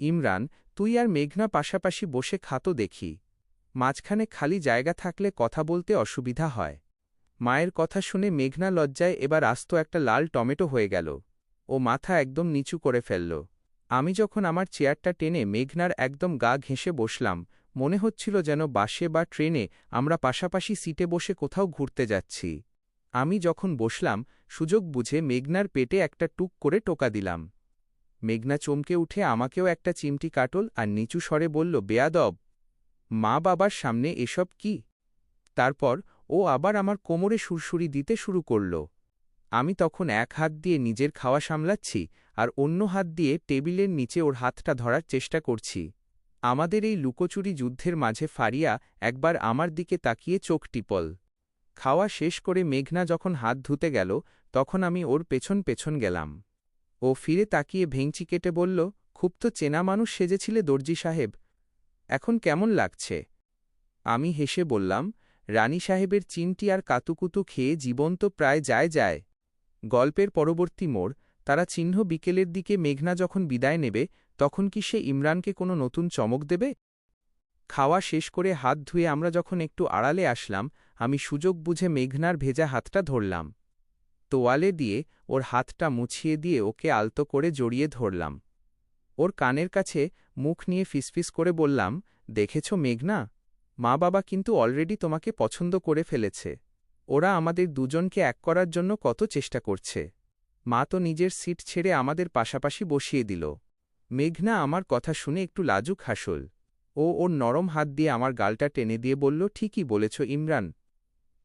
ইমরান, তুই আর মেঘনা পাশাপাশি বসে খাতো দেখি। মাঝখানে খালি জায়গা থাকলে কথা বলতে অসুবিধা হয়। মায়ের কথা শুনে মেঘনা লজ্জায় এবার আস্ত একটা লাল টমেটো হয়ে গেল। ও মাথা একদম নিচু করে ফেলল। আমি যখন আমার চেয়ারটা টেনে মেঘনার একদম গা ঘেঁষে বসলাম, মনে হচ্ছিল যেন বাসে বা ট্রেনে আমরা পাশাপাশি সিটে বসে কোথাও ঘুরতে যাচ্ছি। আমি যখন বসলাম, সুযোগ বুঝে মেঘনার পেটে একটা টুক করে টোকা দিলাম। মেঘনা চমকে উঠে আমাকেও একটা চিমটি কাটল আর নিচু স্বরে বলল, বেয়াদব, মা বাবার সামনে এসব কি? তারপর ও আবার আমার কোমরে সুরসুরি দিতে শুরু করল। আমি তখন এক হাত দিয়ে নিজের খাওয়া সামলাচ্ছি আর অন্য হাত দিয়ে টেবিলের নিচে ওর হাতটা ধরার চেষ্টা করছি। আমাদের এই লুকোচুরি যুদ্ধের মাঝে ফারিয়া একবার আমার দিকে তাকিয়ে চোখ টিপল। খাওয়া শেষ করে মেঘনা যখন হাত ধুতে গেল, তখন আমি ওর পেছন পেছন গেলাম। ও ফিরে তাকিয়ে ভেঙচি কেটে বলল, খুব তো চেনা মানুষ সেজেছিলে দর্জি সাহেব, এখন কেমন লাগছে? আমি হেসে বললাম, রানী সাহেবের চিমটি আর কাতুকুতু খেয়ে জীবন তো প্রায় যায়। গল্পের পরবর্তী মোড়, তারা চিহ্ন বিকেলের দিকে মেঘনা যখন বিদায় নেবে, তখন কি সে ইমরানকে কোনো নতুন চমক দেবে? খাওয়া শেষ করে হাত ধুয়ে আমরা যখন একটু আড়ালে আসলাম, আমি সুযোগ বুঝে মেঘনার ভেজা হাতটা ধরলাম। তোয়ালে দিয়ে ওর হাতটা মুছিয়ে দিয়ে ওকে আলতো করে জড়িয়ে ধরলাম। ওর কানের কাছে মুখ নিয়ে ফিসফিস করে বললাম, দেখেছ মেঘনা, মা বাবা কিন্তু অলরেডি তোমাকে পছন্দ করে ফেলেছে। ওরা আমাদের দুজনকে এক করার জন্য কত চেষ্টা করছে। মা তো নিজের সিট ছেড়ে আমাদের পাশাপাশি বসিয়ে দিল। মেঘনা আমার কথা শুনে একটু লাজুক হাসল। ও ওর নরম হাত দিয়ে আমার গালটা টেনে দিয়ে বলল, ঠিকই বলেছ ইমরান,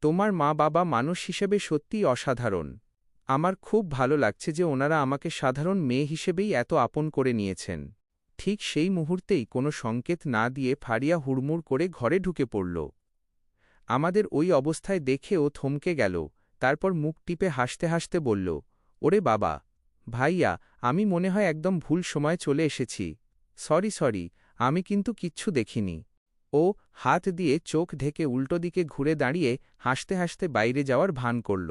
তোমার মা বাবা মানুষ হিসেবে সত্যিই অসাধারণ। আমার খুব ভালো লাগছে যে ওনারা আমাকে সাধারণ মেয়ে হিসেবেই এত আপন করে নিয়েছেন। ঠিক সেই মুহূর্তেই কোনো সংকেত না দিয়ে ফারিয়া হুড়মুড় করে ঘরে ঢুকে পড়ল। আমাদের ওই অবস্থায় দেখে ও থমকে গেল, তারপর মুখ টিপে হাসতে হাসতে বলল, ওরে বাবা, ভাইয়া, আমি মনে হয় একদম ভুল সময় চলে এসেছি। সরি, আমি কিন্তু কিচ্ছু দেখিনি। ও হাত দিয়ে চোখ ঢেকে উল্টো দিকে ঘুরে দাঁড়িয়ে হাসতে হাসতে বাইরে যাওয়ার ভান করল।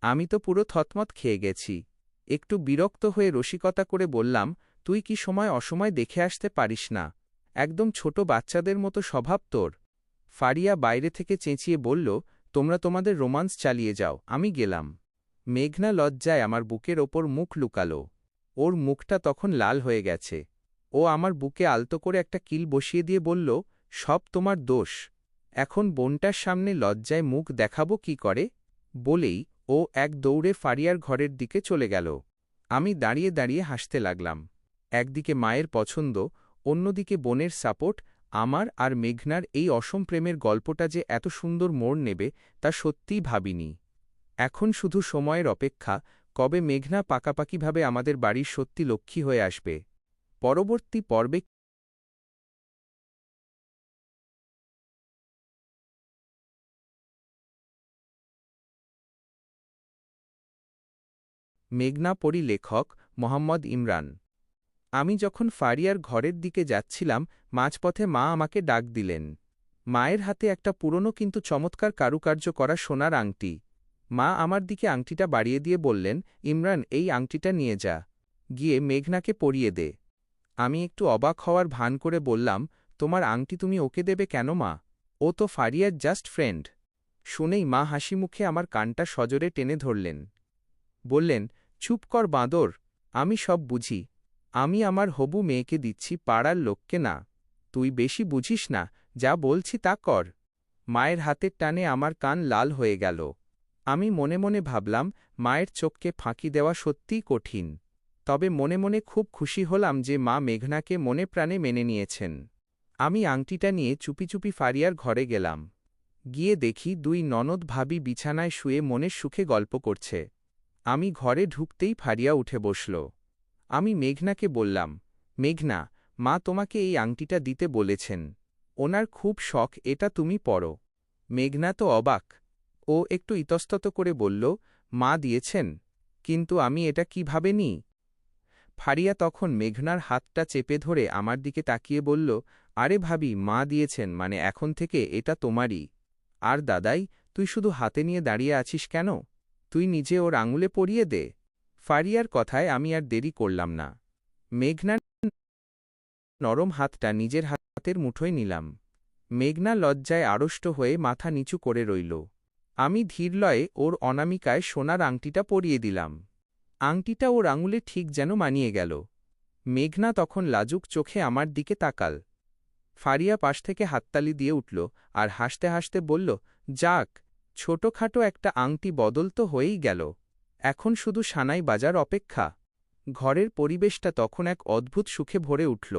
আমি তো পুরো থতমত খেয়ে গেছি। একটু বিরক্ত হয়ে রসিকতা করে বললাম, তুই কি সময় অসময় দেখে আসতে পারিস না? একদম ছোট বাচ্চাদের মতো স্বভাব তোর। ফারিয়া বাইরে থেকে চেঁচিয়ে বলল, তোমরা তোমাদের রোমান্স চালিয়ে যাও, আমি গেলাম। মেঘনা লজ্জায় আমার বুকের ওপর মুখ লুকাল। ওর মুখটা তখন লাল হয়ে গেছে। ও আমার বুকে আলতো করে একটা কিল বসিয়ে দিয়ে বলল, সব তোমার দোষ। এখন বোনটার সামনে লজ্জায় মুখ দেখাবো কি করে? বলেই ও এক দৌড়ে ফারিয়ার ঘরের দিকে চলে গেল। আমি দাঁড়িয়ে দাঁড়িয়ে হাসতে লাগলাম। একদিকে মায়ের পছন্দ, অন্যদিকে বোনের সাপোর্ট। আমার আর মেঘনার এই অসম প্রেমের গল্পটা যে এত সুন্দর মোড় নেবে তা সত্যিই ভাবিনি। এখন শুধু সময়ের অপেক্ষা, কবে মেঘনা পাকাপাকিভাবে আমাদের বাড়ির সত্যি লক্ষ্মী হয়ে আসবে। পরবর্তী পর্বে মেঘনা পড়ি লেখক মোহাম্মদ ইমরান। আমি যখন ফারিয়ার ঘরের দিকে যাচ্ছিলাম, মাঝপথে মা আমাকে ডাক দিলেন। মায়ের হাতে একটা পুরনো কিন্তু চমৎকার কারুকার্য করা সোনার আংটি। মা আমার দিকে আংটিটা বাড়িয়ে দিয়ে বললেন, ইমরান, এই আংটিটা নিয়ে যা, গিয়ে মেঘনাকে পরিয়ে দে। আমি একটু অবাক হওয়ার ভান করে বললাম, তোমার আংটি তুমি ওকে দেবে কেন মা? ও তো ফারিয়ার জাস্ট ফ্রেন্ড। শুনেই মা হাসি মুখে আমার কানটা সজোরে টেনে ধরলেন। বললেন, চুপ কর বাঁদর, আমি সব বুঝি। আমি আমার হবু মেয়েকে দিচ্ছি, পাড়ার লোককে না। তুই বেশি বুঝিস না, যা বলছি তা কর। মায়ের হাতের টানে আমার কান লাল হয়ে গেল। আমি মনে মনে ভাবলাম, মায়ের চোখকে ফাঁকি দেওয়া সত্যিই কঠিন। তবে মনে মনে খুব খুশি হলাম যে মা মেঘনাকে মনে প্রাণে মেনে নিয়েছেন। আমি আংটিটা নিয়ে চুপি চুপি ফারিয়ার ঘরে গেলাম। গিয়ে দেখি দুই ননদ ভাবি বিছানায় শুয়ে মনের সুখে গল্প করছে। আমি ঘরে ঢুকতেই ফারিয়া উঠে বসল। আমি মেঘনাকে বললাম, মেঘনা, মা তোমাকে এই আংটিটা দিতে বলেছেন। ওনার খুব শখ, এটা তুমি পরো। মেঘনা তো অবাক। ও একটু ইতস্তত করে বলল, মা দিয়েছেন, কিন্তু আমি এটা কিভাবে নিই? ফারিয়া তখন মেঘনার হাতটা চেপে ধরে আমার দিকে তাকিয়ে বলল, আরে ভাবি, মা দিয়েছেন মানে এখন থেকে এটা তোমারই। আর দাদাই, তুই শুধু হাতে নিয়ে দাঁড়িয়ে আছিস কেন? তুই নিজে ওর আঙুলে পরিয়ে দে। ফারিয়ার কথায় আমি আর দেরি করলাম না। মেঘনার নরম হাতটা নিজের হাতের মুঠোয় নিলাম। মেঘনা লজ্জায় আড়ষ্ট হয়ে মাথা নিচু করে রইল। আমি ধীরলয়ে ওর অনামিকায় সোনার আংটিটা পরিয়ে দিলাম। আংটিটা ওর আঙুলে ঠিক যেন মানিয়ে গেল। মেঘনা তখন লাজুক চোখে আমার দিকে তাকাল। ফারিয়া পাশ থেকে হাততালি দিয়ে উঠল আর হাসতে হাসতে বলল, যাক, ছোটখাটো একটা আংটি বদল তো হয়েই গেল। এখন শুধু সানাই বাজার অপেক্ষা। ঘরের পরিবেশটা তখন এক অদ্ভুত সুখে ভরে উঠল।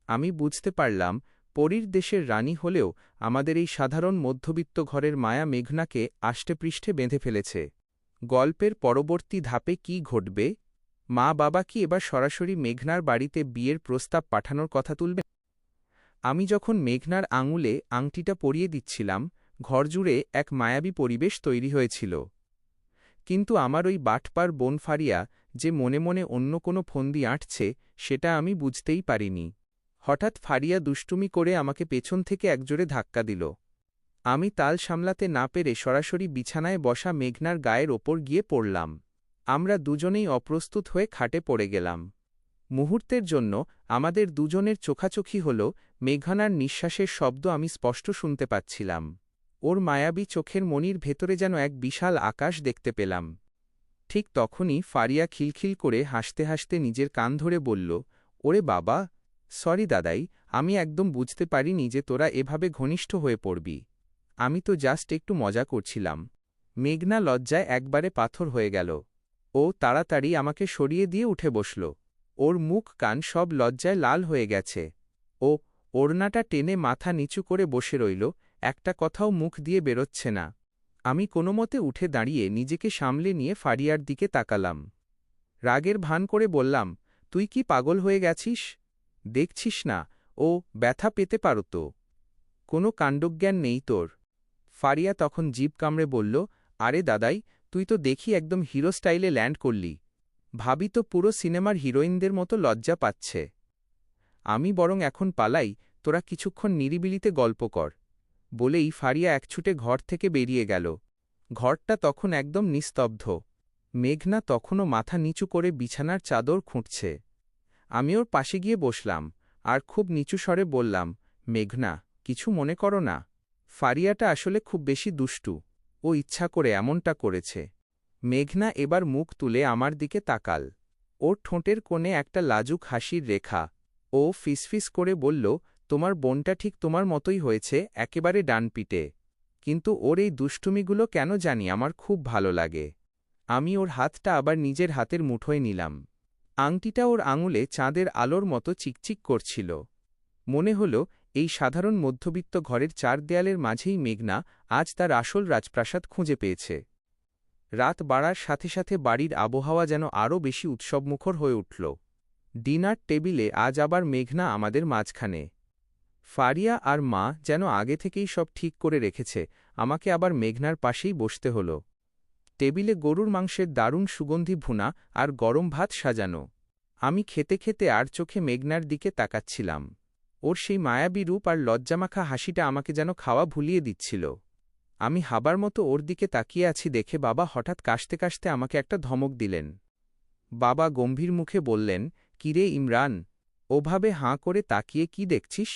আমি বুঝতে পারলাম, পরীর দেশের রানী হলেও আমাদের এই সাধারণ মধ্যবিত্ত ঘরের মায়া মেঘনাকে আষ্টেপৃষ্ঠে বেঁধে ফেলেছে। গল্পের পরবর্তী ধাপে কি ঘটবে? মা বাবা কি এবার সরাসরি মেঘনার বাড়িতে বিয়ের প্রস্তাব পাঠানোর কথা তুলবে? আমি যখন মেঘনার আঙুলে আংটিটা পরিয়ে দিচ্ছিলাম, ঘরজুড়ে এক মায়াবী পরিবেশ তৈরি হয়েছিল। কিন্তু আমার ওই বাটপার বোন ফারিয়া যে মনে মনে অন্য কোনো ফন্দি আঁটছে, সেটা আমি বুঝতেই পারিনি। হঠাৎ ফারিয়া দুষ্টুমি করে আমাকে পেছন থেকে একজোরে ধাক্কা দিল। আমি তাল সামলাতে না পেরে সরাসরি বিছানায় বসা মেঘনার গায়ের ওপর গিয়ে পড়লাম। আমরা দুজনেই অপ্রস্তুত হয়ে খাটে পড়ে গেলাম। মুহূর্তের জন্য আমাদের দুজনের চোখাচোখি হল। মেঘনার নিঃশ্বাসের শব্দ আমি স্পষ্ট শুনতে পাচ্ছিলাম। ওর মায়াবী চোখের মণির ভেতরে যেন এক বিশাল আকাশ দেখতে পেলাম। ঠিক তখনই ফারিয়া খিলখিল করে হাসতে হাসতে নিজের কান ধরে বলল, ওরে বাবা, সরি দাদাই, আমি একদম বুঝতে পারিনি যে তোরা এভাবে ঘনিষ্ঠ হয়ে পড়বি। আমি তো জাস্ট একটু মজা করছিলাম। মেঘনা লজ্জায় একবারে পাথর হয়ে গেল। ও তাড়াতাড়ি আমাকে সরিয়ে দিয়ে উঠে বসল। ওর মুখ কান সব লজ্জায় লাল হয়ে গেছে। ও ওড়নাটা টেনে মাথা নিচু করে বসে রইল, একটা কথাও মুখ দিয়ে বেরোচ্ছে না। আমি কোনোমতে উঠে দাঁড়িয়ে নিজেকে সামলে নিয়ে ফারিয়ার দিকে তাকালাম। রাগের ভান করে বললাম, তুই কি পাগল হয়ে গেছিস? দেখছিস না ও ব্যথা পেতে পারো তো? কোনো কাণ্ডজ্ঞান নেই তোর। ফারিয়া তখন জিভ কামড়ে বলল, আরে দাদাই, তুই তো দেখি একদম হিরো স্টাইলে ল্যান্ড করলি। ভাবি তো পুরো সিনেমার হিরোইনদের মতো লজ্জা পাচ্ছে। আমি বরং এখন পালাই, তোরা কিছুক্ষণ নিরিবিলিতে গল্প কর। বলেই ফারিয়া একছুটে ঘর থেকে বেরিয়ে গেল। ঘরটা তখন একদম নিস্তব্ধ। মেঘনা তখনও মাথা নিচু করে বিছানার চাদর খুঁটছে। আমি ওর পাশে গিয়ে বসলাম আর খুব নিচু স্বরে বললাম, মেঘনা, কিছু মনে করো না। ফারিয়াটা আসলে খুব বেশি দুষ্টু। ও ইচ্ছা করে এমনটা করেছে। মেঘনা এবার মুখ তুলে আমার দিকে তাকাল। ওর ঠোঁটের কোণে একটা লাজুক হাসির রেখা। ও ফিসফিস করে বলল, তোমার বোনটা ঠিক তোমার মতোই হয়েছে, একেবারে ডানপিটে। কিন্তু ওর এই দুষ্টুমিগুলো কেন জানি আমার খুব ভালো লাগে। আমি ওর হাতটা আবার নিজের হাতের মুঠোয় নিলাম। আংটিটা ওর আঙুলে চাঁদের আলোর মতো চিকচিক করছিল। মনে হল এই সাধারণ মধ্যবিত্ত ঘরের চার দেয়ালের মাঝেই মেঘনা আজ তার আসল রাজপ্রাসাদ খুঁজে পেয়েছে। রাত বাড়ার সাথে সাথে বাড়ির আবহাওয়া যেন আরও বেশি উৎসবমুখর হয়ে উঠল। ডিনার টেবিলে আজ আবার মেঘনা আমাদের মাঝখানে। ফারিয়া আর মা যেন আগে থেকেই সব ঠিক করে রেখেছে, আমাকে আবার মেঘনার পাশেই বসতে হল। টেবিলে গরুর মাংসের দারুণ সুগন্ধি ভুনা আর গরম ভাত সাজানো। আমি খেতে খেতে আর চোখে মেঘনার দিকে তাকাচ্ছিলাম। ওর সেই মায়াবী রূপ আর লজ্জামাখা হাসিটা আমাকে যেন খাওয়া ভুলিয়ে দিচ্ছিল। আমি হাবার মতো ওর দিকে তাকিয়ে আছি দেখে বাবা হঠাৎ কাশতে কাশতে আমাকে একটা ধমক দিলেন। বাবা গম্ভীর মুখে বললেন, কিরে ইমরান, ওভাবে হাঁ করে তাকিয়ে কি দেখছিস?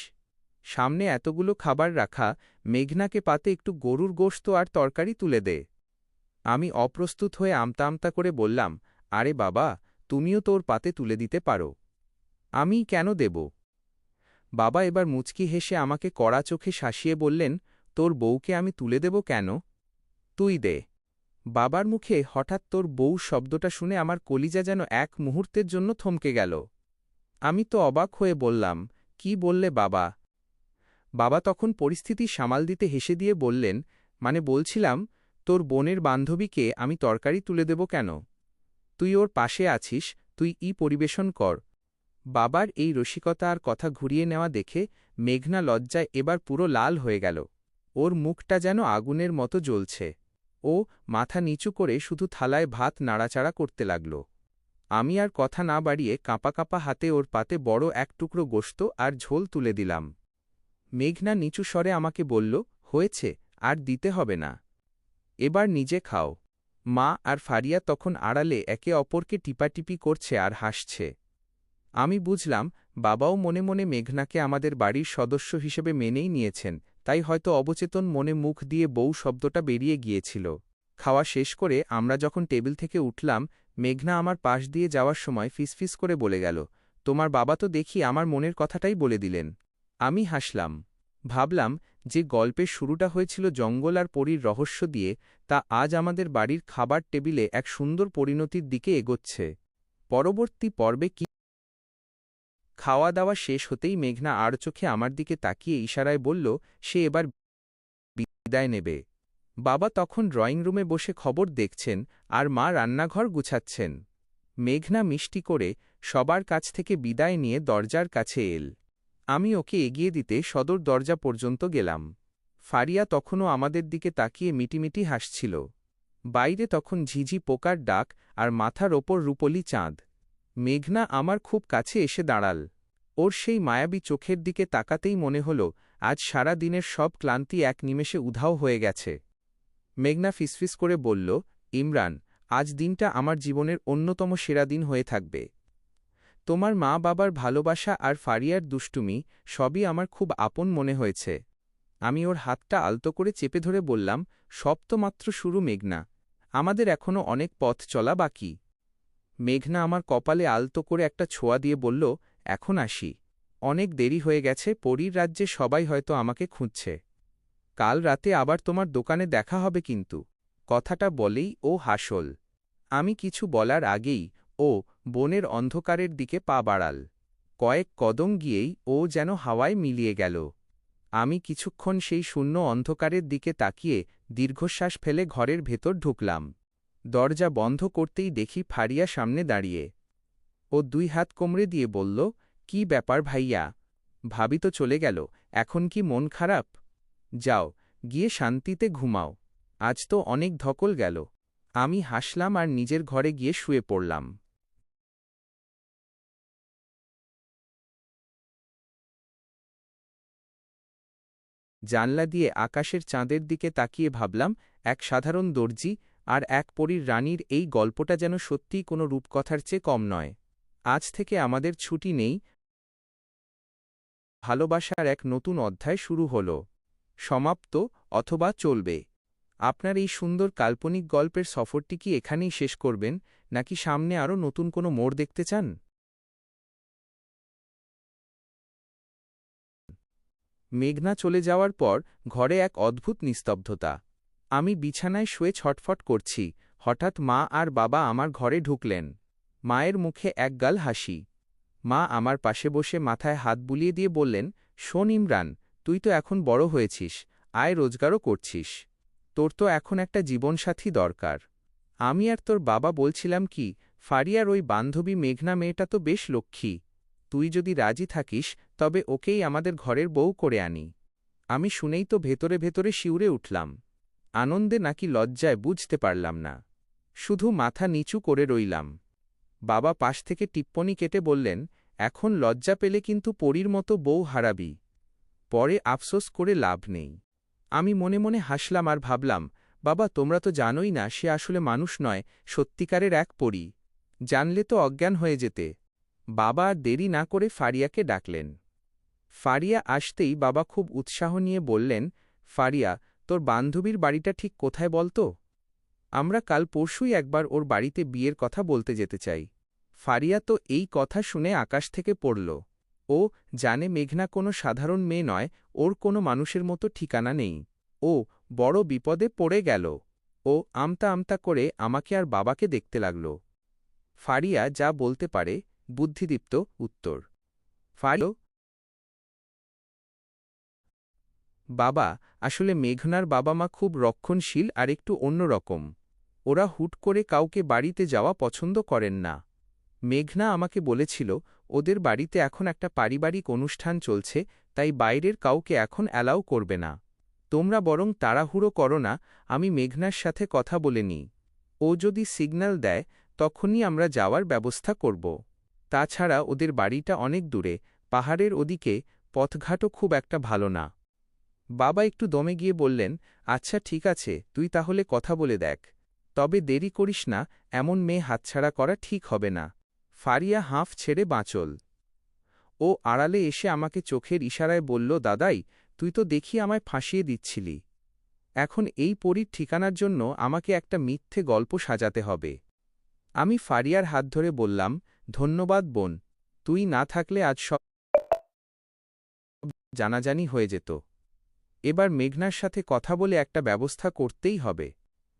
সামনে এতগুলো খাবার রাখা, মেঘনাকে পাতে একটু গরুর গোশত আর তরকারি তুলে দে। আমি অপ্রস্তুত হয়ে আমতা আমতা করে বললাম, আরে বাবা, তুমিও তোর পাতে তুলে দিতে পারো। আমি কেন দেব? বাবা এবার মুচকি হেসে আমাকে কড়া চোখে শাসিয়ে বললেন, তোর বউকে আমি তুলে দেব কেন? তুই দে। বাবার মুখে হঠাৎ তোর বউ শব্দটা শুনে আমার কলিজা যেন এক মুহূর্তের জন্য থমকে গেল। আমি তো অবাক হয়ে বললাম, কি বললে বাবা? বাবা তখন পরিস্থিতি সামাল দিতে হেসে দিয়ে বললেন, মানে বলছিলাম, তোর বোনের বান্ধবীকে আমি তরকারি তুলে দেব কেন? তুই ওর পাশে আছিস, তুই পরিবেশন কর। বাবার এই রসিকতা আর কথা ঘুরিয়ে নেওয়া দেখে মেঘনা লজ্জায় এবার পুরো লাল হয়ে গেল। ওর মুখটা যেন আগুনের মতো জ্বলছে। ও মাথা নিচু করে শুধু থালায় ভাত নাড়াচাড়া করতে লাগল। আমি আর কথা না বাড়িয়ে কাঁপা কাঁপা হাতে ওর পাতে বড় এক টুকরো গোশত আর ঝোল তুলে দিলাম। মেঘনা নিচু স্বরে আমাকে বলল, হয়েছে, আর দিতে হবে না। এবার নিজে খাও। মা আর ফারিয়া তখন আড়ালে একে অপরকে টিপাটিপি করছে আর হাসছে। আমি বুঝলাম, বাবাও মনে মনে মেঘনাকে আমাদের বাড়ির সদস্য হিসেবে মেনেই নিয়েছেন, তাই হয়তো অবচেতন মনে মুখ দিয়ে বউ শব্দটা বেরিয়ে গিয়েছিল। খাওয়া শেষ করে আমরা যখন টেবিল থেকে উঠলাম, মেঘনা আমার পাশ দিয়ে যাওয়ার সময় ফিসফিস করে বলে গেল, তোমার বাবা তো দেখি আমার মনের কথাটাই বলে দিলেন। আমি হাসলাম। ভাবলাম, যে গল্পের শুরুটা হয়েছিল জঙ্গল আর পরীর রহস্য দিয়ে, তা আজ আমাদের বাড়ির খাবার টেবিলে এক সুন্দর পরিণতির দিকে এগোচ্ছে। পরবর্তী পর্বে কি? খাওয়া দাওয়া শেষ হতেই মেঘনা আর চোখে আমার দিকে তাকিয়ে ইশারায় বলল, সে এবার বিদায় নেবে। বাবা তখন ড্রয়িং রুমে বসে খবর দেখছেন আর মা রান্নাঘর গুছাচ্ছেন। মেঘনা মিষ্টি করে সবার কাছ থেকে বিদায় নিয়ে দরজার কাছে এল। আমি ওকে এগিয়ে দিতে সদর দরজা পর্যন্ত গেলাম। ফারিয়া তখনও আমাদের দিকে তাকিয়ে মিটিমিটি হাসছিল। বাইরে তখন ঝিঝি পোকার ডাক আর মাথার ওপর রূপলি চাঁদ। মেঘনা আমার খুব কাছে এসে দাঁড়াল। ওর সেই মায়াবী চোখের দিকে তাকাতেই মনে হল আজ সারা দিনের সব ক্লান্তি এক নিমেষে উধাও হয়ে গেছে। মেঘনা ফিসফিস করে বলল, ইমরান, আজ দিনটা আমার জীবনের অন্যতম সেরা দিন হয়ে থাকবে। তোমার মা বাবার ভালোবাসা আর ফারিয়ার দুষ্টুমি সবই আমার খুব আপন মনে হয়েছে। আমি ওর হাতটা আলতো করে চেপে ধরে বললাম, সব তো মাত্র শুরু মেঘনা, আমাদের এখনও অনেক পথ চলা বাকি। মেঘনা আমার কপালে আলতো করে একটা ছোঁয়া দিয়ে বলল, এখন আসি। অনেক দেরি হয়ে গেছে, পরীর রাজ্যে সবাই হয়তো আমাকে খুঁজছে। কাল রাতে আবার তোমার দোকানে দেখা হবে কিন্তু। কথাটা বলেই ও হাসল। আমি কিছু বলার আগেই ও বনের অন্ধকারের দিকে পা বাড়াল। কয়েক কদম গিয়েই ও যেন হাওয়ায় মিলিয়ে গেল। আমি কিছুক্ষণ সেই শূন্য অন্ধকারের দিকে তাকিয়ে দীর্ঘশ্বাস ফেলে ঘরের ভেতর ঢুকলাম। দরজা বন্ধ করতেই দেখি ফারিয়া সামনে দাঁড়িয়ে। ও দুই হাত কোমরে দিয়ে বলল, কি ব্যাপার ভাইয়া? ভাবি তো চলে গেল, এখন কি মন খারাপ? যাও, গিয়ে শান্তিতে ঘুমাও, আজ তো অনেক ধকল গেল। আমি হাসলাম আর নিজের ঘরে গিয়ে শুয়ে পড়লাম। জানলা দিয়ে আকাশের চাঁদের দিকে তাকিয়ে ভাবলাম, এক সাধারণ দর্জি আর এক পরীর রানীর এই গল্পটা যেন সত্যিই কোনো রূপকথার চেয়ে কম নয়। আজ থেকে আমাদের ছুটি নেই, ভালোবাসার এক নতুন অধ্যায় শুরু হল। সমাপ্ত অথবা চলবে। আপনার এই সুন্দর কাল্পনিক গল্পের সফরটি কি এখানেই শেষ করবেন, নাকি সামনে আরও নতুন কোনো মোড় দেখতে চান? মেঘনা চলে যাওয়ার পর ঘরে এক অদ্ভুত নিস্তব্ধতা। আমি বিছানায় শুয়ে ছটফট করছি, হঠাৎ মা আর বাবা আমার ঘরে ঢুকলেন। মায়ের মুখে একগাল হাসি। মা আমার পাশে বসে মাথায় হাত বুলিয়ে দিয়ে বললেন, শোন ইমরান, তুই তো এখন বড় হয়েছিস, আয় রোজগারও করছিস। তোর তো এখন একটা জীবনসাথী দরকার। আমি আর তোর বাবা বলছিলাম কি, ফারিয়ার ওই বান্ধবী মেঘনা মেয়েটা তো বেশ লক্ষ্মী। তুই যদি রাজি থাকিস তবে ওকেই আমাদের ঘরের বউ করে আনি। আমি শুনেই তো ভেতরে ভেতরে শিউরে উঠলাম। আনন্দে নাকি লজ্জায় বুঝতে পারলাম না। শুধু মাথা নিচু করে রইলাম। বাবা পাশ থেকে টিপ্পনি কেটে বললেন, এখন লজ্জা পেলে কিন্তু পরীর মতো বউ হারাবি। পরে আফসোস করে লাভ নেই। আমি মনে মনে হাসলাম আর ভাবলাম, বাবা তোমরা তো জানোই না সে আসলে মানুষ নয়, সত্যিকারের এক পরী। জানলে তো অজ্ঞান হয়ে যেতে। বাবা আর দেরি না করে ফারিয়াকে ডাকলেন। ফারিয়া আসতেই বাবা খুব উৎসাহ নিয়ে বললেন, ফারিয়া, তোর বান্ধবীর বাড়িটা ঠিক কোথায় বলতো? আমরা কাল পরশুই একবার ওর বাড়িতে বিয়ের কথা বলতে যেতে চাই। ফারিয়া তো এই কথা শুনে আকাশ থেকে পড়ল। ও জানে মেঘনা কোনো সাধারণ মেয়ে নয়, ওর কোনো মানুষের মতো ঠিকানা নেই। ও বড় বিপদে পড়ে গেল। ও আমতা আমতা করে আমাকে আর বাবাকে দেখতে লাগল। ফারিয়া যা বলতে পারে, বুদ্ধিদীপ্ত উত্তর। ফারিয়া বাবা, আসলে মেঘনার বাবা মা খুব রক্ষণশীল আর একটু অন্যরকম। ওরা হুট করে কাউকে বাড়িতে যাওয়া পছন্দ করেন না। মেঘনা আমাকে বলেছিল ওদের বাড়িতে এখন একটা পারিবারিক অনুষ্ঠান চলছে, তাই বাইরের কাউকে এখন অ্যালাউ করবে না। তোমরা বরং তাড়াহুড়ো করো না, আমি মেঘনার সাথে কথা বলে নিই। ও যদি সিগন্যাল দেয় তখনই আমরা যাওয়ার ব্যবস্থা করব। তাছাড়া ওদের বাড়িটা অনেক দূরে, পাহাড়ের ওদিকে, পথঘাটও খুব একটা ভালো না। বাবা একটু দমে গিয়ে বললেন, আচ্ছা ঠিক আছে, তুই তাহলে কথা বলে দেখ। তবে দেরি করিস না, এমন মেয়ে হাতছাড়া করা ঠিক হবে না। ফারিয়া হাঁফ ছেড়ে বাঁচল। ও আড়ালে এসে আমাকে চোখের ইশারায় বলল, দাদাই, তুই তো দেখি আমায় ফাঁসিয়ে দিচ্ছিলি। এখন এই পরীর ঠিকানার জন্য আমাকে একটা মিথ্যে গল্প সাজাতে হবে। আমি ফারিয়ার হাত ধরে বললাম, ধন্যবাদ বোন, তুই না থাকলে আজ সব জানাজানি হয়ে যেত। এবার মেঘনার সাথে কথা বলে একটা ব্যবস্থা করতেই হবে।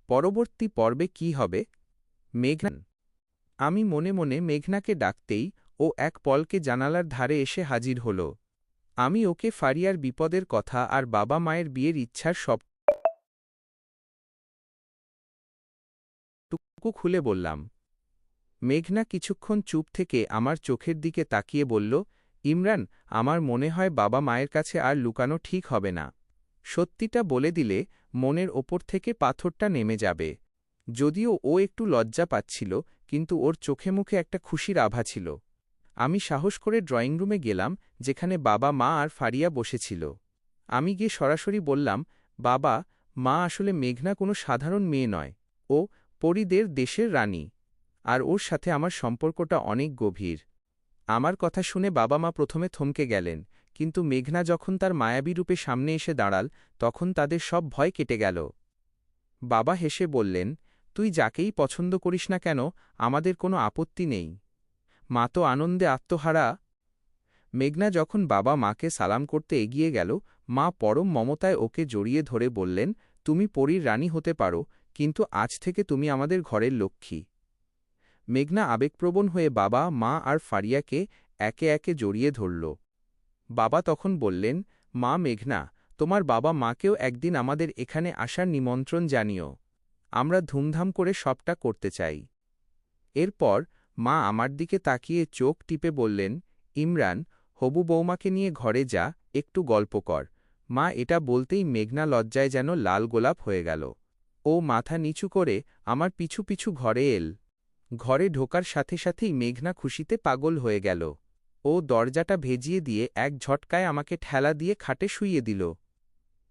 পরবর্তী পর্বে কি হবে? মেঘনা। আমি মনে মনে মেঘনাকে ডাকতেই ও এক পলকে জানালার ধারে এসে হাজির হল। আমি ওকে ফারিয়ার বিপদের কথা আর বাবা মায়ের বিয়ের ইচ্ছার সবটুকু খুলে বললাম। মেঘনা কিছুক্ষণ চুপ থেকে আমার চোখের দিকে তাকিয়ে বলল, ইমরান, আমার মনে হয় বাবা মায়ের কাছে আর লুকানো ঠিক হবে না। সত্যিটা বলে দিলে মনের ওপর থেকে পাথরটা নেমে যাবে। যদিও ও একটু লজ্জা পাচ্ছিল, কিন্তু ওর চোখে মুখে একটা খুশির আভা ছিল। আমি সাহস করে ড্রয়িং রুমে গেলাম, যেখানে বাবা মা আর ফারিয়া বসেছিল। আমি গিয়ে সরাসরি বললাম, বাবা মা, আসলে মেঘনা কোনো সাধারণ মেয়ে নয়। ও পরীদের দেশের রানী। আর ওর সাথে আমার সম্পর্কটা অনেক গভীর। আমার কথা শুনে বাবা মা প্রথমে থমকে গেলেন, কিন্তু মেঘনা যখন তার মায়াবী রূপে সামনে এসে দাঁড়াল তখন তাদের সব ভয় কেটে গেল। বাবা হেসে বললেন, তুই যাকেই পছন্দ করিস না কেন, আমাদের কোনো আপত্তি নেই। মা তো আনন্দে আত্মহারা। মেঘনা যখন বাবা মাকে সালাম করতে এগিয়ে গেল, মা পরম মমতায় ওকে জড়িয়ে ধরে বললেন, তুমি পরীর রানী হতে পারো, কিন্তু আজ থেকে তুমি আমাদের ঘরের লক্ষ্মী। মেঘনা আবেগপ্রবণ হয়ে বাবা মা আর ফারিয়াকে একে একে জড়িয়ে ধরল। বাবা তখন বললেন, মা মেঘনা, তোমার বাবা মাকেও একদিন আমাদের এখানে আসার নিমন্ত্রণ জানিও। আমরা ধুমধাম করে সবটা করতে চাই। এরপর মা আমার দিকে তাকিয়ে চোখ টিপে বললেন, ইমরান, হবু বৌমাকে নিয়ে ঘরে যা, একটু গল্প কর। মা এটা বলতেই মেঘনা লজ্জায় যেন লাল গোলাপ হয়ে গেল। ও মাথা নিচু করে আমার পিছু পিছু ঘরে এল। ঘরে ঢোকার সাথে সাথেই মেঘনা খুশিতে পাগল হয়ে গেল। ও দরজাটা ভেজিয়ে দিয়ে এক ঝটকায় আমাকে ঠেলা দিয়ে খাটে শুইয়ে দিল।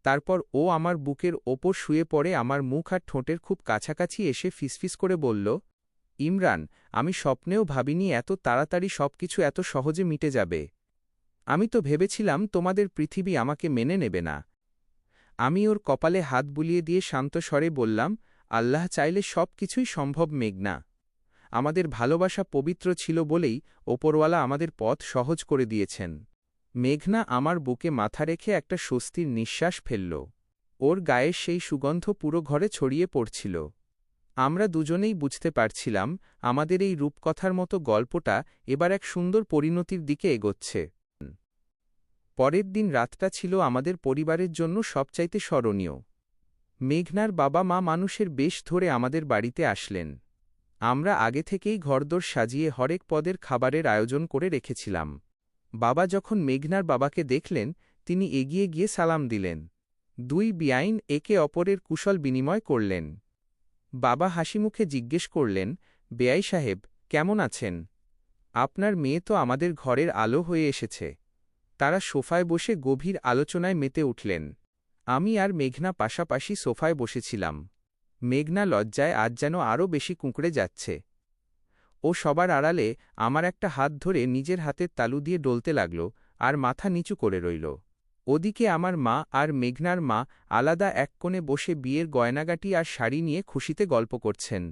তারপর ও আমার বুকের ওপর শুয়ে পড়ে আমার মুখ আর ঠোঁটের খুব কাছাকাছি এসে ফিসফিস করে বলল, ইমরান, আমি স্বপ্নেও ভাবিনি এত তাড়াতাড়ি সবকিছু এত সহজে মিটে যাবে। আমি তো ভেবেছিলাম তোমাদের পৃথিবী আমাকে মেনে নেবে না। আমি ওর কপালে হাত বুলিয়ে দিয়ে শান্ত স্বরে বললাম, আল্লাহ চাইলে সব কিছুই সম্ভব মেঘনা। আমাদের ভালোবাসা পবিত্র ছিল বলেই ওপরওয়ালা আমাদের পথ সহজ করে দিয়েছেন। মেঘনা আমার বুকে মাথা রেখে একটা স্বস্তির নিঃশ্বাস ফেলল। ওর গায়ে সেই সুগন্ধ পুরো ঘরে ছড়িয়ে পড়ছিল। আমরা দুজনেই বুঝতে পারছিলাম আমাদের এই রূপকথার মতো গল্পটা এবার এক সুন্দর পরিণতির দিকে এগোচ্ছে। পরের দিন রাতটা ছিল আমাদের পরিবারের জন্য সবচাইতে স্মরণীয়। মেঘনার বাবা মা মানুষের বেশ ধরে আমাদের বাড়িতে আসলেন। আমরা আগে থেকেই ঘরদোর সাজিয়ে হরেক পদের খাবারের আয়োজন করে রেখেছিলাম। বাবা যখন মেঘনার বাবাকে দেখলেন, তিনি এগিয়ে গিয়ে সালাম দিলেন। দুই বিয়াইন একে অপরের কুশল বিনিময় করলেন। বাবা হাসিমুখে জিজ্ঞেস করলেন, বেয়াই সাহেব, কেমন আছেন? আপনার মেয়ে তো আমাদের ঘরের আলো হয়ে এসেছে। তারা সোফায় বসে গভীর আলোচনায় মেতে উঠলেন। আমি আর মেঘনা পাশাপাশি সোফায় বসেছিলাম। মেঘনা লজ্জায় আজ যেন আরও বেশি কুঁকড়ে যাচ্ছে। ও সবার আড়ালে আমার একটা হাত ধরে নিজের হাতের তালু দিয়ে ডলতে লাগল আর মাথা নিচু করে রইল। ওদিকে আমার মা আর মেঘনার মা আলাদা এক কোণে বসে বিয়ের গয়নাগাটি আর শাড়ি নিয়ে খুশিতে গল্প করছেন।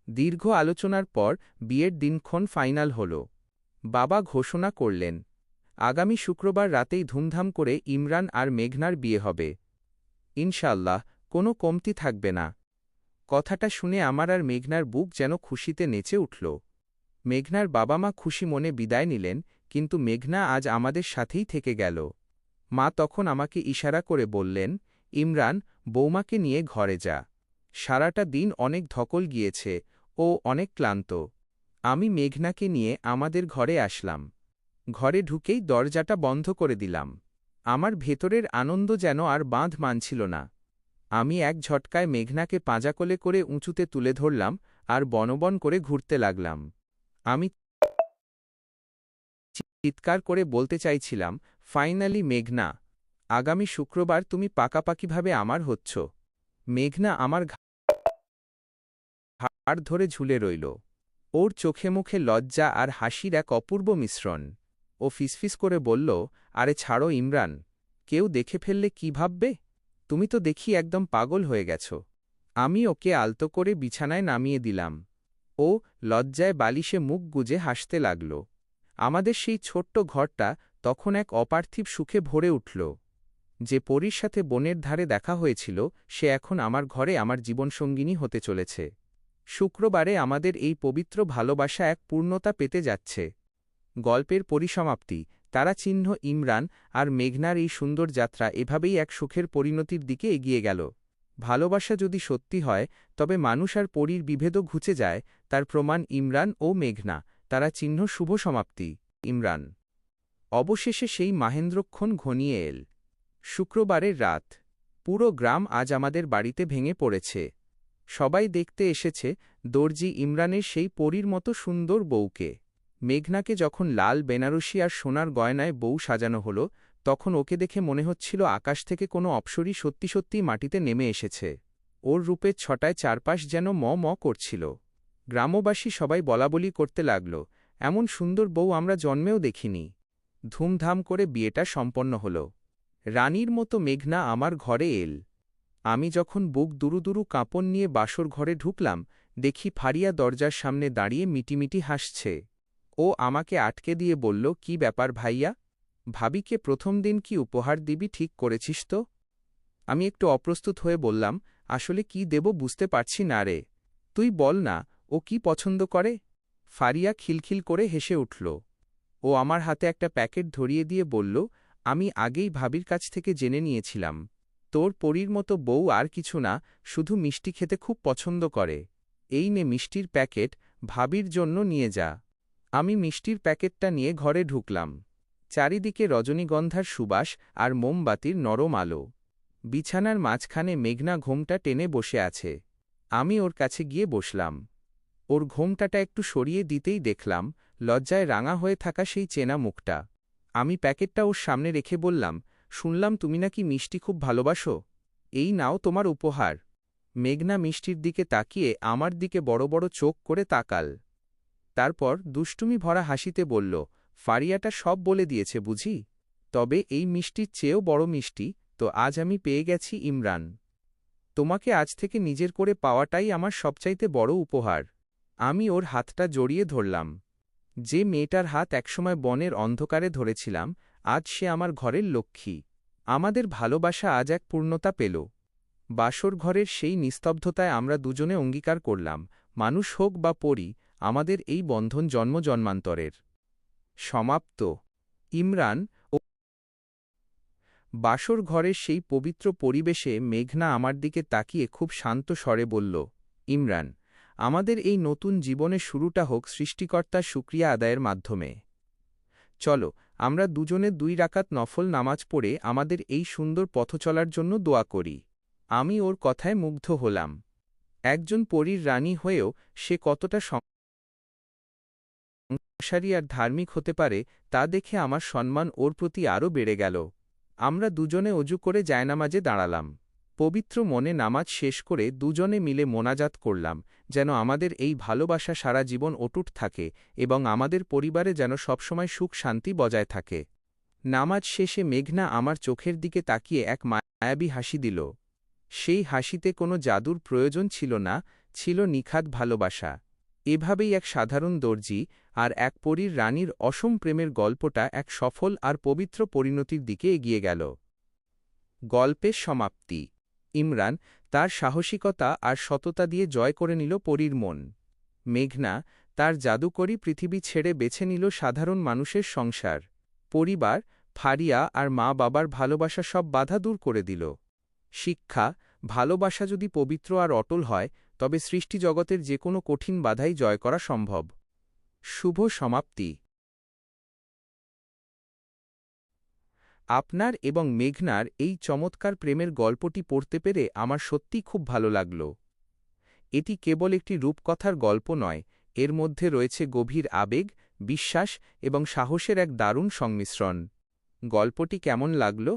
দীর্ঘ আলোচনার পর বিয়ের দিনক্ষণ ফাইনাল হল। বাবা ঘোষণা করলেন, আগামী শুক্রবার রাতেই ধুমধাম করে ইমরান আর মেঘনার বিয়ে হবে। ইনশাআল্লাহ, কোনো কমতি থাকবে না। কথাটা শুনে আমার আর মেঘনার বুক যেন খুশিতে নেচে উঠল। মেঘনার বাবা মা খুশি মনে বিদায় নিলেন, কিন্তু মেঘনা আজ আমাদের সাথেই থেকে গেল। মা তখন আমাকে ইশারা করে বললেন, ইমরান, বৌমাকে নিয়ে ঘরে যা। সারাটা দিন অনেক ধকল গিয়েছে, ও অনেক ক্লান্ত। আমি মেঘনাকে নিয়ে আমাদের ঘরে আসলাম। ঘরে ঢুকেই দরজাটা বন্ধ করে দিলাম। আমার ভেতরের আনন্দ যেন আর বাঁধ মানছিল না। আমি এক ঝটকায় মেঘনাকে পাঁজাকোলে করে উঁচুতে তুলে ধরলাম আর বনবন করে ঘুরতে লাগলাম। আমি চিৎকার করে বলতে চাইছিলাম, ফাইনালি মেঘনা, আগামী শুক্রবার তুমি পাকাপাকিভাবে আমার হচ্ছ। মেঘনা আমার ঘাড় ধরে ঝুলে রইল। ওর চোখে মুখে লজ্জা আর হাসির এক অপূর্ব মিশ্রণ। ও ফিসফিস করে বলল, আরে ছাড়ো ইমরান, কেউ দেখে ফেললে কি ভাববে? তুমি তো দেখি একদম পাগল হয়ে গেছ। আমি ওকে আলতো করে বিছানায় নামিয়ে দিলাম। ও লজ্জায় বালিশে মুখ গুজে হাসতে লাগল। আমাদের সেই ছোট্ট ঘরটা তখন এক অপার্থিব সুখে ভরে উঠল। যে পরীর সাথে বনের ধারে দেখা হয়েছিল, সে এখন আমার ঘরে আমার জীবনসঙ্গিনী হতে চলেছে। শুক্রবারে আমাদের এই পবিত্র ভালোবাসা এক পূর্ণতা পেতে যাচ্ছে। গল্পের পরিসমাপ্তি। তারা চিহ্ন ইমরান আর মেঘনার এই সুন্দর যাত্রা এভাবেই এক সুখের পরিণতির দিকে এগিয়ে গেল। ভালোবাসা যদি সত্যি হয়, তবে মানুষ আর পরীর বিভেদও ঘুচে যায়, তার প্রমাণ ইমরান ও মেঘনা। তারা চিহ্ন শুভ সমাপ্তি। ইমরান। অবশেষে সেই মাহেন্দ্রক্ষণ ঘনিয়ে এল। শুক্রবারের রাত। পুরো গ্রাম আজ আমাদের বাড়িতে ভেঙে পড়েছে। সবাই দেখতে এসেছে দর্জি ইমরানের সেই পরীর মতো সুন্দর বউকে। মেঘনাকে যখন লাল বেনারসি আর সোনার গয়নায় বউ সাজানো হল, তখন ওকে দেখে মনে হচ্ছিল আকাশ থেকে কোনো অপ্সরী সত্যি সত্যিই মাটিতে নেমে এসেছে। ওর রূপের ছটায় চারপাশ যেন ম ম করছিল। গ্রামবাসী সবাই বলাবলি করতে লাগল, এমন সুন্দর বউ আমরা জন্মেও দেখিনি। ধুমধাম করে বিয়েটা সম্পন্ন হল। রানীর মতো মেঘনা আমার ঘরে এল। আমি যখন বুক দুরুদুরু কাঁপন নিয়ে বাসর ঘরে ঢুকলাম, দেখি ফারিয়া দরজার সামনে দাঁড়িয়ে মিটিমিটি হাসছে। ও আমাকে আটকে দিয়ে বলল, কি ব্যাপার ভাইয়া? ভাবিকে প্রথম দিন কি উপহার দিবি ঠিক করেছিস তো? আমি একটু অপ্রস্তুত হয়ে বললাম, আসলে কি দেব বুঝতে পারছি না রে। তুই বল না, ও কি পছন্দ করে? ফারিয়া খিলখিল করে হেসে উঠল। ও আমার হাতে একটা প্যাকেট ধরিয়ে দিয়ে বলল, আমি আগেই ভাবির কাছ থেকে জেনে নিয়েছিলাম। তোর পরীর মতো বউ আর কিছু না, শুধু মিষ্টি খেতে খুব পছন্দ করে। এই নে মিষ্টির প্যাকেট, ভাবির জন্য নিয়ে যা। আমি মিষ্টির প্যাকেটটা নিয়ে ঘরে ঢুকলাম। চারিদিকে রজনীগন্ধার সুবাস আর মোমবাতির নরম আলো। বিছানার মাঝখানে মেঘনা ঘোমটা টেনে বসে আছে। আমি ওর কাছে গিয়ে বসলাম। ওর ঘোমটাটা একটু সরিয়ে দিতেই দেখলাম লজ্জায় রাঙা হয়ে থাকা সেই চেনা মুখটা। আমি প্যাকেটটা ওর সামনে রেখে বললাম, শুনলাম তুমি নাকি মিষ্টি খুব ভালোবাসো। এই নাও তোমার উপহার। মেঘনা মিষ্টির দিকে তাকিয়ে আমার দিকে বড় বড় চোখ করে তাকাল। তারপর দুষ্টুমি ভরা হাসিতে বলল, ফারিয়াটা সব বলে দিয়েছে বুঝি? তবে এই মিষ্টির চেয়েও বড় মিষ্টি তো আজ আমি পেয়ে গেছি ইমরান। তোমাকে আজ থেকে নিজের করে পাওয়াটাই আমার সবচাইতে বড় উপহার। আমি ওর হাতটা জড়িয়ে ধরলাম। যে মেয়েটার হাত একসময় বনের অন্ধকারে ধরেছিলাম, আজ সে আমার ঘরের লক্ষ্মী। আমাদের ভালোবাসা আজ এক পূর্ণতা পেল। বাসর ঘরের সেই নিস্তব্ধতায় আমরা দুজনে অঙ্গীকার করলাম, মানুষ হোক বা পরী, আমাদের এই বন্ধন জন্মজন্মান্তরের। সমাপ্ত। ইমরান ও বাসর ঘরের সেই পবিত্র পরিবেশে মেঘনা আমার দিকে তাকিয়ে খুব শান্ত স্বরে বলল, ইমরান, আমাদের এই নতুন জীবনের শুরুটা হোক সৃষ্টিকর্তার শুকরিয়া আদায়ের মাধ্যমে। চলো আমরা দুজনে 2 রাকাত নফল নামাজ পড়ে আমাদের এই সুন্দর পথ চলার জন্য দোয়া করি। আমি ওর কথায় মুগ্ধ হলাম। একজন পরীর রানী হয়েও সে কতটা সংসারী আর ধার্মিক হতে পারে তা দেখে আমার সম্মান ওর প্রতি আরও বেড়ে গেল। আমরা দুজনে অজু করে জায়নামাজে দাঁড়ালাম। পবিত্র মনে নামাজ শেষ করে দুজনে মিলে মোনাজাত করলাম, যেন আমাদের এই ভালোবাসা সারা জীবন অটুট থাকে এবং আমাদের পরিবারে যেন সবসময় সুখ শান্তি বজায় থাকে। নামাজ শেষে মেঘনা আমার চোখের দিকে তাকিয়ে এক মায়াবী হাসি দিল। সেই হাসিতে কোনো জাদুর প্রয়োজন ছিল না, ছিল নিখাদ ভালোবাসা। এভাবেই এক সাধারণ দর্জি আর এক পরীর রানীর অসম প্রেমের গল্পটা এক সফল আর পবিত্র পরিণতির দিকে এগিয়ে গেল। গল্পের সমাপ্তি। ইমরান তার সাহসিকতা আর সততা দিয়ে জয় করে নিল পরীর মন। মেঘনা তার জাদুকরী পৃথিবী ছেড়ে বেছে নিল সাধারণ মানুষের সংসার। পরিবার ফারিয়া আর মা বাবার ভালোবাসা সব বাধা দূর করে দিল। শিক্ষা: ভালোবাসা যদি পবিত্র আর অটল হয় তবে সৃষ্টি জগতের যে কোনো কঠিন বাধাই জয় করা সম্ভব। শুভ সমাপ্তি। আপনার এবং মেঘনার এই চমৎকার প্রেমের গল্পটি পড়তে পেরে আমার সত্যিই খুব ভালো লাগল। এটি কেবল একটি রূপকথার গল্প নয়, এর মধ্যে রয়েছে গভীর আবেগ, বিশ্বাস এবং সাহসের এক দারুণ সংমিশ্রণ। গল্পটি কেমন লাগল?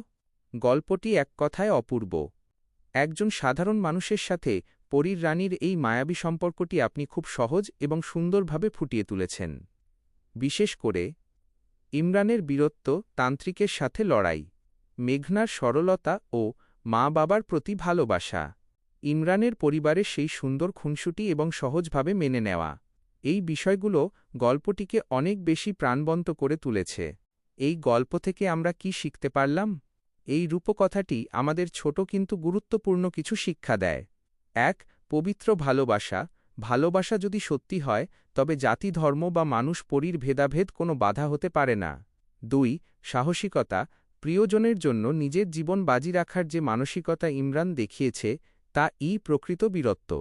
গল্পটি এক কথায় অপূর্ব। একজন সাধারণ মানুষের সাথে পরীর রানীর এই মায়াবী সম্পর্কটি আপনি খুব সহজ এবং সুন্দরভাবে ফুটিয়ে তুলেছেন। বিশেষ করে ইমরানের বীরত্ব, তান্ত্রিকের সাথে লড়াই, মেঘনার সরলতা ও মা বাবার প্রতি ভালোবাসা, ইমরানের পরিবারের সেই সুন্দর খুনসুটি এবং সহজভাবে মেনে নেওয়া, এই বিষয়গুলো গল্পটিকে অনেক বেশি প্রাণবন্ত করে তুলেছে। এই গল্প থেকে আমরা কি শিখতে পারলাম? এই রূপকথাটি আমাদের ছোট কিন্তু গুরুত্বপূর্ণ কিছু শিক্ষা দেয়। ১. পবিত্র ভালোবাসা: ভালোবাসা যদি সত্যি হয় তবে জাতি, ধর্ম বা মানুষ পরীর ভেদাভেদ কোনো বাধা হতে পারে না। ২. সাহসিকতা: প্রিয়জনের জন্য নিজের জীবন বাজি রাখার যে মানসিকতা ইমরান দেখিয়েছে তা প্রকৃত বীরত্ব।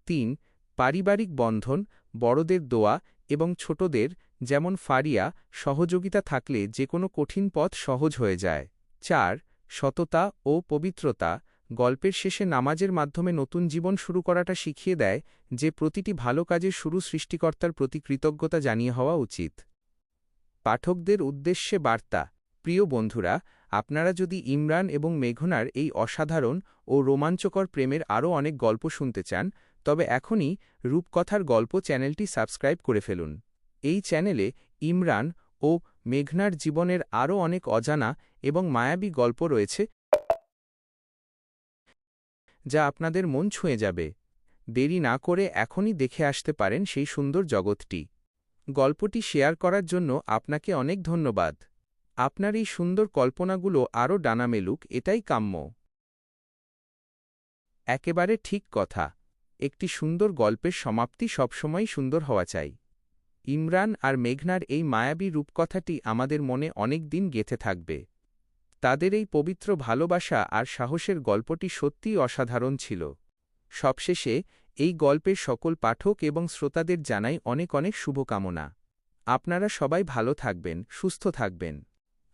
৩. পারিবারিক বন্ধন: বড়দের দোয়া এবং ছোটদের, যেমন ফারিয়া, সহযোগিতা থাকলে যে কোনো কঠিন পথ সহজ হয়ে যায়। ৪. সততা ও পবিত্রতা: গল্পের শেষে নামাজের মাধ্যমে নতুন জীবন শুরু করাটা শিখিয়ে দেয় যে প্রতিটি ভালো কাজের শুরু সৃষ্টিকর্তার প্রতি কৃতজ্ঞতা জানিয়ে হওয়া উচিত। পাঠকদের উদ্দেশ্যে বার্তা: প্রিয় বন্ধুরা, আপনারা যদি ইমরান এবং মেঘনার এই অসাধারণ ও রোমাঞ্চকর প্রেমের আরও অনেক গল্প শুনতে চান, তবে এখনই রূপকথার গল্প চ্যানেলটি সাবস্ক্রাইব করে ফেলুন। এই চ্যানেলে ইমরান ও মেঘনার জীবনের আরও অনেক অজানা এবং মায়াবী গল্প রয়েছে যা আপনাদের মন ছুঁয়ে যাবে। দেরি না করে এখনই দেখে আসতে পারেন সেই সুন্দর জগৎটি। গল্পটি শেয়ার করার জন্য আপনাকে অনেক ধন্যবাদ। আপনার এই সুন্দর কল্পনাগুলো আরও ডানা মেলুক, এটাই কাম্য। একেবারে ঠিক কথা। একটি সুন্দর গল্পের সমাপ্তি সবসময়ই সুন্দর হওয়া চাই। ইমরান আর মেঘনার এই মায়াবী রূপকথাটি আমাদের মনে অনেক দিন গেঁথে থাকবে। তাদের এই পবিত্র ভালোবাসা আর সাহসের গল্পটি সত্যিই অসাধারণ ছিল। সবশেষে এই গল্পের সকল পাঠক এবং শ্রোতাদের জানাই অনেক অনেক শুভকামনা। আপনারা সবাই ভালো থাকবেন, সুস্থ থাকবেন।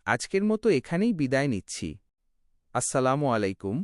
আজকের মতো এখানেই বিদায় নিচ্ছি। আসসালামু আলাইকুম।